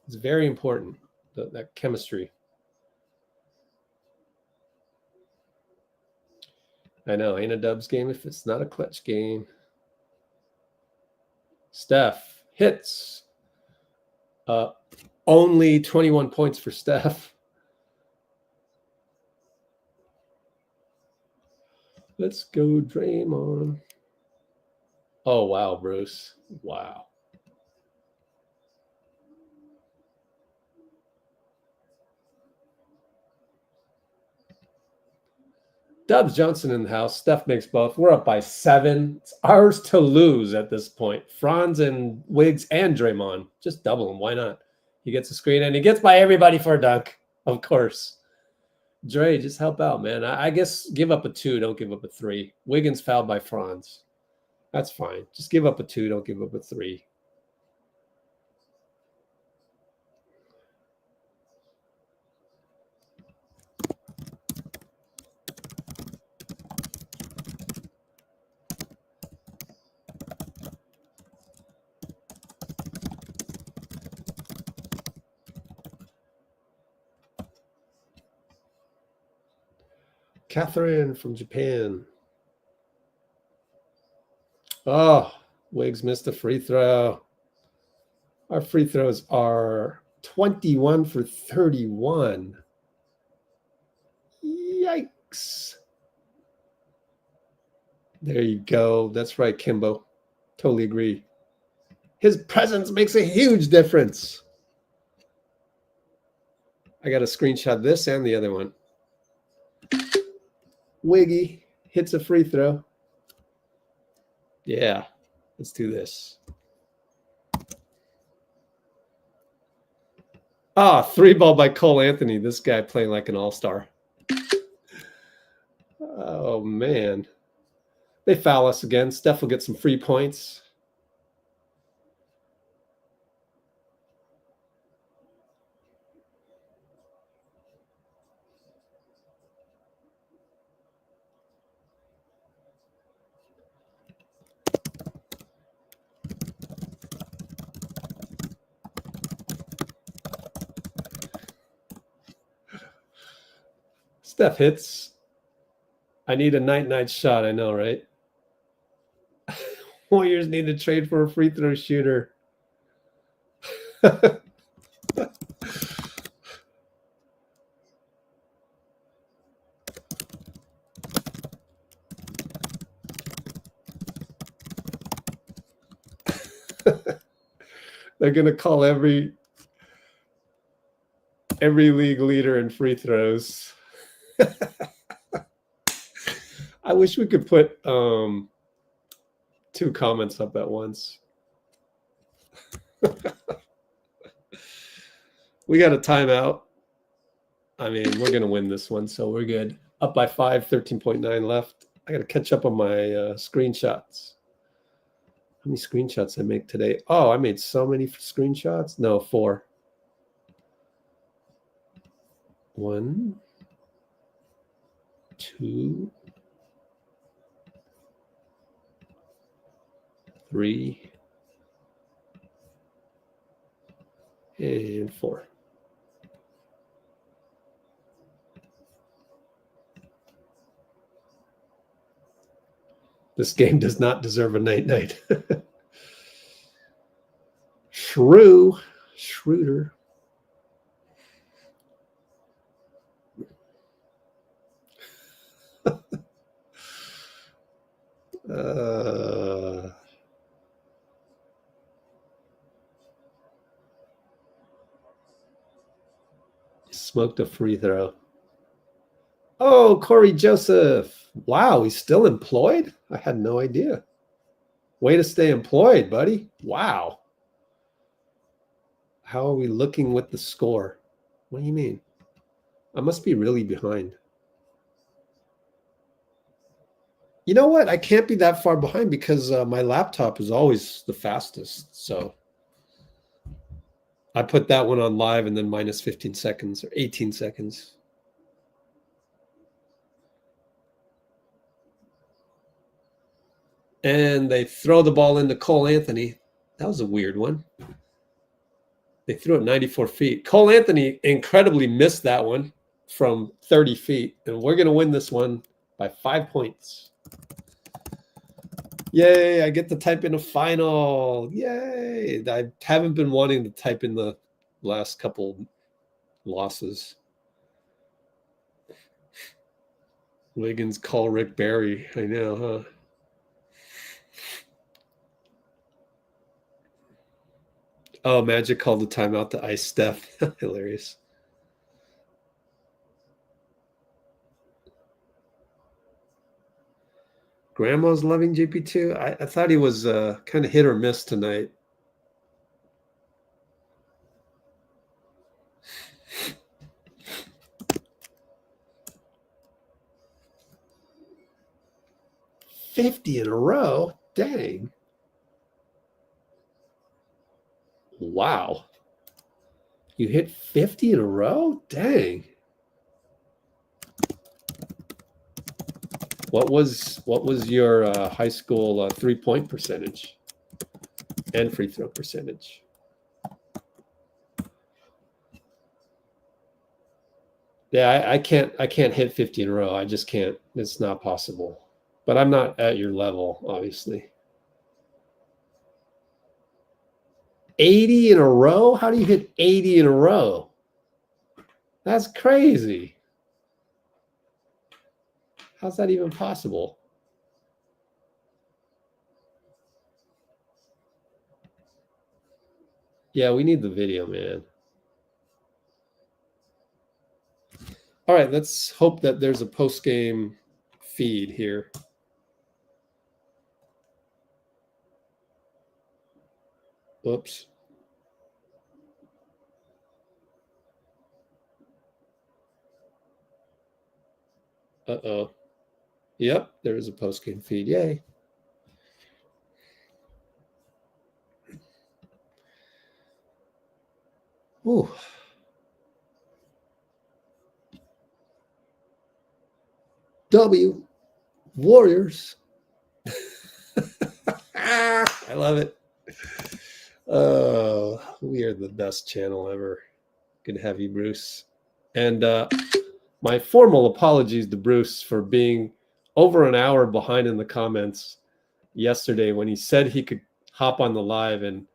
Speaker 1: It's very important, that chemistry. I know, ain't a Dubs game if it's not a clutch game. Steph hits. Only 21 points for Steph. Let's go, Draymond. Oh, wow, Bruce. Wow. Dubs Johnson in the house. Steph makes both. We're up by 7. It's ours to lose at this point. Franz and Wiggs and Draymond. Just double him. Why not? He gets a screen and he gets by everybody for a dunk. Of course. Dre, just help out, man. I guess give up a 2. Don't give up a 3. Wiggins fouled by Franz. That's fine. Just give up a 2. Don't give up a 3. Catherine from Japan. Oh, Wiggs missed a free throw. Our free throws are 21 for 31. Yikes. There you go. That's right, Kimbo. Totally agree. His presence makes a huge difference. I got to screenshot this and the other one. Wiggy hits a free throw. Yeah, let's do this. Ah, 3-ball by Cole Anthony. This guy playing like an all-star. Oh, man. They foul us again. Steph will get some free points. Steph hits. I need a night-night shot. I know, right? Warriors need to trade for a free throw shooter. They're going to call every league leader in free throws. I wish we could put 2 comments up at once. We got a timeout. I mean, we're going to win this one, so we're good. Up by 5, 13.9 left. I got to catch up on my screenshots. How many screenshots I make today? Oh, I made so many screenshots. No, 4. 1, 2, 3, and 4. This game does not deserve a night-night. Schroder. Smoked a free throw. Oh, Corey Joseph. Wow, he's still employed? I had no idea. Way to stay employed, buddy. Wow. How are we looking with the score? What do you mean? I must be really behind. You know what? I can't be that far behind because my laptop is always the fastest. So I put that one on live and then minus 15 seconds or 18 seconds. And they throw the ball into Cole Anthony. That was a weird one. They threw it 94 feet. Cole Anthony incredibly missed that one from 30 feet. And we're going to win this one by 5 points. Yay, I get to type in a final. Yay. I haven't been wanting to type in the last couple losses. Wiggins call Rick Barry. I know, huh? Oh, Magic called the timeout to ice Steph. Hilarious. Grandma's loving JP2. I thought he was kind of hit or miss tonight. $50 in a row? Dang. Wow. You hit 50 in a row? Dang. What was your high school 3-point percentage and free throw percentage? Yeah, I can't hit 50 in a row. I just can't. It's not possible. But I'm not at your level, obviously. 80 in a row? How do you hit 80 in a row? That's crazy. How's that even possible? Yeah, we need the video, man. All right, let's hope that there's a post-game feed here. Whoops. Uh-oh. Yep, there is a post-game feed. Yay. Ooh. W. Warriors. I love it. Oh, we are the best channel ever. Good to have you, Bruce. And my formal apologies to Bruce for being over an hour behind in the comments yesterday when he said he could hop on the live, and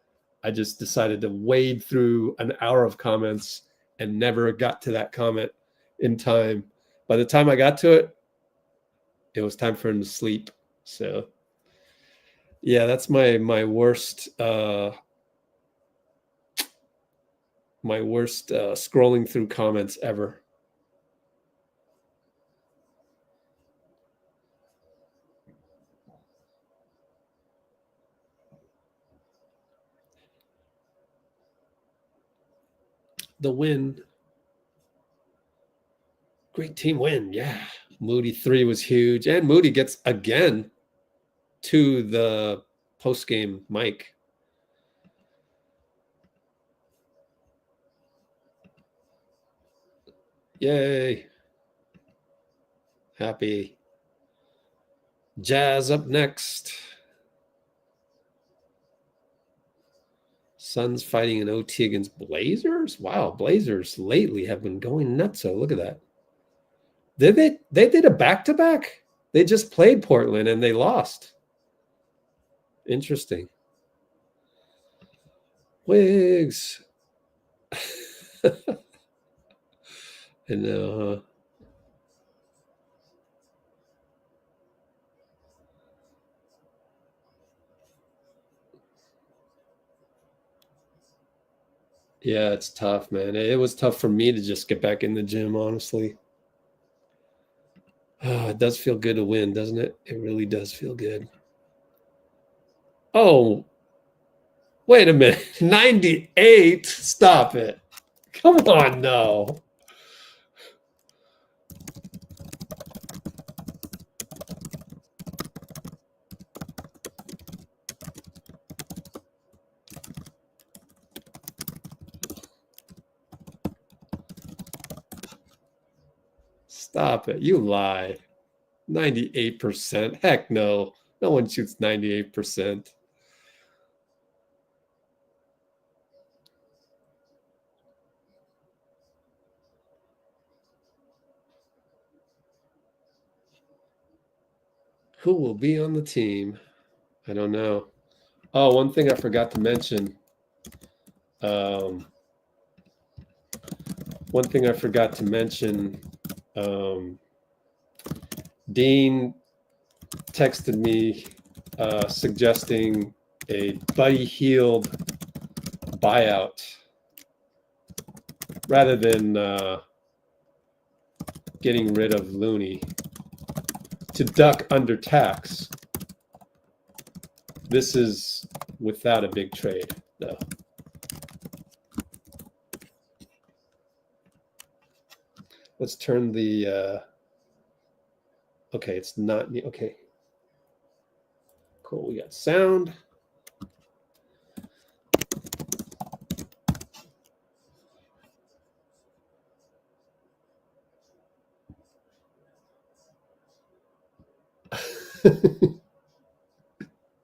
Speaker 1: I just decided to wade through an hour of comments and never got to that comment in time. By the time I got to it, it was time for him to sleep. So yeah, that's my worst scrolling through comments ever. The win. Great team win. Yeah. Moody 3 was huge. And Moody gets again to the post-game mic. Yay. Happy. Jazz up next. Suns fighting an OT against Blazers. Wow, Blazers lately have been going nuts. So look at that. They did a back-to-back. They just played Portland and they lost. Interesting. Wiggs. I know, huh? Yeah, it's tough, man. It was tough for me to just get back in the gym, honestly. Oh, it does feel good to win, doesn't it? It really does feel good. Oh, wait a minute. 98? Stop it. Come on, no. Stop it. You lie. 98%. Heck no. No one shoots 98%. Who will be on the team? I don't know. Oh, one thing I forgot to mention. Dean texted me suggesting a Buddy Hield buyout rather than getting rid of Looney to duck under tax. This is without a big trade, though. Let's turn the okay, it's not okay. Cool, we got sound.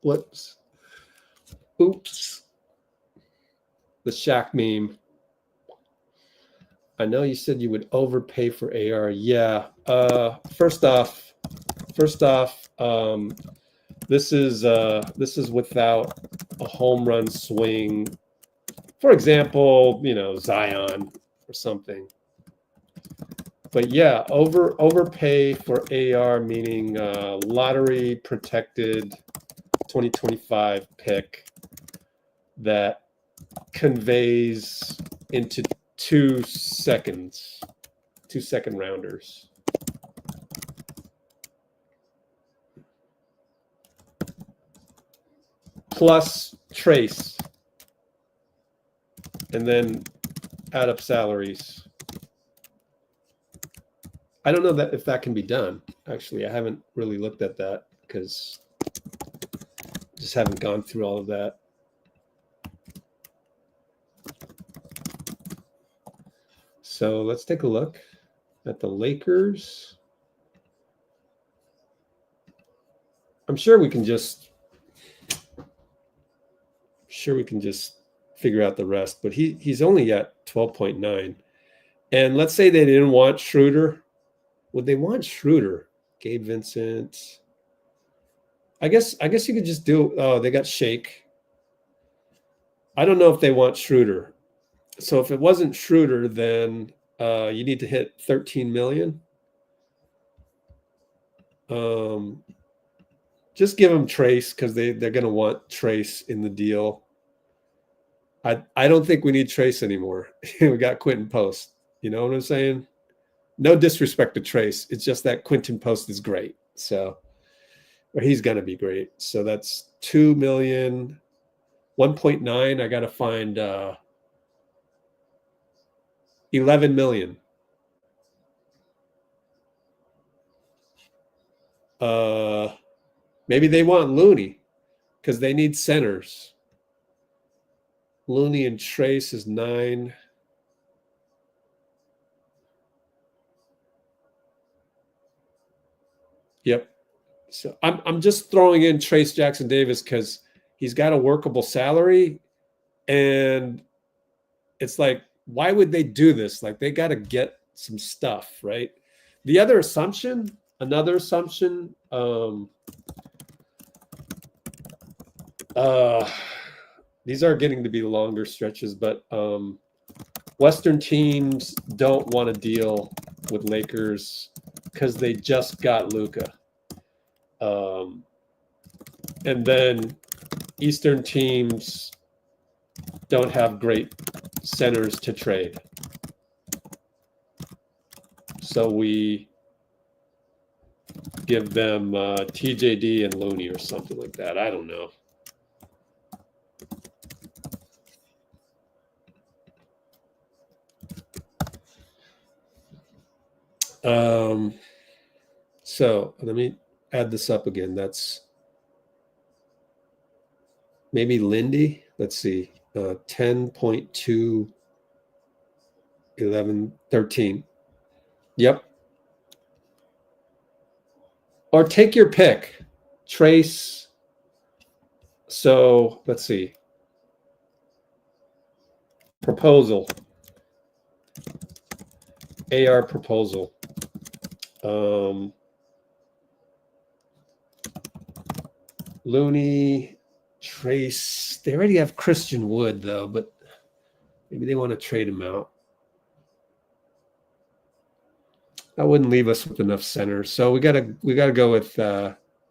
Speaker 1: Whoops. Oops. The Shaq meme. I know you said you would overpay for AR. Yeah. First off, this is without a home run swing For example, you know, Zion or something. But yeah, overpay for AR, meaning lottery protected 2025 pick that conveys into 2 seconds, 2-second rounders. Plus trace. And then add up salaries. I don't know that if that can be done. Actually, I haven't really looked at that because I just haven't gone through all of that. So let's take a look at the Lakers. I'm sure we can just figure out the rest, but he's only at 12.9. And let's say they didn't want Schroder. Would they want Schroder? Gabe Vincent. I guess you could just do, oh, they got Shake. I don't know if they want Schroder. So if it wasn't Schroder, then you need to hit 13 million. Just give them Trace because they're going to want Trace in the deal. I don't think we need Trace anymore. We got Quinten Post. You know what I'm saying? No disrespect to Trace. It's just that Quinten Post is great. So, or he's going to be great. So that's 2 million, 1.9. I got to find 11 million. Maybe they want Looney because they need centers. Looney and Trace is 9. Yep. So I'm just throwing in Trace Jackson Davis because he's got a workable salary, and it's like, why would they do this? Like, they got to get some stuff, right? The other assumption, another assumption, these are getting to be longer stretches, but Western teams don't want to deal with Lakers because they just got Luka. And then Eastern teams don't have great centers to trade. So we give them TJD and Looney or something like that. I don't know. So let me add this up again. That's maybe Lindy. Let's see. 10.2, 11, 13. Yep. Or take your pick. Trace. So let's see. Proposal. AR proposal. Looney, Trace. They already have Christian Wood though, but maybe they want to trade him out. That wouldn't leave us with enough centers. So we gotta go with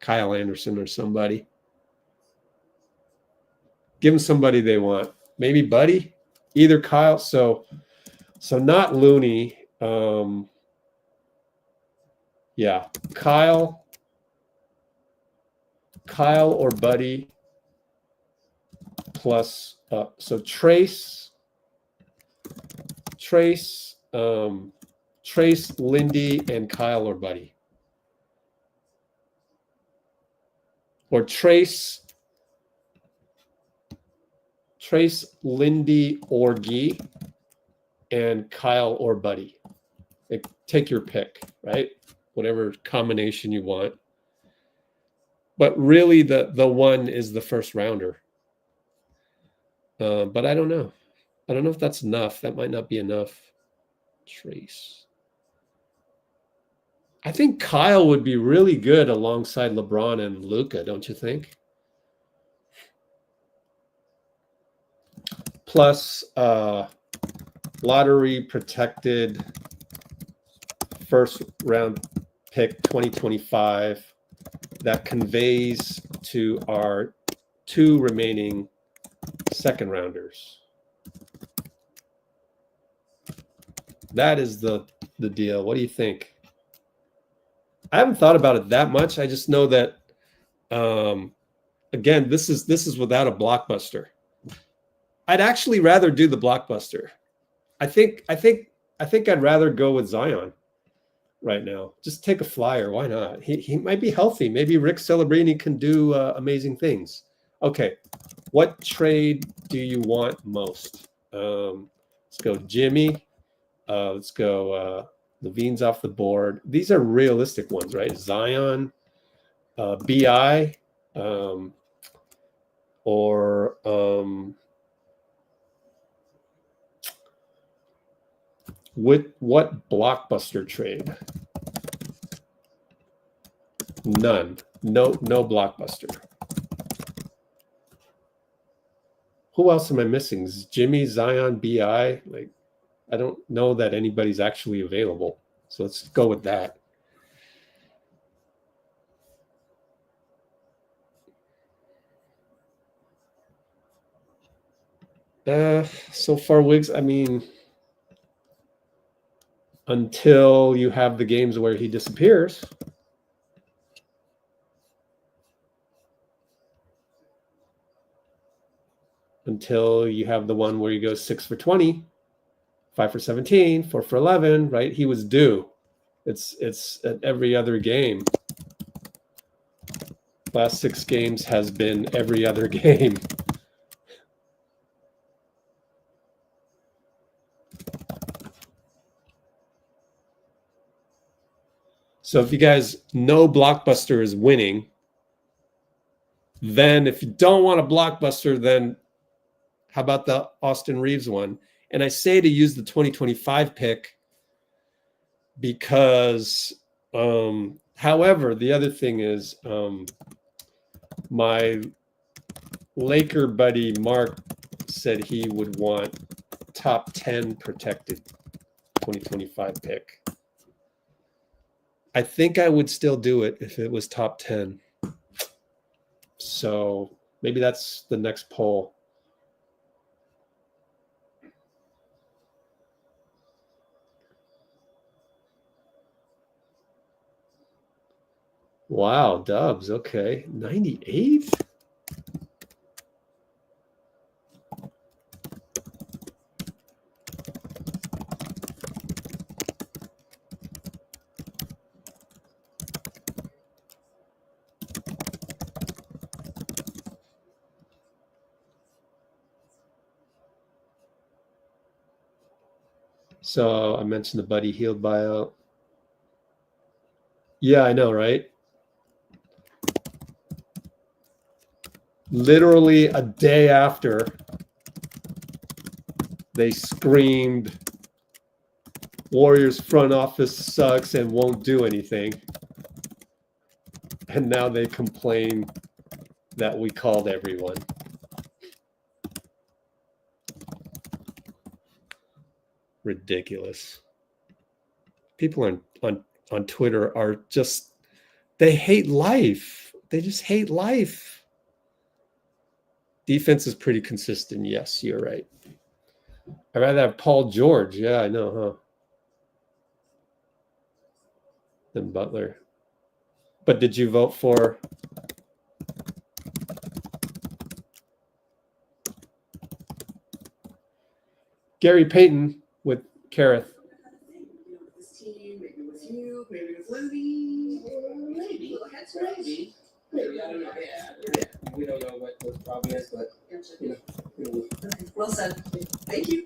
Speaker 1: Kyle Anderson or somebody. Give them somebody they want. Maybe Buddy, either Kyle. So not Looney. Yeah, Kyle or Buddy plus so Trace, Lindy, and Kyle or Buddy. Or Trace, Lindy, or Gee, and Kyle or Buddy. Like, take your pick, right? Whatever combination you want. But really, the one is the first rounder. But I don't know. I don't know if that's enough. That might not be enough. Trace. I think Kyle would be really good alongside LeBron and Luka, don't you think? plus lottery protected first round pick 2025 that conveys to our 2 remaining second rounders. That is the deal. What do you think? I haven't thought about it that much. I just know that again, this is without a blockbuster. I'd actually rather do the blockbuster. I think I'd rather go with Zion right now. Just take a flyer. Why not? He might be healthy. Maybe Rick Celebrini can do amazing things. Okay, what trade do you want most? Let's go Jimmy. Let's go Levine's off the board. These are realistic ones, right? Zion, BI, or with what blockbuster trade? None. No blockbuster. Who else am I missing? Is Jimmy, Zion, BI? Like, I don't know that anybody's actually available. So let's go with that. So far, Wiggs, I mean, until you have the games where he disappears. Until you have the one where he goes 6 for 20, 5 for 17, 4 for 11, right? He was due. It's at every other game. Last 6 games has been every other game. So if you guys know blockbuster is winning, then if you don't want a blockbuster, then how about the Austin Reaves one? And I say to use the 2025 pick because, however, the other thing is my Laker buddy Mark said he would want top 10 protected 2025 pick. I think I would still do it if it was top 10. So maybe that's the next poll. Wow, Dubs. Okay. 98? So I mentioned the Buddy Hield buyout. Yeah, I know, right? Literally a day after they screamed, Warriors front office sucks and won't do anything. And now they complain that we called everyone. Ridiculous. People on Twitter are just, they hate life. They just hate life. Defense is pretty consistent. Yes, you're right. I'd rather have Paul George. Yeah, I know, huh? Than Butler. But did you vote for Gary Payton with Kareth?
Speaker 3: Maybe with you, maybe with Libby, maybe. That's maybe. Maybe, I don't know. Yeah. We don't know what the problem is, but you know. Okay, well said. Thank you.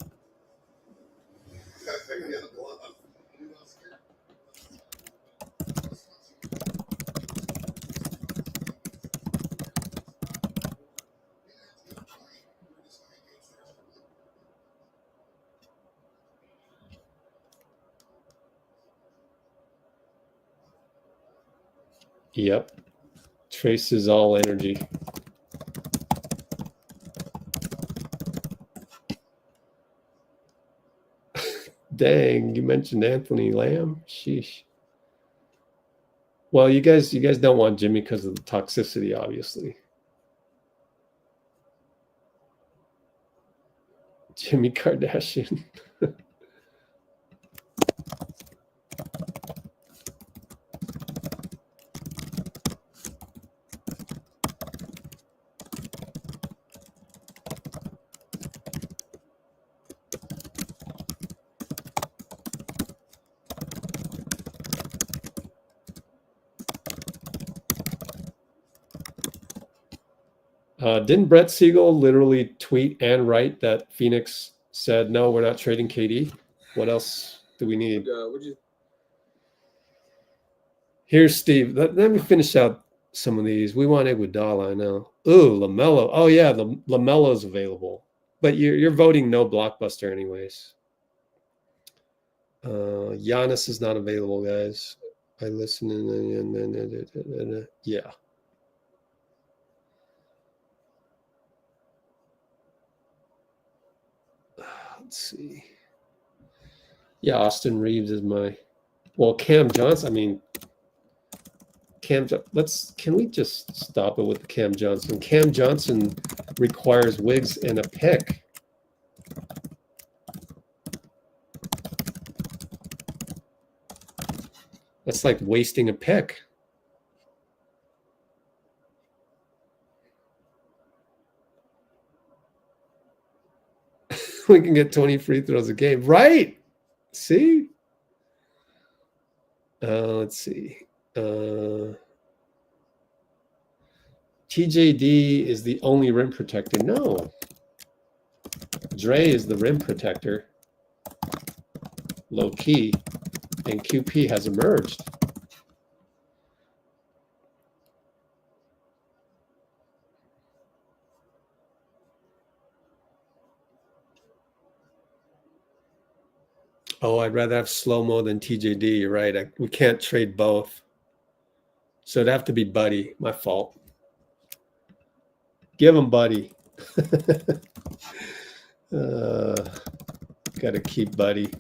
Speaker 1: Yep. Traces all energy. Dang, you mentioned Anthony Lamb. Sheesh. Well, you guys don't want Jimmy because of the toxicity, obviously. Jimmy Kardashian. Didn't Brett Siegel literally tweet and write that Phoenix said, no, we're not trading KD? What else do we need? Here's Steve. Let me finish out some of these. We want Iguodala, I know. Ooh, LaMelo. Oh, yeah, the LaMelo's available. But you're voting no blockbuster anyways. Giannis is not available, guys. I listen and yeah. Let's see. Yeah, Austin Reaves is my. Well, Cam Johnson. I mean, can we just stop it with the Cam Johnson? Cam Johnson requires Wiggs and a pick. That's like wasting a pick. We can get 20 free throws a game. Right. See? Let's see. TJD is the only rim protector. No. Dray is the rim protector. Low key. And QP has emerged. Oh, I'd rather have slow-mo than TJD. You're right. We can't trade both. So it'd have to be Buddy. My fault. Give him Buddy. Got to keep Buddy.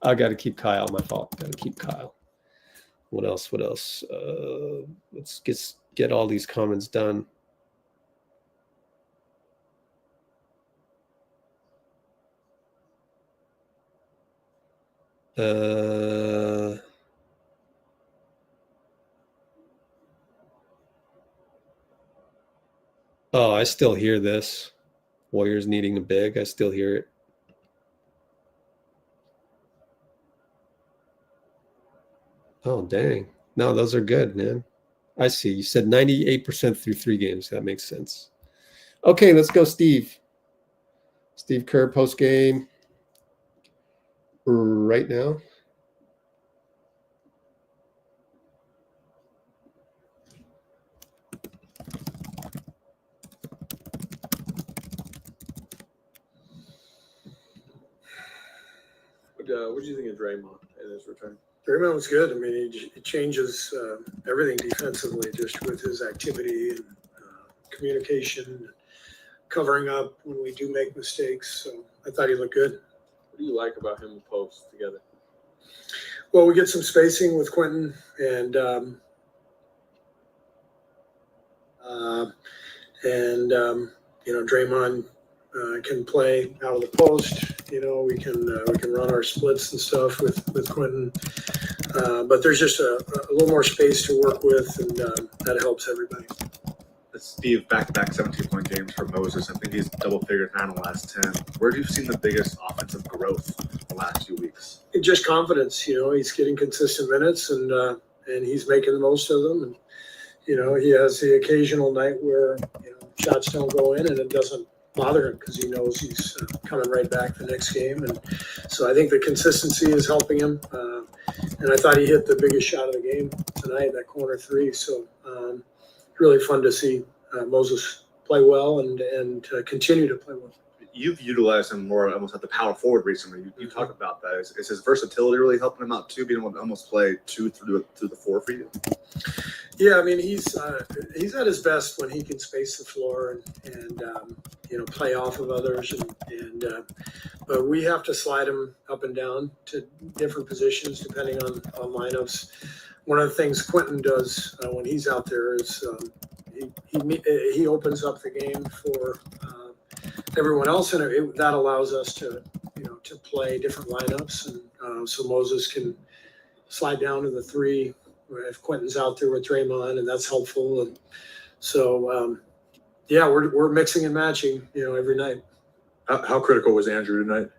Speaker 1: I got to keep Kyle. My fault. Got to keep Kyle. What else? What else? Let's get all these comments done. Oh, I still hear this. Warriors needing a big. I still hear it. Oh, dang. No, those are good, man. I see. You said 98% through 3 games. That makes sense. Okay, let's go, Steve. Steve Kerr, post game. Right now.
Speaker 4: What do you think of Draymond in his return?
Speaker 5: Draymond was good. I mean, he changes everything defensively just with his activity and communication, covering up when we do make mistakes. So I thought he looked good.
Speaker 4: What do you like about him and Post together?
Speaker 5: Well, we get some spacing with Quinten, and Draymond can play out of the post. We can run our splits and stuff with Quinten, but there's just a little more space to work with, and that helps everybody.
Speaker 6: Steve, back-to-back 17-point games for Moses. I think he's double figures now in the last 10. Where have you seen the biggest offensive growth the last few weeks?
Speaker 5: Just confidence. He's getting consistent minutes, and he's making the most of them. And he has the occasional night where shots don't go in, and it doesn't bother him because he knows he's coming right back the next game. And so I think the consistency is helping him. And I thought he hit the biggest shot of the game tonight, that corner 3. So really fun to see Moses play well and continue to play well.
Speaker 6: you've utilized him more almost at the power forward recently. You talk about that. Is his versatility really helping him out too, being able to almost play 2 through the 4 for you?
Speaker 5: Yeah, I mean he's at his best when he can space the floor and play off of others but we have to slide him up and down to different positions depending on lineups. One of the things Quinten does when he's out there is he opens up the game for everyone else, and that allows us to play different lineups, and so Moses can slide down to the 3 if Quinten's out there with Draymond, and that's helpful. And so we're mixing and matching every night.
Speaker 7: How critical was Andrew tonight?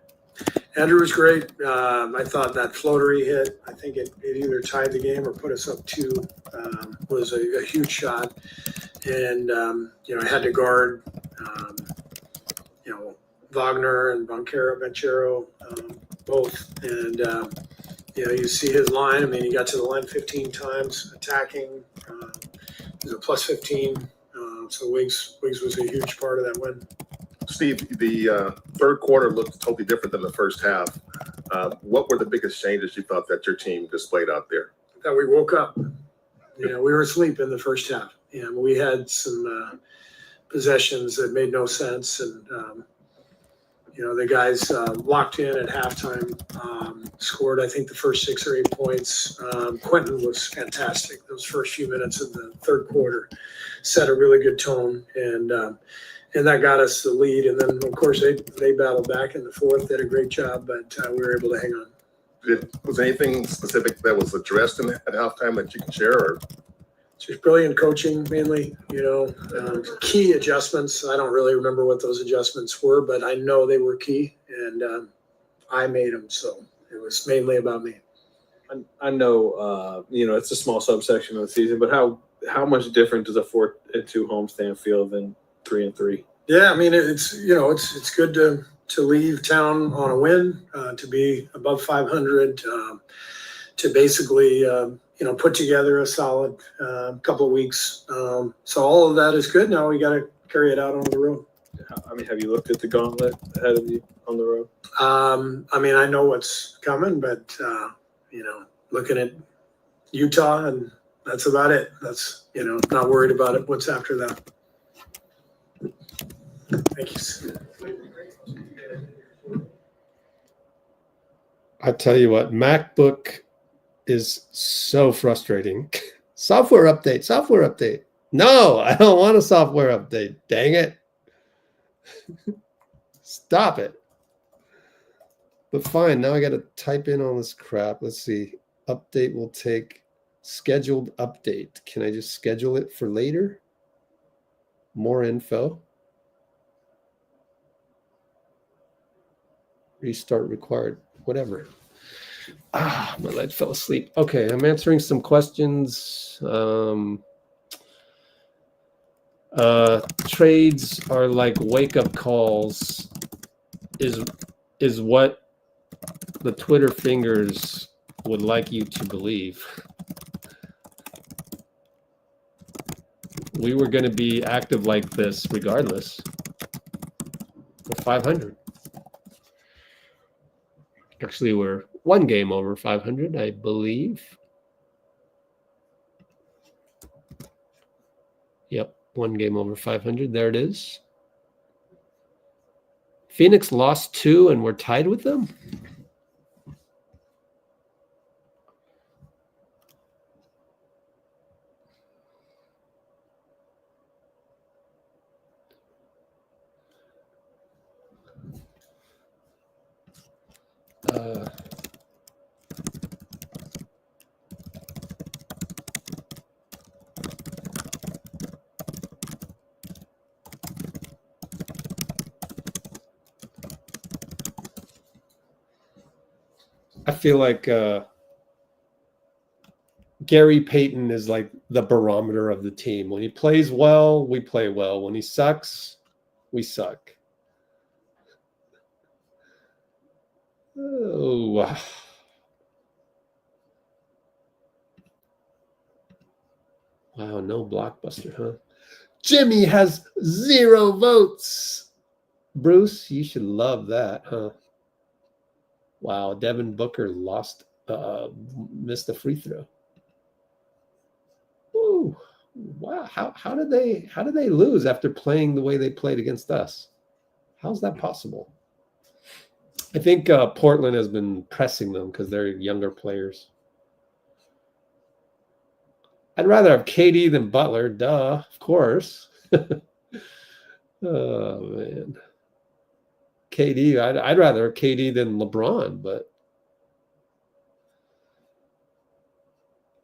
Speaker 5: Andrew was great. I thought that floater he hit, I think it either tied the game or put us up 2, was a huge shot. And, I had to guard, Wagner and Banchero, both. And, you see his line. I mean, he got to the line 15 times attacking. He was a plus 15. So Wiggs was a huge part of that win.
Speaker 7: Steve, the third quarter looked totally different than the first half. What were the biggest changes you thought that your team displayed out there?
Speaker 5: That we woke up. We were asleep in the first half. And we had some possessions that made no sense. And, the guys locked in at halftime, scored, I think, the first 6 or 8 points. Quinten was fantastic. Those first few minutes of the third quarter set a really good tone. And that got us the lead. And then, of course, they battled back in the fourth. They did a great job, but we were able to hang on.
Speaker 7: Was there anything specific that was addressed at halftime that you can share? Or?
Speaker 5: Just brilliant coaching, mainly, key adjustments. I don't really remember what those adjustments were, but I know they were key, and I made them. So it was mainly about me.
Speaker 4: I know, it's a small subsection of the season, but how much different does a 4-2 homestand feel than 3-3?
Speaker 5: Yeah, I mean, it's good to leave town on a win, to be above 500, to basically put together a solid couple of weeks. So all of that is good. Now we got to carry it out on the road.
Speaker 4: I mean, have you looked at the gauntlet ahead of you on the road?
Speaker 5: I mean, I know what's coming, but looking at Utah, and that's about it. That's not worried about it. What's after that? Thank you.
Speaker 1: I tell you what, MacBook is so frustrating. Software update. No, I don't want a software update. Dang it. Stop it. But fine, now I got to type in all this crap. Let's see. Update will take scheduled update. Can I just schedule it for later? More info. Restart required. Whatever. My leg fell asleep. Okay, I'm answering some questions. Trades are like wake-up calls is what the Twitter fingers would like you to believe. We were going to be active like this regardless. We're 500. Actually, we're 1 game over 500, I believe. Yep, 1 game over 500. There it is. Phoenix lost 2 and we're tied with them? I feel like Gary Payton is like the barometer of the team. When he plays well, we play well. When he sucks, we suck. Oh, wow. Wow, no blockbuster, huh? Jimmy has 0 votes. Bruce, you should love that, huh? Wow, Devin Booker missed a free throw. Ooh, wow. How did they lose after playing the way they played against us? How's that possible? I think Portland has been pressing them because they're younger players. I'd rather have KD than Butler, duh, of course. Oh man, KD. I'd rather have KD than LeBron, but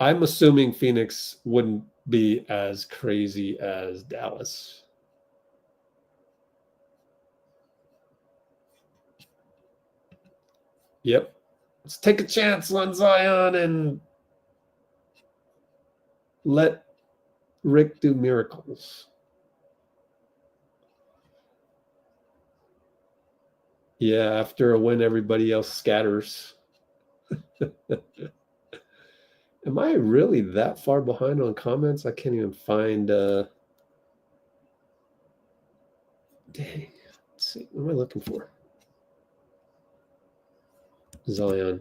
Speaker 1: I'm assuming Phoenix wouldn't be as crazy as Dallas. Yep. Let's take a chance on Zion and let Rick do miracles. Yeah, after a win, everybody else scatters. Am I really that far behind on comments? I can't even find dang. Let's see. What am I looking for? Zion.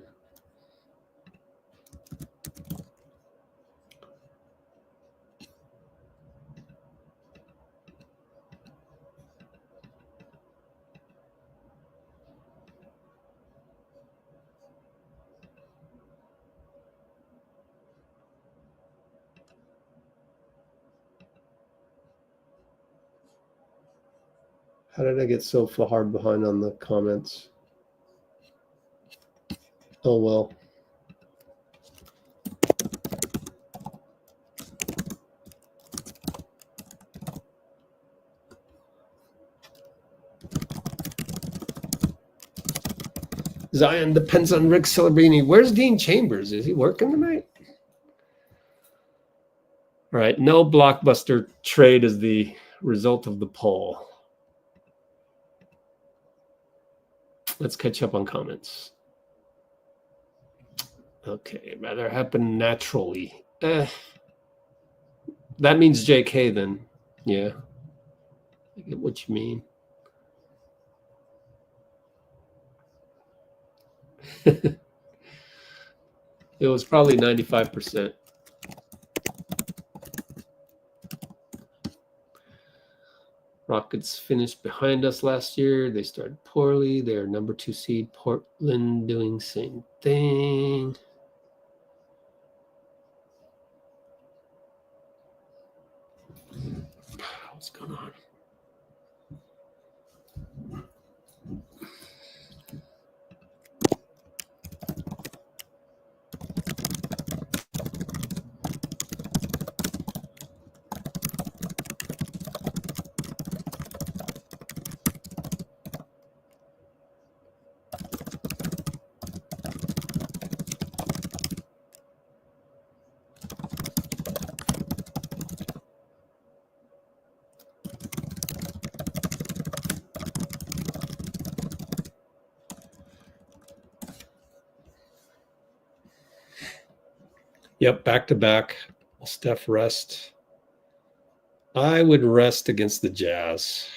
Speaker 1: How did I get so far behind on the comments? Oh, well. Zion depends on Rick Celebrini. Where's Dean Chambers? Is he working tonight? All right. No blockbuster trade is the result of the poll. Let's catch up on comments. Okay. Rather happen naturally. That means JK then. Yeah. I get what you mean. It was probably 95%. Rockets finished behind us last year. They started poorly. They're number 2 seed. Portland doing same thing. What's going on? Yep, back to back. Steph rest. I would rest against the Jazz.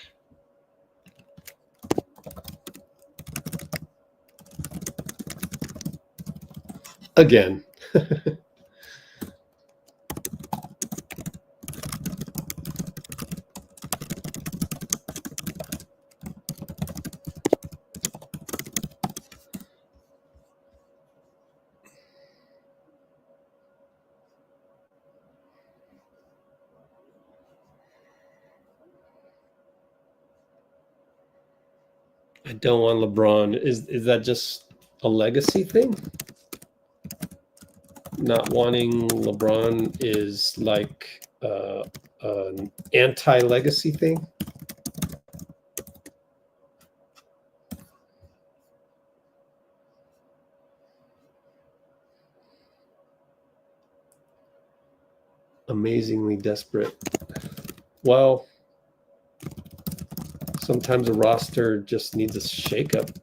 Speaker 1: Again. I don't want LeBron. Is that just a legacy thing? Not wanting LeBron is like an anti-legacy thing? Amazingly desperate. Well, sometimes a roster just needs a shakeup.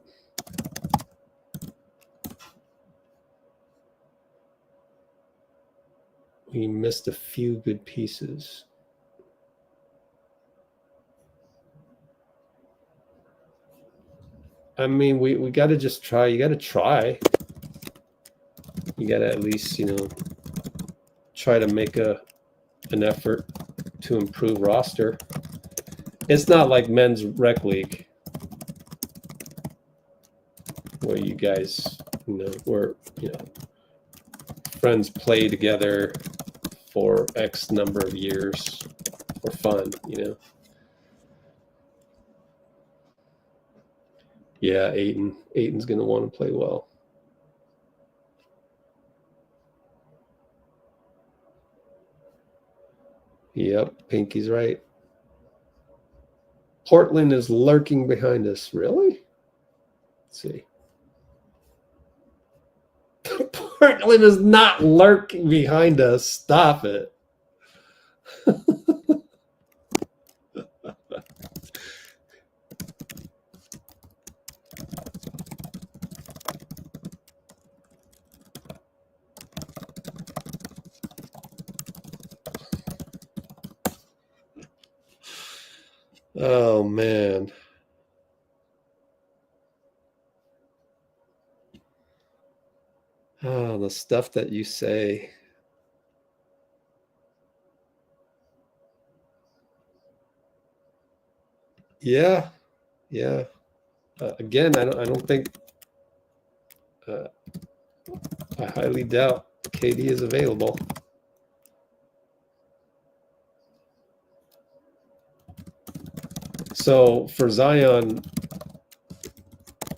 Speaker 1: We missed a few good pieces. I mean, we got to just try. You got to try. You got to at least, you know, try to make an effort to improve roster. It's not like men's rec league where you guys, you know, where, you know, friends play together for X number of years for fun, you know. Yeah, Aiton's going to want to play well. Yep, Pinky's right. Portland is lurking behind us. Really? Let's see. Portland is not lurking behind us. Stop it. Oh, man. Oh, the stuff that you say. Yeah. Yeah. Again, I don't think I highly doubt KD is available. So for Zion,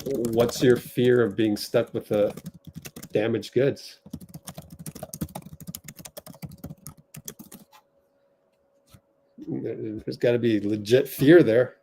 Speaker 1: what's your fear of being stuck with a damaged goods? There's got to be legit fear there.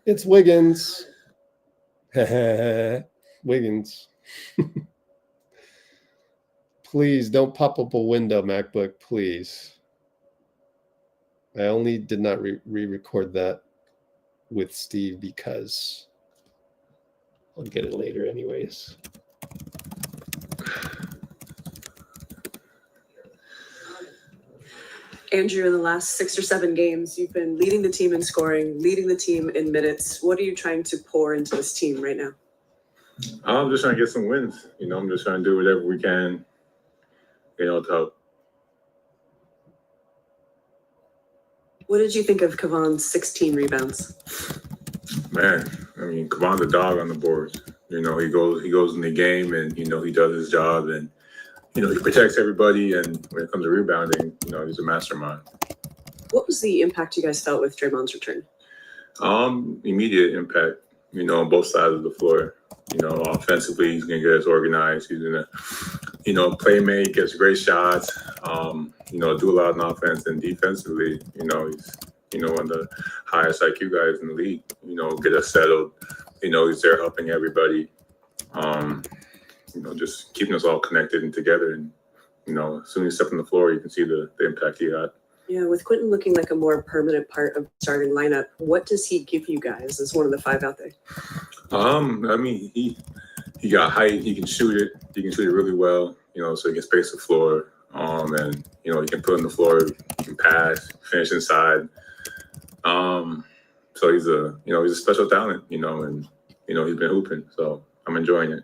Speaker 1: It's Wiggins. Wiggins. Please don't pop up a window, MacBook, please. I only did not re-record that with Steve because I'll get it later anyways.
Speaker 8: Andrew, in the last 6 or 7 games, you've been leading the team in scoring, leading the team in minutes. What are you trying to pour into this team right now?
Speaker 9: I'm just trying to get some wins. You know, I'm just trying to do whatever we can, you know, to help.
Speaker 8: What did you think of Kevon's 16 rebounds?
Speaker 9: Man, I mean, Kevon's a dog on the boards. You know, he goes in the game and, you know, he does his job and, you know, he protects everybody, and when it comes to rebounding, you know, he's a mastermind.
Speaker 8: What was the impact you guys felt with Draymond's return?
Speaker 9: Immediate impact, you know, on both sides of the floor. You know, offensively, he's going to get us organized. He's going to, you know, play make, gets great shots, you know, do a lot on offense, and defensively, you know, he's, you know, one of the highest IQ guys in the league, you know, get us settled. You know, he's there helping everybody. You know, just keeping us all connected and together. And, you know, as soon as you step on the floor, you can see the impact he had.
Speaker 8: Yeah, with Quinten looking like a more permanent part of the starting lineup, what does he give you guys as one of the 5 out there?
Speaker 9: I mean, he got height. He can shoot it. He can shoot it really well, you know, so he can space the floor. And, you know, he can put on the floor, he can pass, finish inside. So he's a special talent, you know, and, you know, he's been hooping. So I'm enjoying it.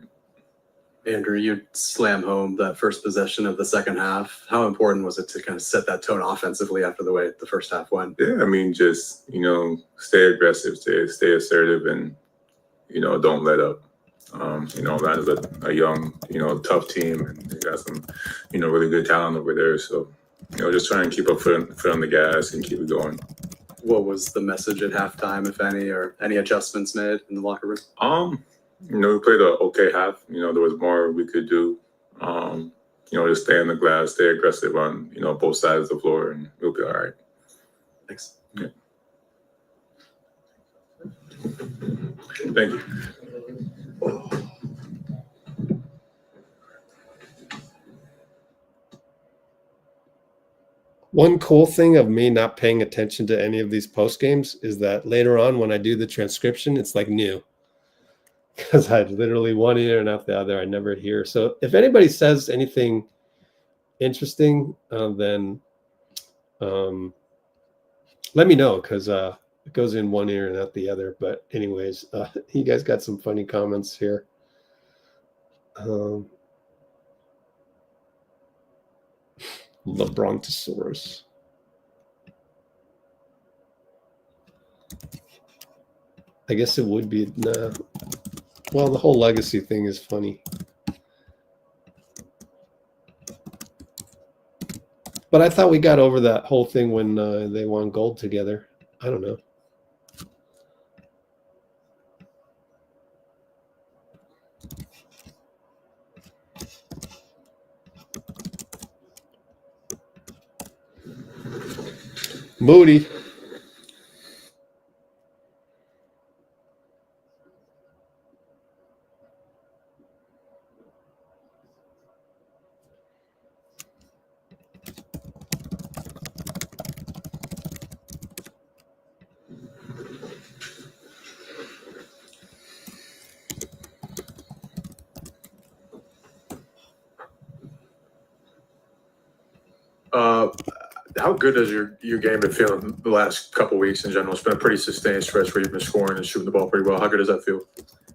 Speaker 10: Andrew, you slam home that first possession of the second half. How important was it to kind of set that tone offensively after the way the first half went?
Speaker 9: Yeah, I mean, just, you know, stay aggressive, stay assertive, and, you know, don't let up. You know, that is a young, you know, tough team, and they got some, you know, really good talent over there. So, you know, just try and keep up foot on the gas and keep it going.
Speaker 10: What was the message at halftime, if any, or any adjustments made in the locker room?
Speaker 9: You know, we played a okay half. You know, there was more we could do. just stay in the glass, stay aggressive on, both sides of the floor, and we'll be all right.
Speaker 10: Thanks.
Speaker 9: Yeah. Thank you.
Speaker 1: One cool thing of me not paying attention to any of these post games is that later on when I do the transcription, it's like new. Because I literally one ear and out the other, I never hear. So if anybody says anything interesting, then let me know, because it goes in one ear and out the other. But anyways, you guys got some funny comments here. LeBrontosaurus. I guess it would be. Nah. Well, the whole legacy thing is funny. But I thought we got over that whole thing when they won gold together. I don't know. Moody.
Speaker 11: How good has your game been feeling the last couple weeks in general? It's been a pretty sustained stretch where you've been scoring and shooting the ball pretty well. How good does that feel?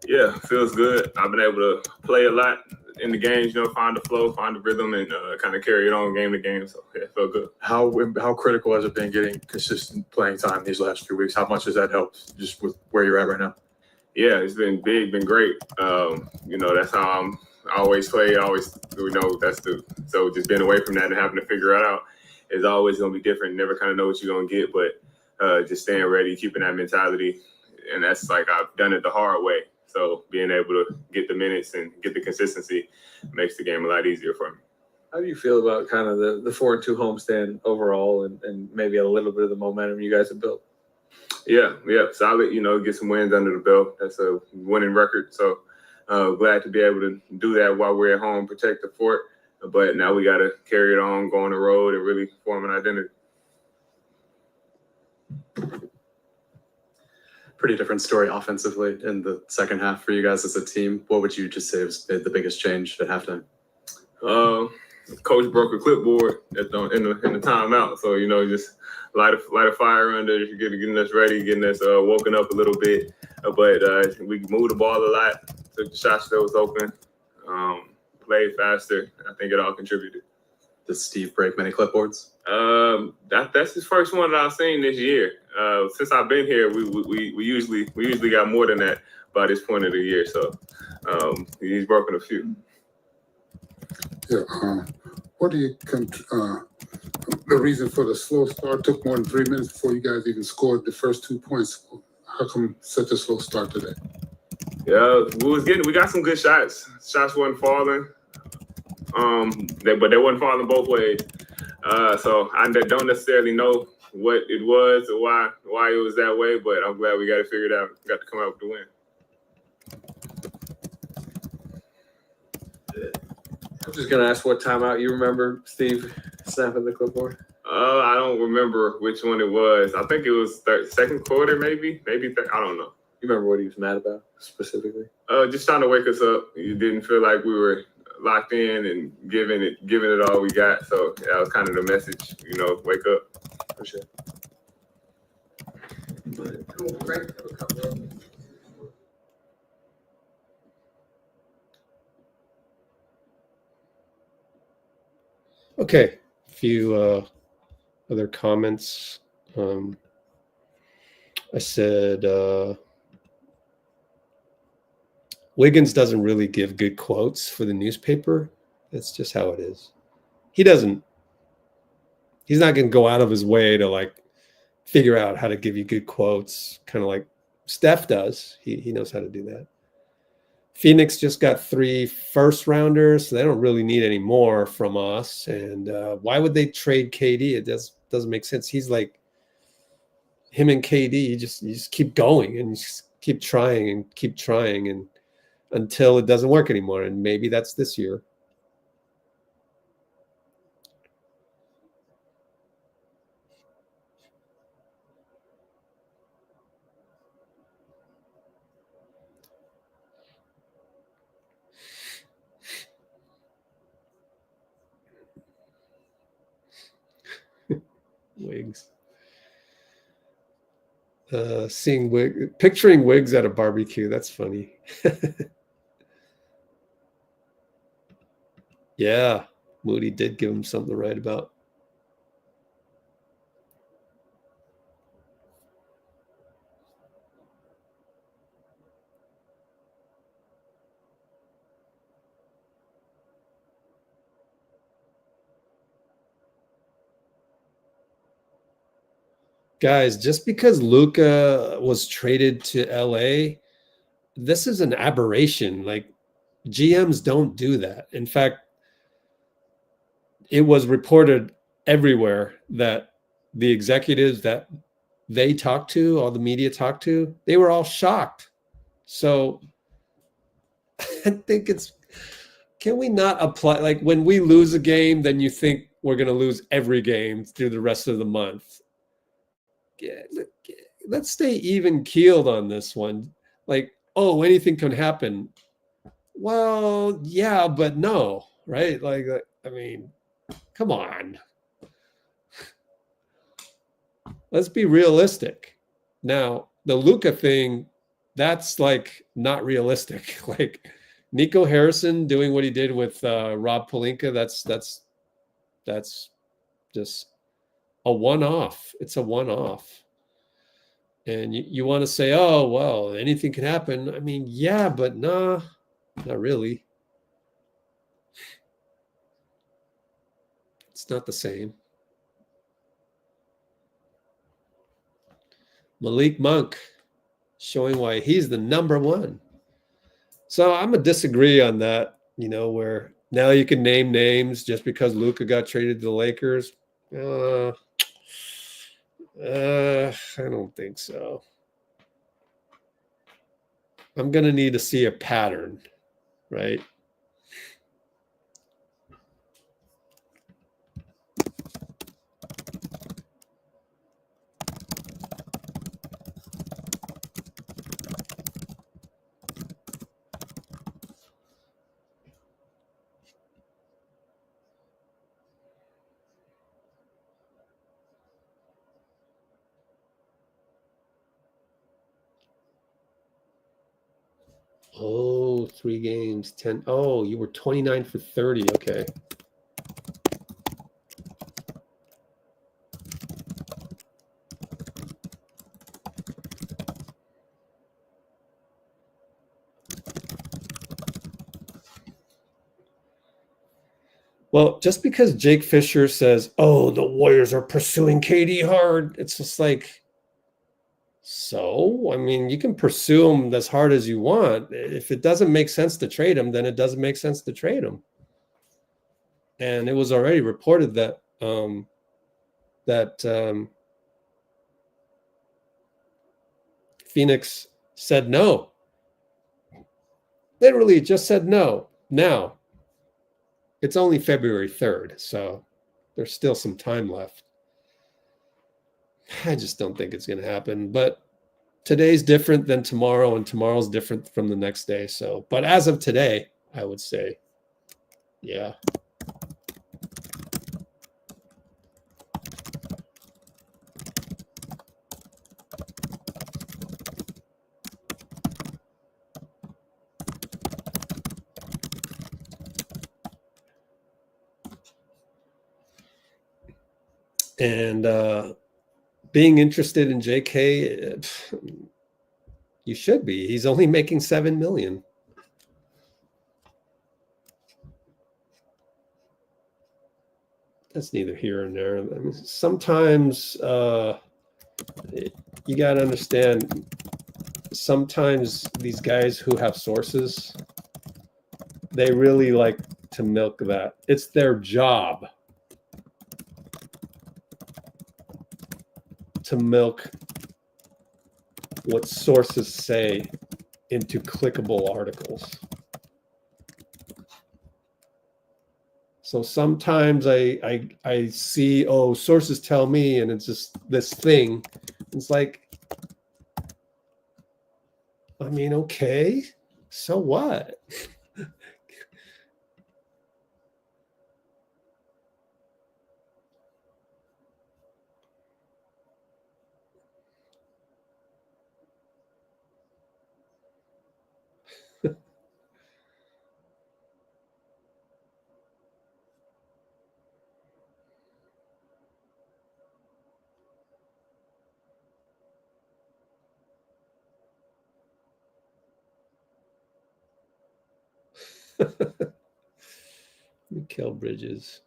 Speaker 9: Yeah, feels good. I've been able to play a lot in the games, find the flow, find the rhythm, and kind of carry it on game to game. So, yeah, it felt good.
Speaker 11: How critical has it been getting consistent playing time these last few weeks? How much has that helped just with where you're at right now?
Speaker 9: Yeah, it's been big, been great. That's how I always play. So just being away from that and having to figure it out is always going to be different. Never kind of know what you're going to get, but just staying ready, keeping that mentality. And that's like I've done it the hard way. So being able to get the minutes and get the consistency makes the game a lot easier for me.
Speaker 4: How do you feel about kind of the 4-2 homestand overall and maybe a little bit of the momentum you guys have built?
Speaker 9: Yeah, solid. Get some wins under the belt. That's a winning record. So glad to be able to do that while we're at home, protect the fort. But now we got to carry it on, go on the road, and really form an identity.
Speaker 10: Pretty different story offensively in the second half for you guys as a team. What would you just say was the biggest change at halftime?
Speaker 9: Coach broke a clipboard in the timeout. So, just light a fire under, getting us ready, getting us woken up a little bit. But we moved the ball a lot, took the shots that was open, played faster. I think it all contributed.
Speaker 10: Does Steve break many clipboards?
Speaker 9: That's his first one that I've seen this year. Since I've been here, we usually got more than that by this point of the year. So he's broken a few.
Speaker 12: Yeah. What do you the reason for the slow start? Took more than 3 minutes before you guys even scored the first 2 points. How come such a slow start today?
Speaker 9: Yeah, we got some good shots. Shots wasn't falling. But they wasn't falling both ways. So I don't necessarily know what it was or why it was that way, but I'm glad we got it figured out. Got to come out with the win.
Speaker 4: I'm just gonna ask what timeout you remember, Steve, snapping the clipboard.
Speaker 9: I don't remember which one it was. I think it was second quarter, maybe. I don't know.
Speaker 4: You remember what he was mad about specifically?
Speaker 9: Just trying to wake us up. You didn't feel like we were locked in and giving it all we got. So that was kind of the message, wake up.
Speaker 4: For sure.
Speaker 1: Okay, a few other comments. I said Wiggins doesn't really give good quotes for the newspaper. That's just how it is. He's not going to go out of his way to figure out how to give you good quotes, kind of like Steph does. He knows how to do that. Phoenix just got 3 first rounders, so they don't really need any more from us. And why would they trade KD? It doesn't make sense. He's like him and KD. You just keep going and you just keep trying and until it doesn't work anymore. And maybe that's this year. Wiggs. Picturing Wiggs at a barbecue. That's funny. Yeah, Moody did give him something to write about. Guys, just because Luka was traded to LA, this is an aberration. Like, GMs don't do that. In fact, it was reported everywhere that the executives that they talked to, all the media talked to, they were all shocked. So I think can we not apply, like when we lose a game, then you think we're going to lose every game through the rest of the month. Let's stay even keeled on this one. Like, oh, anything can happen. Well, yeah, but no, right? Like, I mean, come on. Let's be realistic. Now, the Luka thing, that's like not realistic. Like Nico Harrison doing what he did with Rob Pelinka, that's just a one-off. It's a one-off. And you want to say, oh, well, anything can happen. I mean, yeah, but nah, not really. It's not the same. Malik Monk showing why he's the #1. So I'm going to disagree on that, where now you can name names just because Luka got traded to the Lakers. I don't think so. I'm going to need to see a pattern, right? Oh, 3 games, 10. Oh, you were 29 for 30. Okay. Well, just because Jake Fisher says, oh, the Warriors are pursuing KD hard, it's just like, so, I mean, you can pursue him as hard as you want. If it doesn't make sense to trade him, then it doesn't make sense to trade him. And it was already reported that Phoenix said no. Literally just said no. Now, it's only February 3rd, so there's still some time left. I just don't think it's going to happen. But today's different than tomorrow, and tomorrow's different from the next day. So, but as of today, I would say, yeah. And being interested in JK, you should be. He's only making $7 million. That's neither here nor there. I mean, sometimes you got to understand sometimes these guys who have sources, they really like to milk that. It's their job to milk what sources say into clickable articles. So sometimes I see, oh, sources tell me, and it's just this thing. It's like, I mean, okay, so what? Mikal Bridges.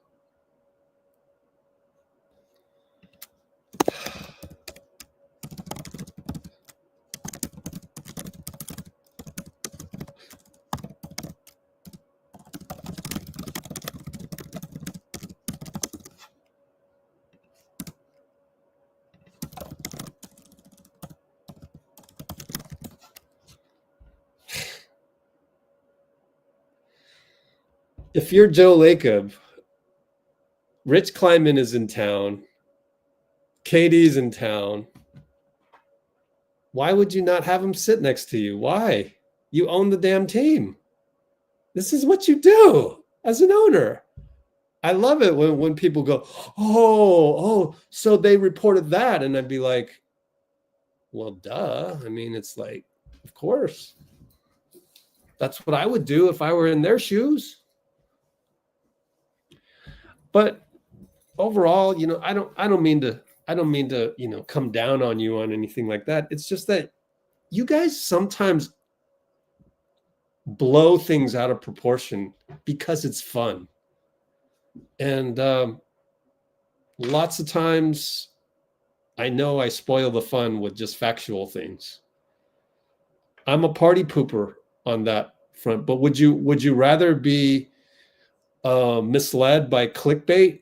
Speaker 1: If you're Joe Lacob, Rich Kleiman is in town, KD's in town, why would you not have him sit next to you? Why? You own the damn team. This is what you do as an owner. I love it when people go, oh, so they reported that. And I'd be like, well, duh. I mean, it's like, of course. That's what I would do if I were in their shoes. But overall, you know, I don't mean to, you know, come down on you on anything like that. It's just that you guys sometimes blow things out of proportion because it's fun. And lots of times I know I spoil the fun with just factual things. I'm a party pooper on that front, but would you rather be misled by clickbait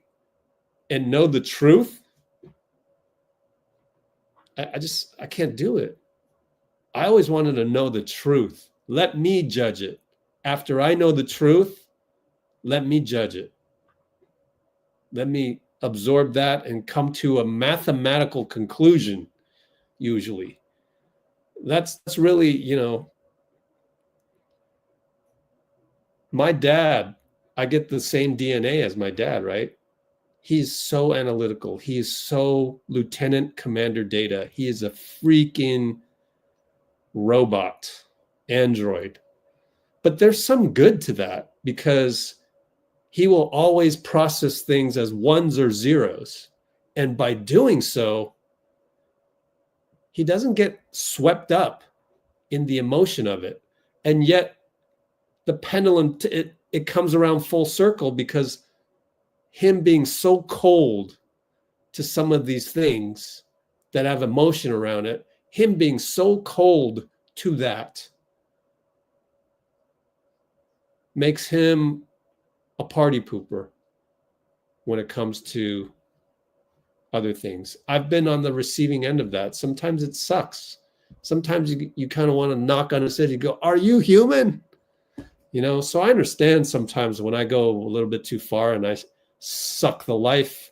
Speaker 1: and know the truth? I can't do it. I always wanted to know the truth. Let me judge it. After I know the truth, let me judge it. Let me absorb that and come to a mathematical conclusion, usually. That's really, you know, my dad, I get the same DNA as my dad, right? He's so analytical. He is so Lieutenant Commander Data. He is a freaking robot, android. But there's some good to that because he will always process things as ones or zeros. And by doing so, he doesn't get swept up in the emotion of it. And yet the pendulum, it comes around full circle because him being so cold to some of these things that have emotion around it, him being so cold to that makes him a party pooper when it comes to other things. I've been on the receiving end of that. Sometimes it sucks. Sometimes you kind of want to knock on his head. You go, are you human? You know, so I understand sometimes when I go a little bit too far and I suck the life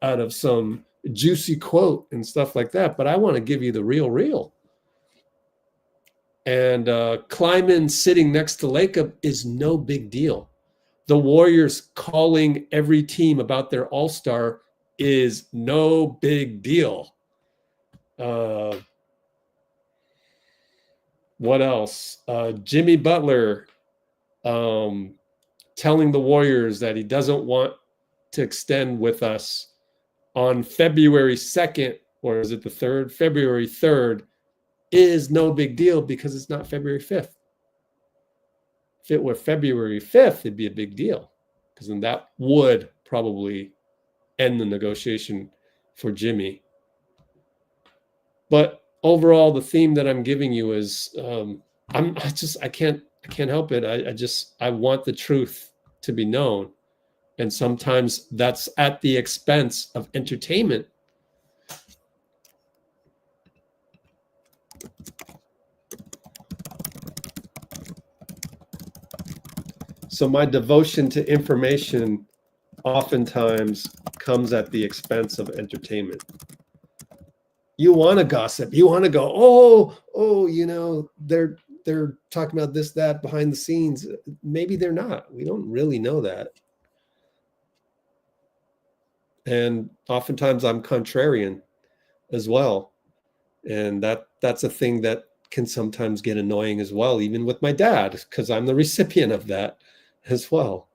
Speaker 1: out of some juicy quote and stuff like that, but I want to give you the real. And Kleiman sitting next to Lacob is no big deal. The Warriors calling every team about their all-star is no big deal. What else? Jimmy Butler telling the Warriors that he doesn't want to extend with us on February 2nd, or is it the 3rd? February 3rd is no big deal because it's not February 5th. If it were February 5th, it'd be a big deal because then that would probably end the negotiation for Jimmy. But overall, the theme that I'm giving you is I can't help it. I want the truth to be known. And sometimes that's at the expense of entertainment. So my devotion to information oftentimes comes at the expense of entertainment. You want to gossip. You want to go, oh, you know, they're talking about this, that behind the scenes. Maybe they're not. We don't really know that. And oftentimes I'm contrarian as well. And that's a thing that can sometimes get annoying as well, even with my dad, because I'm the recipient of that as well.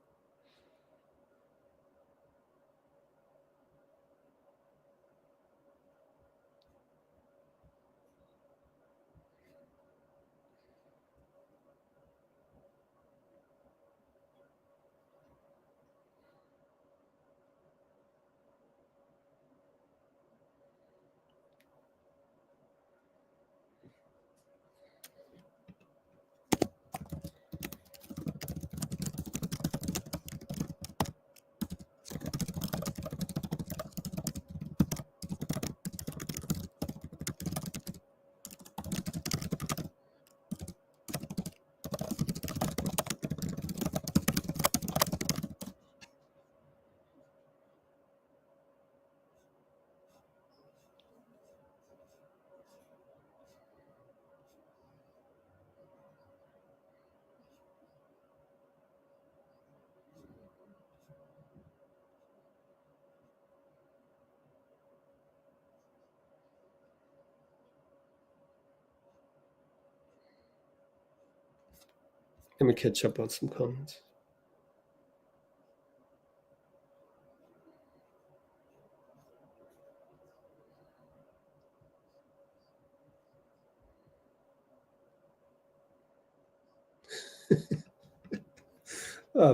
Speaker 1: Let me catch up on some comments.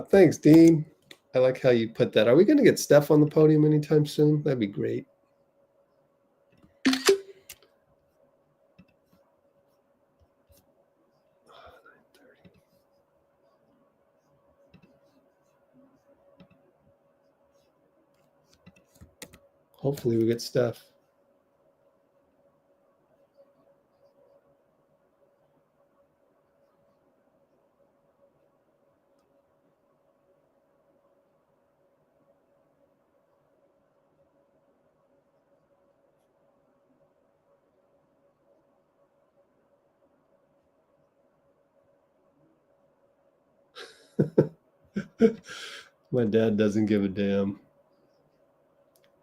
Speaker 1: Thanks, Dean. I like how you put that. Are we going to get Steph on the podium anytime soon? That'd be great. Hopefully we get Steph. My dad doesn't give a damn.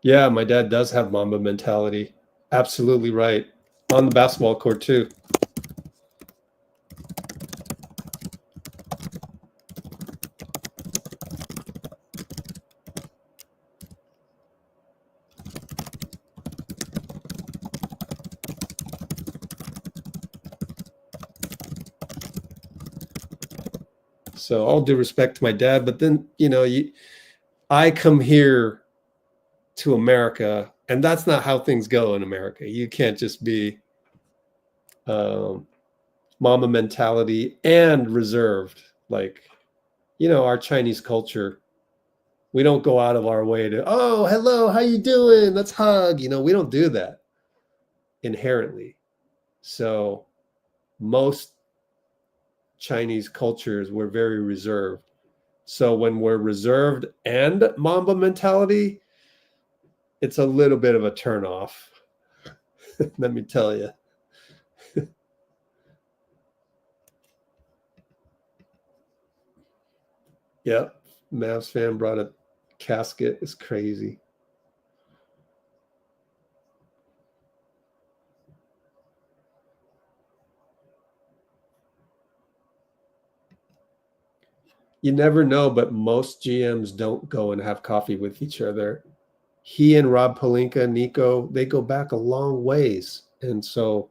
Speaker 1: Yeah, my dad does have Mamba mentality. Absolutely right. On the basketball court too. So all due respect to my dad, but then, you know, I come here to America, and that's not how things go in America. You can't just be mama mentality and reserved. Like, you know, our Chinese culture, we don't go out of our way to, oh, hello, how you doing? Let's hug. You know, we don't do that inherently. So most Chinese cultures, we're very reserved. So when we're reserved and Mamba mentality, it's a little bit of a turnoff. Let me tell you. Yep. Mavs fan brought a casket. It's crazy. You never know, but most GMs don't go and have coffee with each other. He and Rob Pelinka, Nico, they go back a long ways. And so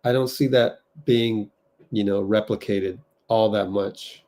Speaker 1: I don't see that being, you know, replicated all that much.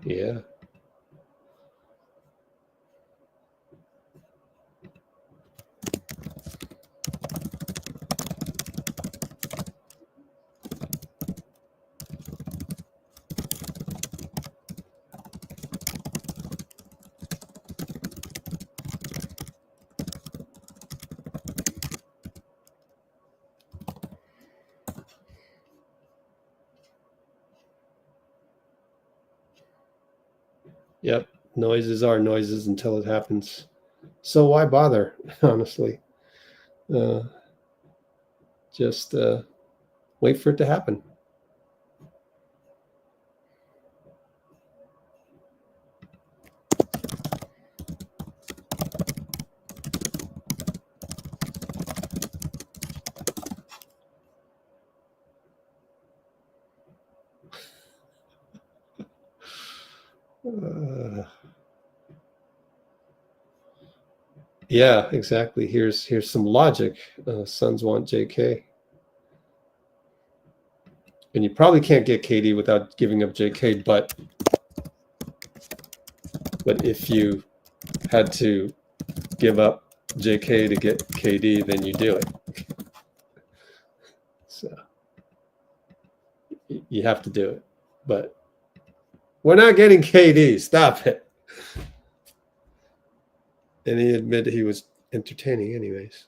Speaker 1: Yeah. Yep. Noises are noises until it happens. So why bother, honestly? Just wait for it to happen. Yeah, exactly. Here's some logic. Suns want JK. And you probably can't get KD without giving up JK, but if you had to give up JK to get KD, then you do it. So you have to do it. But we're not getting KD. Stop it. And he admitted he was entertaining anyways.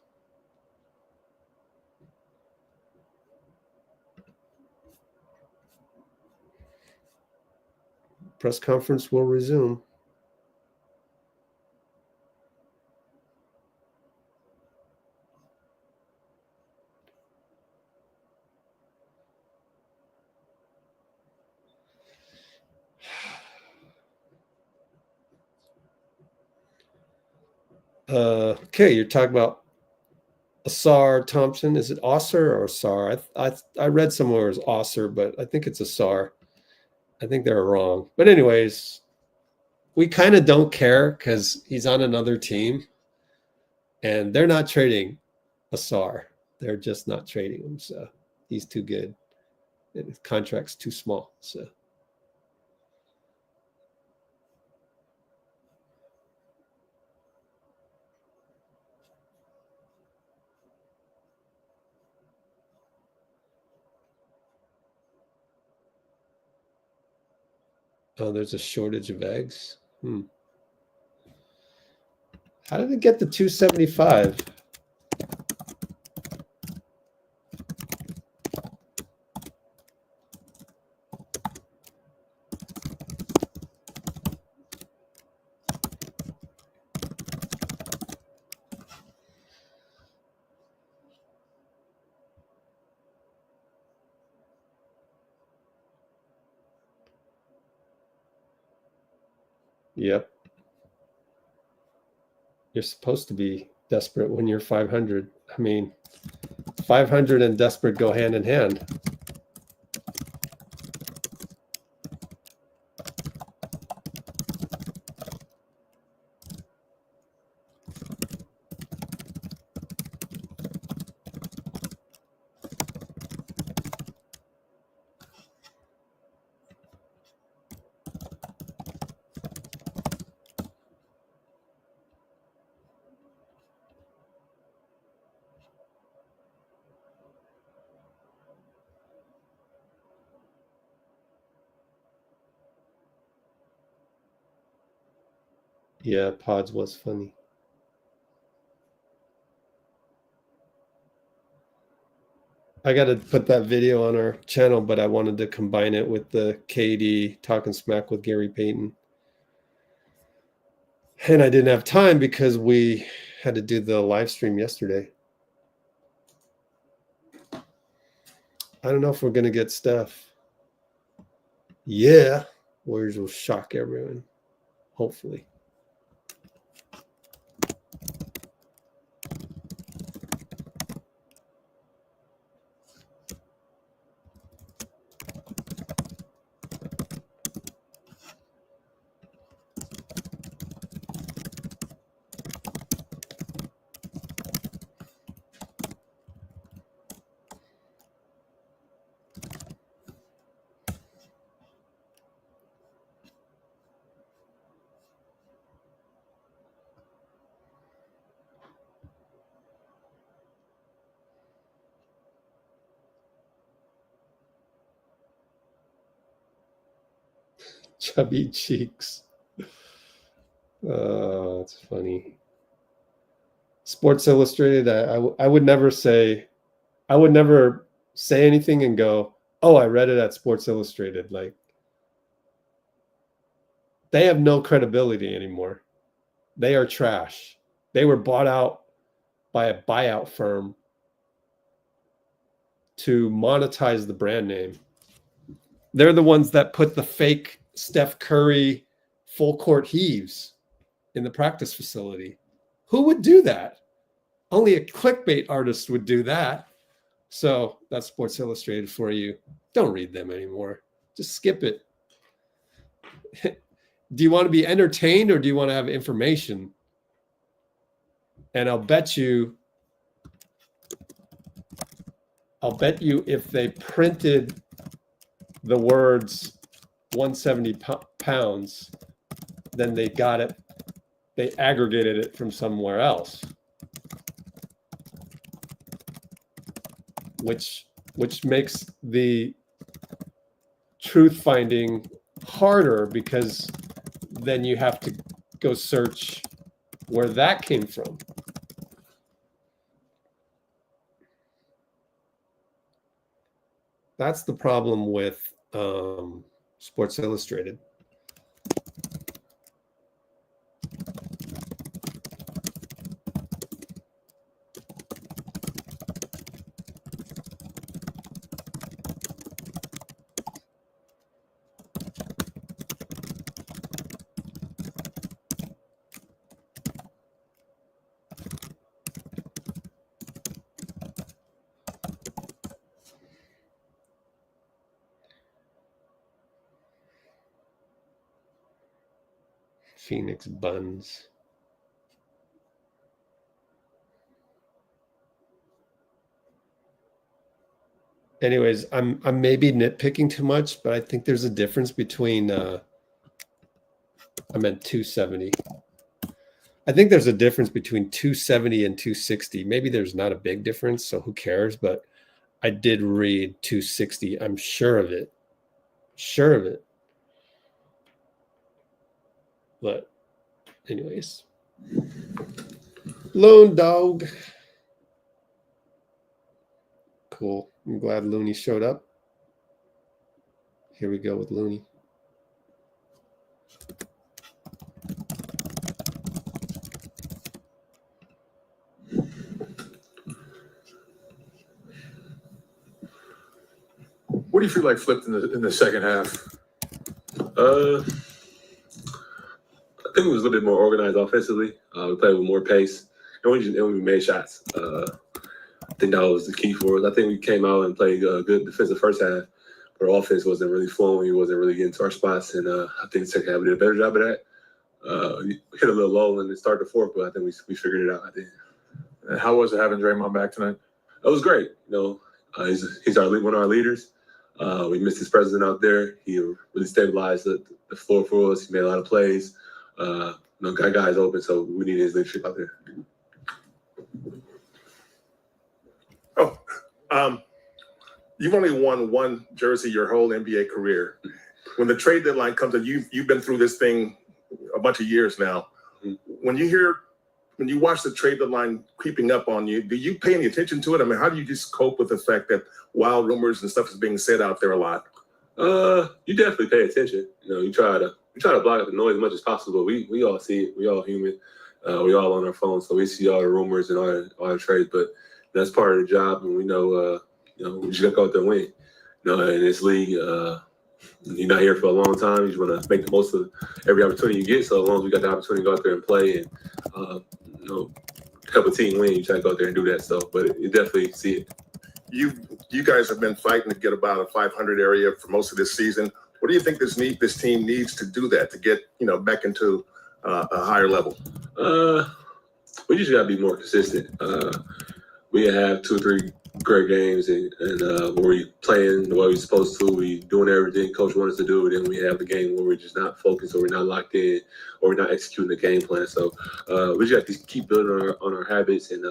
Speaker 1: Press conference will resume. Okay, you're talking about Asar Thompson. Is it Osser or Asar? I read somewhere it was Osser, but I think it's Asar. I think they're wrong. But anyways, we kind of don't care because he's on another team. And they're not trading Asar. They're just not trading him. So he's too good. And his contract's too small. So oh, there's a shortage of eggs. How did it get to 275? Yep. You're supposed to be desperate when you're 500. I mean, 500 and desperate go hand in hand. Yeah, Pods was funny. I got to put that video on our channel, but I wanted to combine it with the KD talking smack with Gary Payton. And I didn't have time because we had to do the live stream yesterday. I don't know if we're going to get Steph. Yeah. Warriors will shock everyone. Hopefully. Chubby cheeks. Oh, it's funny. Sports Illustrated. I would never say anything and go, oh, I read it at Sports Illustrated. Like, they have no credibility anymore. They are trash. They were bought out by a buyout firm to monetize the brand name. They're the ones that put the fake Steph Curry full court heaves in the practice facility. Who would do that? Only a clickbait artist would do that. So that's Sports Illustrated for you. Don't read them anymore. Just skip it. Do you want to be entertained or do you want to have information? And I'll bet you if they printed the words 170 pounds, then they got it, they aggregated it from somewhere else. Which makes the truth finding harder, because then you have to go search where that came from. That's the problem with Sports Illustrated. Phoenix buns. Anyways, I'm maybe nitpicking too much, but I think there's a difference between I meant 270. I think there's a difference between 270 and 260. Maybe there's not a big difference, so who cares? But I did read 260. I'm sure of it. Sure of it. But anyways, Loon dog. Cool. I'm glad Looney showed up. Here we go with Looney.
Speaker 11: What do you feel like flipped in the second half?
Speaker 9: I think we was a little bit more organized offensively. We played with more pace, and we made shots. I think that was the key for us. I think we came out and played a good defensive first half, but our offense wasn't really flowing. We wasn't really getting to our spots, and I think the second half we did a better job of that. We hit a little low in the start of the fourth, but I think we figured it out. I think.
Speaker 11: And how was it having Draymond back tonight?
Speaker 9: It was great. You know, he's one of our leaders. We missed his presence out there. He really stabilized the floor for us. He made a lot of plays. You know, got guys open, so we need his leadership out there.
Speaker 7: You've only won one jersey your whole NBA career. When the trade deadline comes, and you've been through this thing a bunch of years now. When you watch the trade deadline creeping up on you, do you pay any attention to it? I mean, how do you just cope with the fact that wild rumors and stuff is being said out there a lot?
Speaker 9: You definitely pay attention. You know, we try to block out the noise as much as possible. We all see it. We all human. We all on our phones, so we see all the rumors and all the trades. But that's part of the job, and we know, you know, we just gotta go out there and win. You know, in this league, you're not here for a long time. You just want to make the most of every opportunity you get. So as long as we got the opportunity to go out there and play and you know, help a team win, you try to go out there and do that. So, but you definitely see it.
Speaker 7: You guys have been fighting to get about a 500 area for most of this season. What do you think this team needs to do that to get, you know, back into a higher level?
Speaker 9: We just gotta be more consistent. We have 2 or 3 great games, and where we playing the way we're supposed to, we doing everything coach wants us to do, and then we have the game where we're just not focused, or we're not locked in, or we're not executing the game plan. So we just have to keep building on our habits and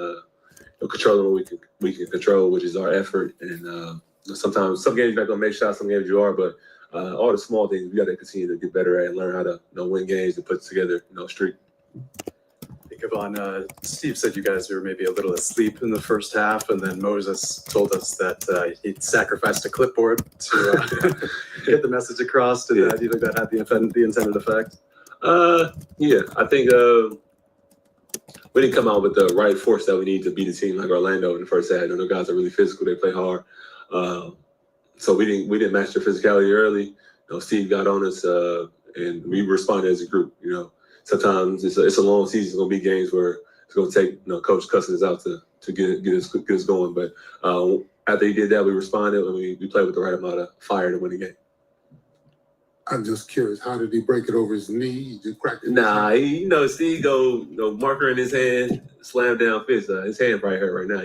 Speaker 9: controlling what we can control, which is our effort. And sometimes some games you're not gonna make shots, some games you are, but
Speaker 13: all the small things we got to continue to get better at and learn how to win games and put together a streak.
Speaker 10: Kevon, Steve said you guys were maybe a little asleep in the first half, and then Moses told us that he'd sacrificed a clipboard to get the message across. Do you think that had the intended effect?
Speaker 13: Yeah, I think we didn't come out with the right force that we need to beat a team like Orlando in the first half. The guys are really physical; they play hard. So we didn't match their physicality early. Steve got on us, and we responded as a group. Sometimes it's a long season. It's gonna be games where it's gonna take coach cussing us out to get us going. But after he did that, we responded and we played with the right amount of fire to win the game.
Speaker 12: I'm just curious, how did he break it over his knee? He just cracked it.
Speaker 13: Nah, Steve go marker in his hand, slam down fist. His hand probably hurt right now.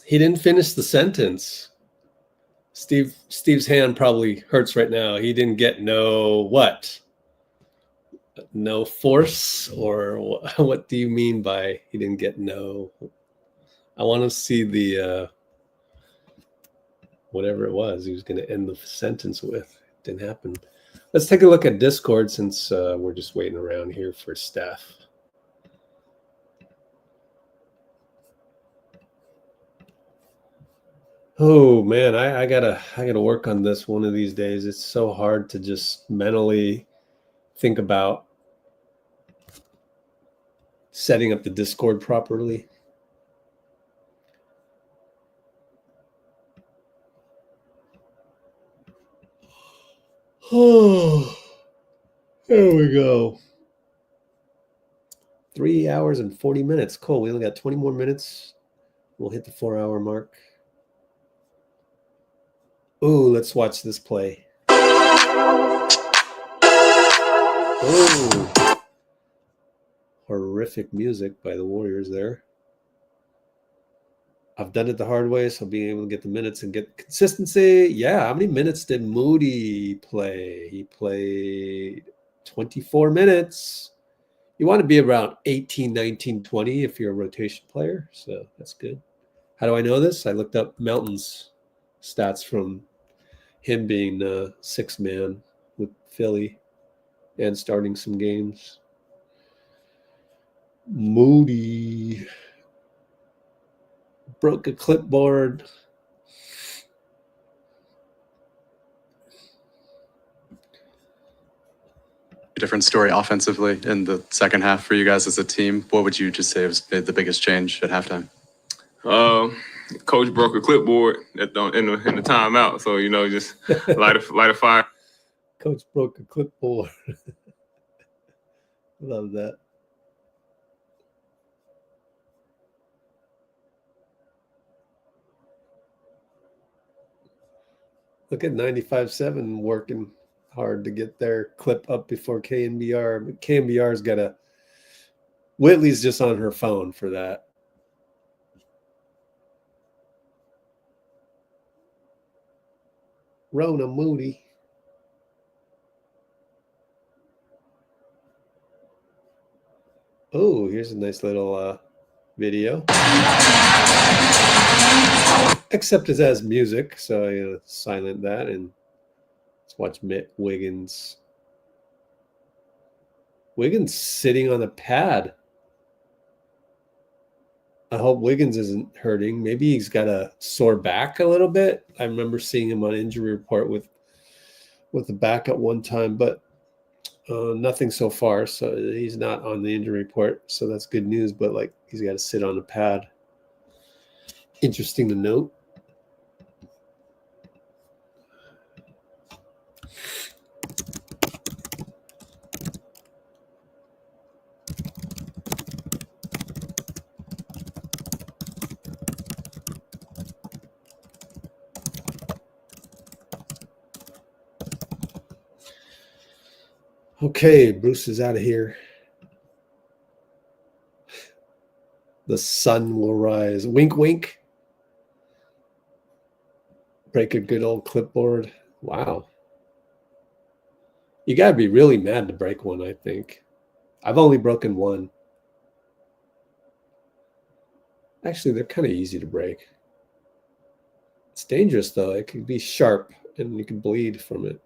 Speaker 1: He didn't finish the sentence. Steve's hand probably hurts right now. He didn't get no force, or what do you mean by he didn't get no? I want to see the whatever it was he was going to end the sentence with. It didn't happen. Let's take a look at Discord since we're just waiting around here for Steph. Oh man, I gotta work on this one of these days. It's so hard to just mentally think about setting up the Discord properly. Oh, there we go. 3 hours and 40 minutes. Cool. We only got 20 more minutes. We'll hit the 4-hour mark. Ooh, let's watch this play. Oh, horrific music by the Warriors there. I've done it the hard way, so being able to get the minutes and get consistency. Yeah, how many minutes did Moody play? He played 24 minutes. You want to be around 18, 19, 20 if you're a rotation player, so that's good. How do I know this? I looked up Melton's stats from him being the sixth man with Philly and starting some games. Moody broke a clipboard.
Speaker 10: A different story offensively in the second half for you guys as a team. What would you just say was the biggest change at halftime?
Speaker 9: Coach broke a clipboard in the timeout, so just light a fire.
Speaker 1: Coach broke a clipboard. Love that. Look at 95.7 working hard to get their clip up before KNBR. But KNBR's got a Whitley's just on her phone for that. Rona Moody. Oh, here's a nice little video. Except it has music, so I silent that and let's watch Wiggins. Wiggins sitting on a pad. I hope Wiggins isn't hurting. Maybe he's got a sore back a little bit. I remember seeing him on injury report with the back at one time, but nothing so far. So he's not on the injury report. So that's good news, but he's got to sit on a pad. Interesting to note. Okay, Bruce is out of here. The sun will rise. Wink, wink. Break a good old clipboard. Wow. You got to be really mad to break one, I think. I've only broken one. Actually, they're kind of easy to break. It's dangerous though. It could be sharp and you can bleed from it.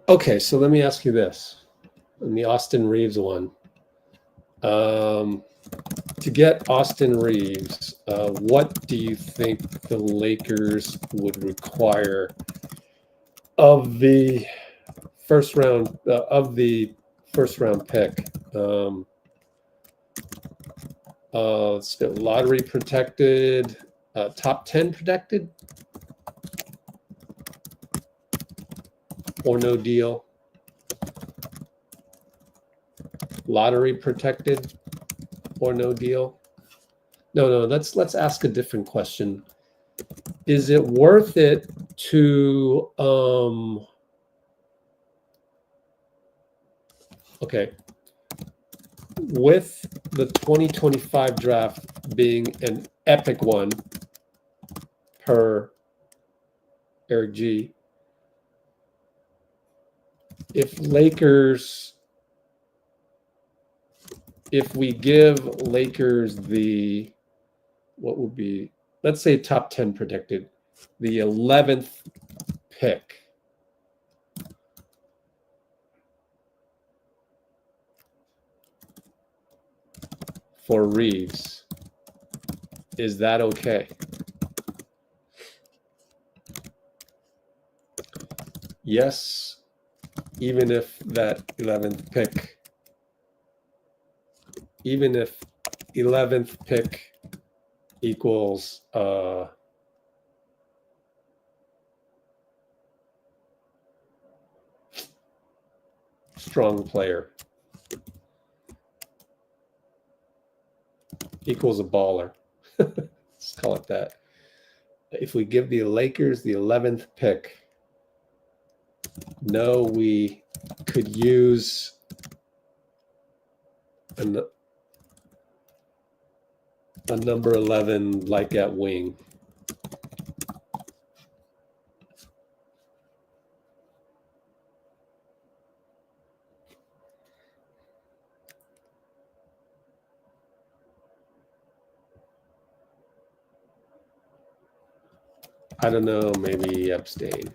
Speaker 1: Okay, so let me ask you this. In the Austin Reaves one, to get Austin Reaves, what do you think the Lakers would require of the first round pick? Let's go lottery protected, top 10 protected, or no deal? Lottery protected or no deal? No, let's ask a different question. Is it worth it to okay, with the 2025 draft being an epic one per Eric G, if we give Lakers the, what would be, let's say top 10 predicted, the 11th pick, for Reaves, is that okay? Yes, even if that 11th pick, even if 11th pick equals strong player, equals a baller. Let's call it that. If we give the Lakers the 11th pick, no, we could use a number 11 like at wing. I don't know, maybe abstain.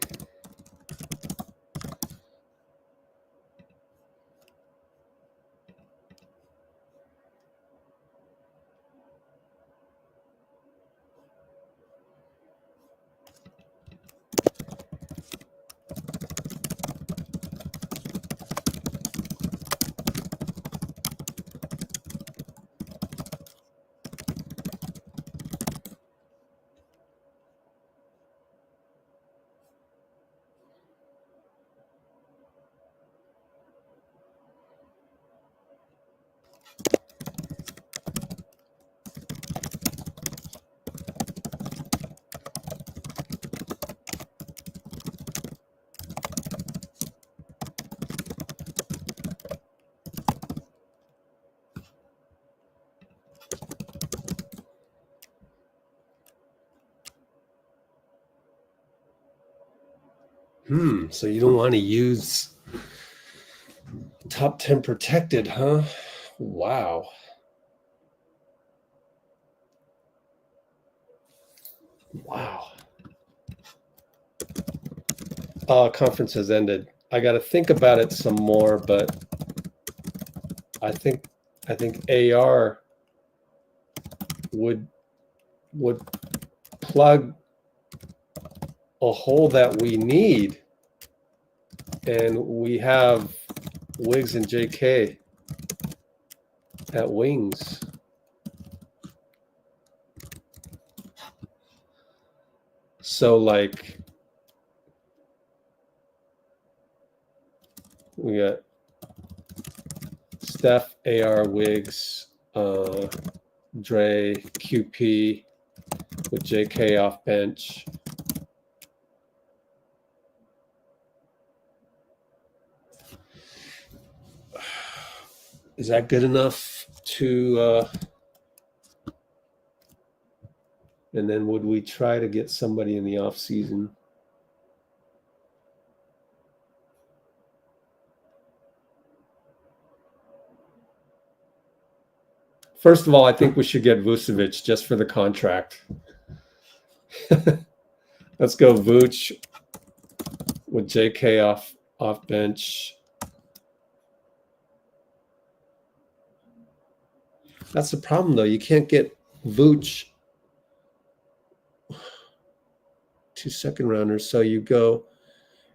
Speaker 1: So you don't want to use top 10 protected, huh? Wow. Wow. Conference has ended. I got to think about it some more, but I think AR would plug a hole that we need, and we have Wiggs and JK at wings. So like we got Steph, AR, Wiggs, Dray QP with JK off bench. Is that good enough to and then would we try to get somebody in the off season? First of all, I think we should get Vucevic just for the contract. Let's go Vuce with JK off bench. That's the problem, though. You can't get Vuce 2 second rounders. So you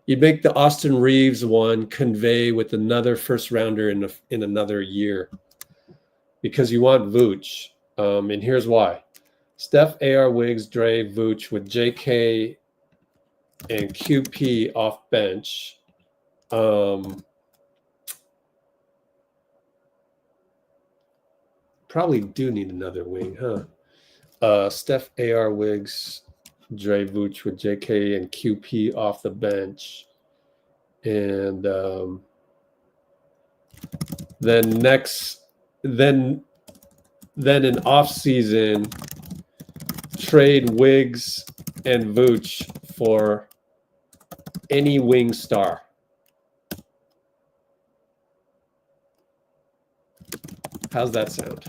Speaker 1: make the Austin Reaves one convey with another first rounder in another year because you want Vuce. And here's why. Steph, AR, Wiggs, Dray, Vuce with JK and QP off bench. Probably do need another wing, huh? Steph, AR, Wiggs, Dray, Vuce with JK and QP off the bench. And then in off season, trade Wiggs and Vuce for any wing star. How's that sound?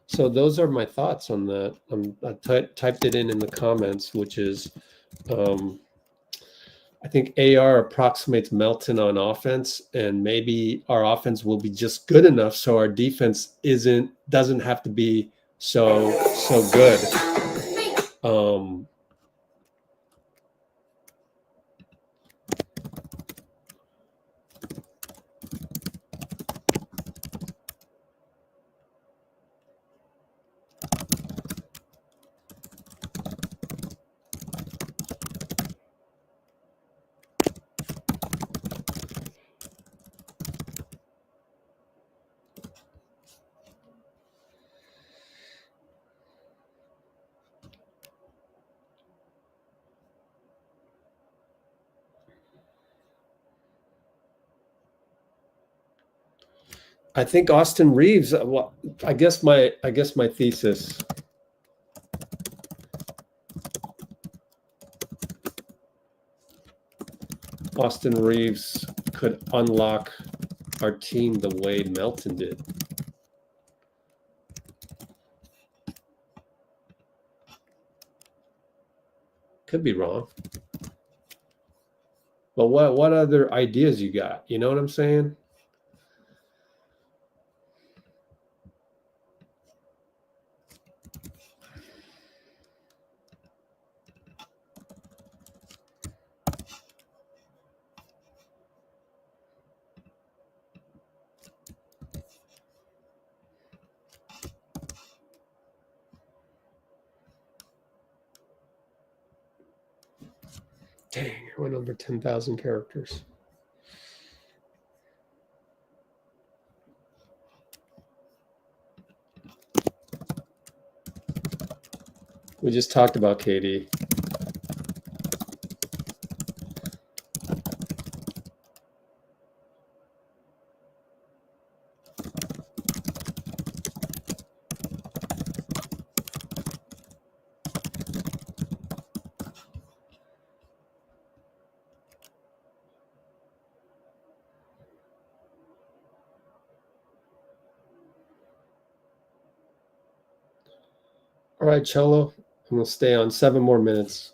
Speaker 1: So those are my thoughts on that. I typed it in the comments, which is I think AR approximates Melton on offense, and maybe our offense will be just good enough so our defense doesn't have to be so good. I think Austin Reaves. Well, I guess my thesis. Austin Reaves could unlock our team the way Melton did. Could be wrong. But what other ideas you got? You know what I'm saying? Dang, I went over 10,000 characters. We just talked about KD. All right, Cholo. I'm gonna stay on 7 more minutes.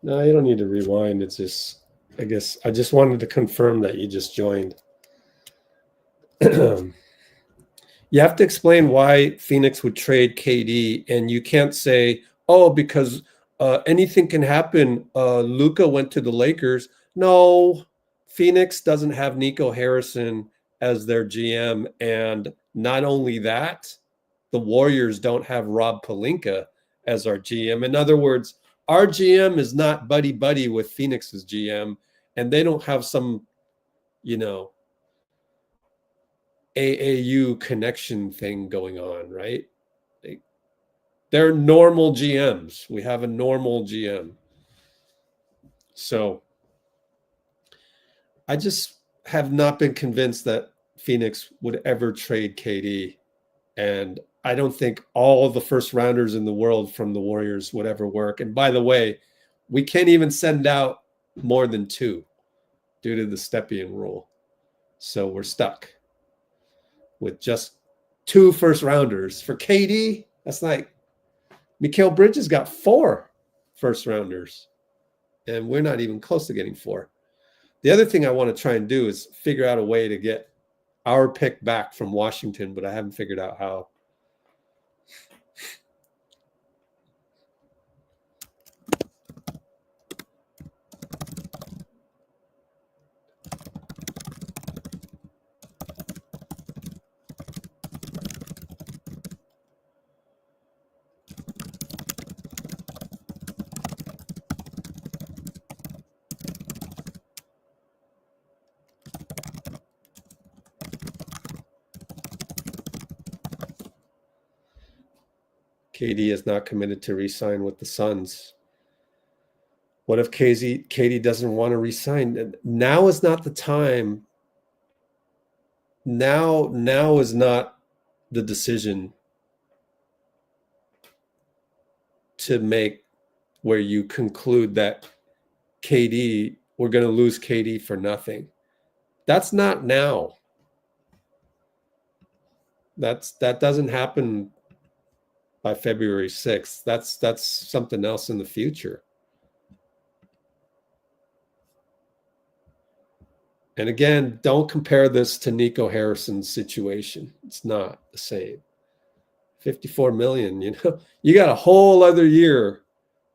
Speaker 1: No, you don't need to rewind. It's just, I guess, I just wanted to confirm that you just joined. You have to explain why Phoenix would trade KD, and you can't say, oh, because anything can happen. Luka went to the Lakers. No, Phoenix doesn't have Nico Harrison as their GM, and not only that, the Warriors don't have Rob Pelinka as our GM. In other words, our GM is not buddy-buddy with Phoenix's GM, and they don't have some, AAU connection thing going on, right? They're normal GMs. We have a normal GM. So I just have not been convinced that Phoenix would ever trade KD. And I don't think all the first rounders in the world from the Warriors would ever work. And by the way, we can't even send out more than 2 due to the Stepien rule. So we're stuck with just 2 first rounders. For KD, that's like Mikal Bridges got 4 first rounders, and we're not even close to getting 4. The other thing I want to try and do is figure out a way to get our pick back from Washington, but I haven't figured out how. KD is not committed to re-sign with the Suns. What if KD doesn't want to re-sign? Now is not the time. Now is not the decision to make where you conclude that we're going to lose KD for nothing. That's not now. That doesn't happen by February 6th. That's something else in the future. And again, don't compare this to Nico Harrison's situation. It's not the same. 54 million, you got a whole other year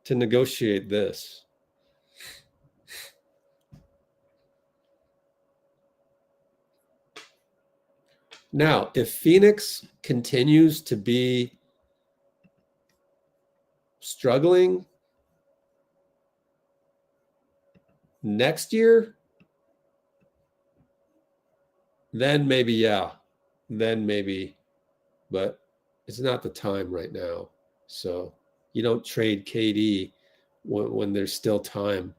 Speaker 1: to negotiate this. Now, if Phoenix continues to be struggling next year, then maybe, but it's not the time right now. So you don't trade KD when there's still time.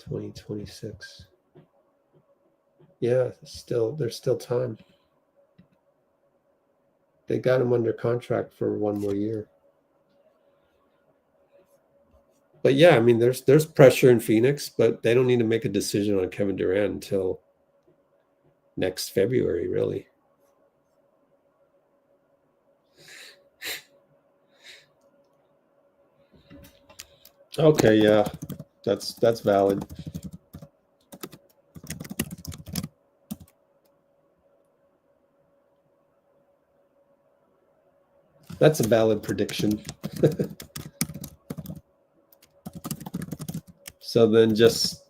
Speaker 1: $2026. Yeah, there's still time. They got him under contract for 1 more year. But yeah, I mean, there's pressure in Phoenix, but they don't need to make a decision on Kevin Durant until next February, really. Okay, yeah, that's valid. That's a valid prediction. So then just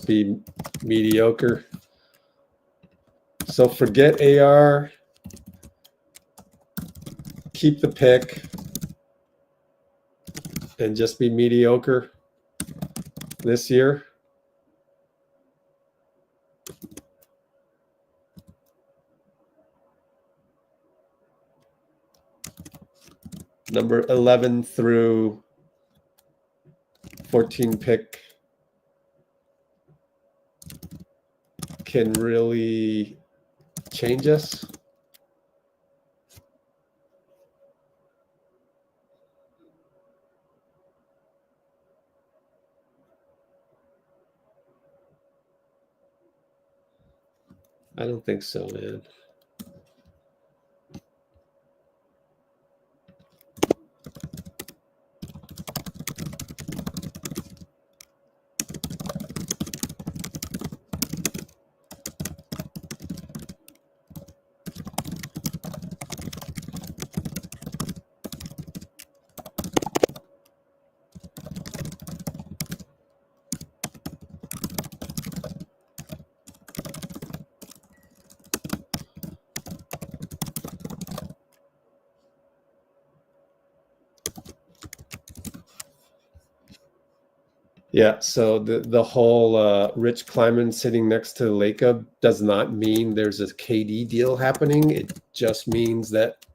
Speaker 1: be mediocre. So forget AR. Keep the pick. And just be mediocre this year. Number 11 through 14 pick can really change us. I don't think so, man. Yeah, so the whole Rich Kleiman sitting next to Lacob does not mean there's a KD deal happening. It just means that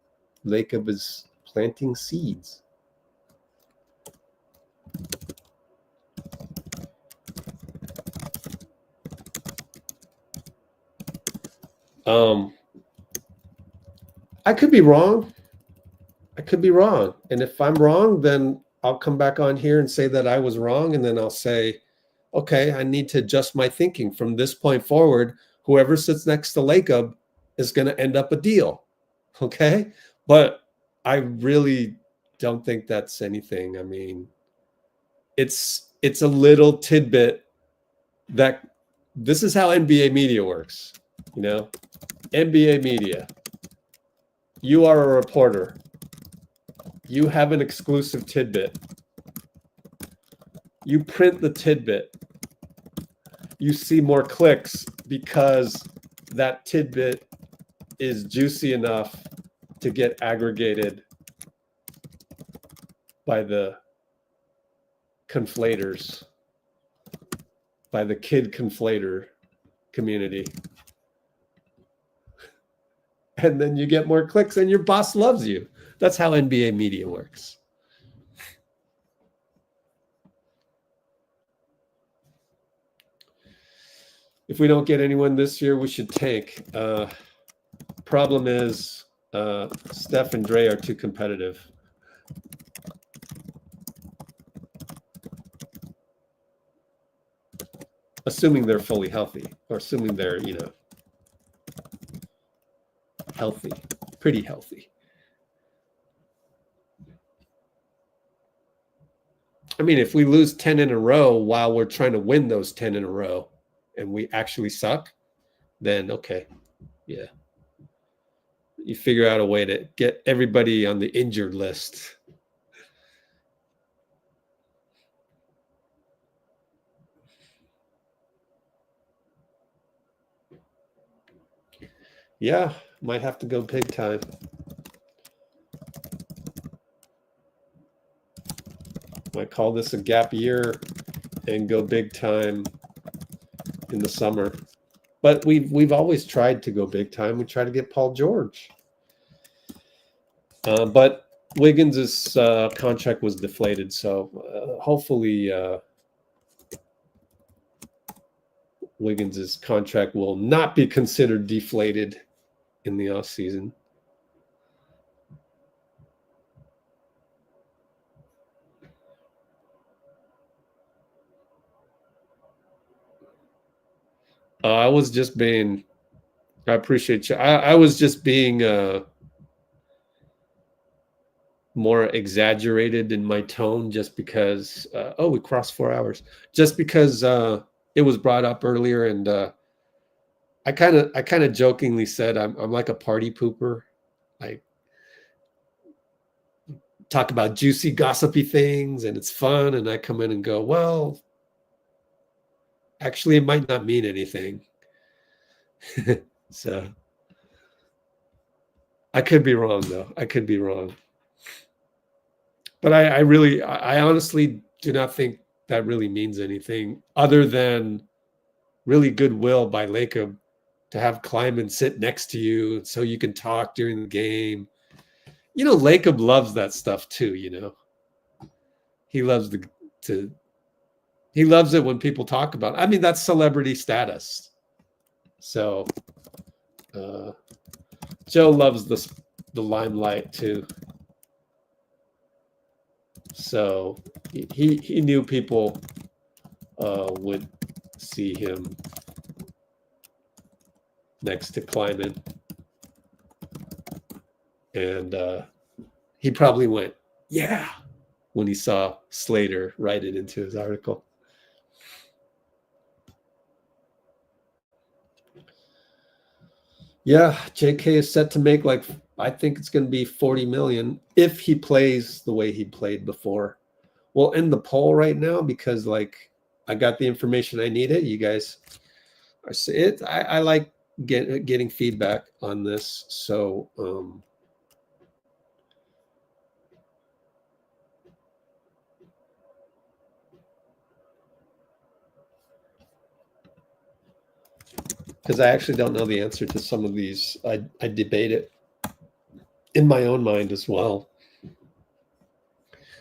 Speaker 1: Lacob is planting seeds. I could be wrong. I could be wrong. And if I'm wrong, then I'll come back on here and say that I was wrong. And then I'll say, okay, I need to adjust my thinking. From this point forward, whoever sits next to Lacob is going to end up a deal. Okay. But I really don't think that's anything. I mean, it's a little tidbit that this is how NBA media works. You know, NBA media. You are a reporter. You have an exclusive tidbit. You print the tidbit. You see more clicks because that tidbit is juicy enough to get aggregated by the conflators, by the kid conflator community. And then you get more clicks and your boss loves you. That's how NBA media works. If we don't get anyone this year, we should tank. Problem is, Steph and Dray are too competitive. Assuming they're fully healthy, or assuming they're, you know, healthy, pretty healthy. I mean, if we lose 10 in a row while we're trying to win those 10 in a row and we actually suck, then okay, yeah. You figure out a way to get everybody on the injured list. Yeah, might have to go big time. Might call this a gap year and go big time in the summer. But we've always tried to go big time. We try to get Paul George. But Wiggins' contract was deflated, so hopefully Wiggins' contract will not be considered deflated in the offseason. I was just being, I appreciate you. I was just being more exaggerated in my tone just because, oh, we crossed 4 hours. Just because it was brought up earlier, and I kind of jokingly said I'm like a party pooper. talk about juicy, gossipy things, and it's fun. And I come in and go, well, actually, it might not mean anything. So I could be wrong, though. I could be wrong. But I honestly do not think that really means anything other than really goodwill by Lacob to have Kleiman sit next to you so you can talk during the game. You know, Lacob loves that stuff too, you know. He loves he loves it when people talk about it. I mean, that's celebrity status. So Joe loves the limelight too. So he knew people would see him next to Kleiman. And he probably went, yeah, when he saw Slater write it into his article. Yeah, JK is set to make like, I think it's going to be 40 million if he plays the way he played before. We'll end the poll right now because like I got the information I needed. You guys are it. I like getting feedback on this. So because I actually don't know the answer to some of these. I debate it in my own mind as well.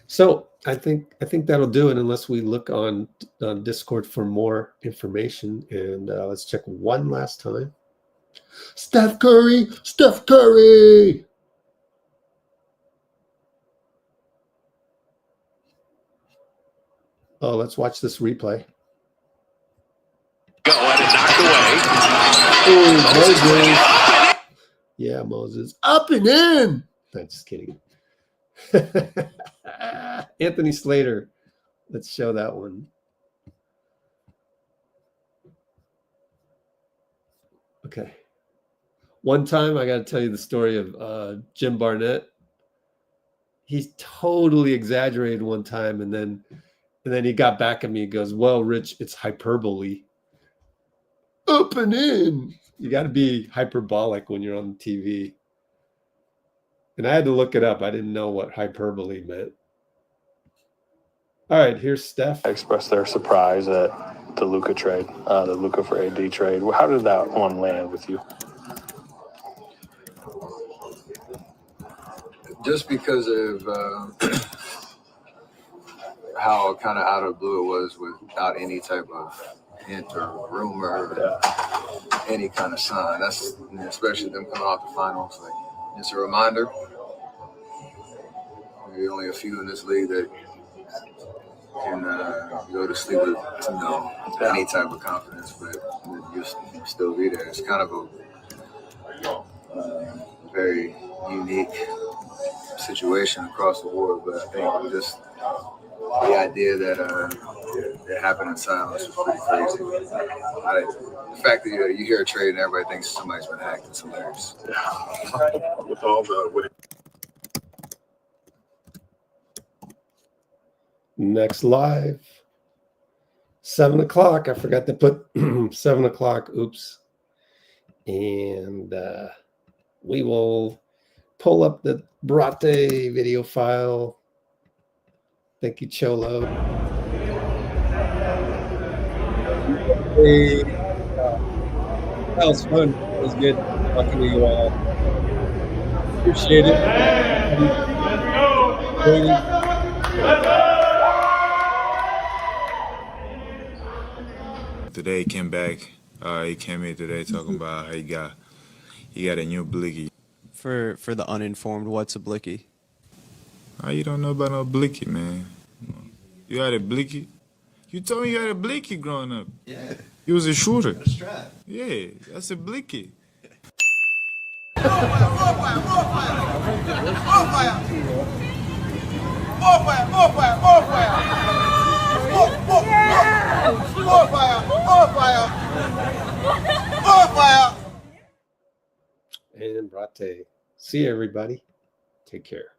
Speaker 1: So I think that'll do it unless we look on Discord for more information. And let's check one last time. Steph Curry, Steph Curry. Oh, let's watch this replay.
Speaker 14: Go and it knocked away.
Speaker 1: Oh, Moses. Yeah, Moses. Up and in. No, just kidding. Anthony Slater. Let's show that one. Okay. One time, I got to tell you the story of Jim Barnett. He totally exaggerated one time, and then he got back at me and goes, well, Rich, it's hyperbole. Up and in. You got to be hyperbolic when you're on TV. And I had to look it up. I didn't know what hyperbole meant. All right, here's Steph.
Speaker 15: Expressed their surprise at the Luka trade, the Luka for AD trade. How did that one land with you?
Speaker 16: Just because of how kind of out of blue it was without any type of hint or rumor or any kind of sign. That's especially them coming off the finals. Like, it's a reminder. Maybe only a few in this league that can go to sleep with any type of confidence, but you still be there. It's kind of a very unique situation across the board, but I think just the idea that it happened in silence was pretty crazy. The fact that you hear a trade and everybody thinks somebody's been hacked, it's hilarious.
Speaker 7: With all the
Speaker 1: Next live. 7 o'clock. I forgot to put 7 o'clock. Oops. And we will pull up the Brate video file. Thank you, Cholo. Hey, that was fun. It was good talking to you all. Appreciate it.
Speaker 17: Today he came back. He came here today talking about how he got a new blicky.
Speaker 18: For the uninformed, what's a blicky?
Speaker 17: How you don't know about no blicky, man? You had a blicky? You told me you had a blicky growing up.
Speaker 18: Yeah.
Speaker 17: You was a shooter.
Speaker 18: A strap.
Speaker 17: Yeah, that's a blicky.
Speaker 1: And Brate. See you, everybody. Take care.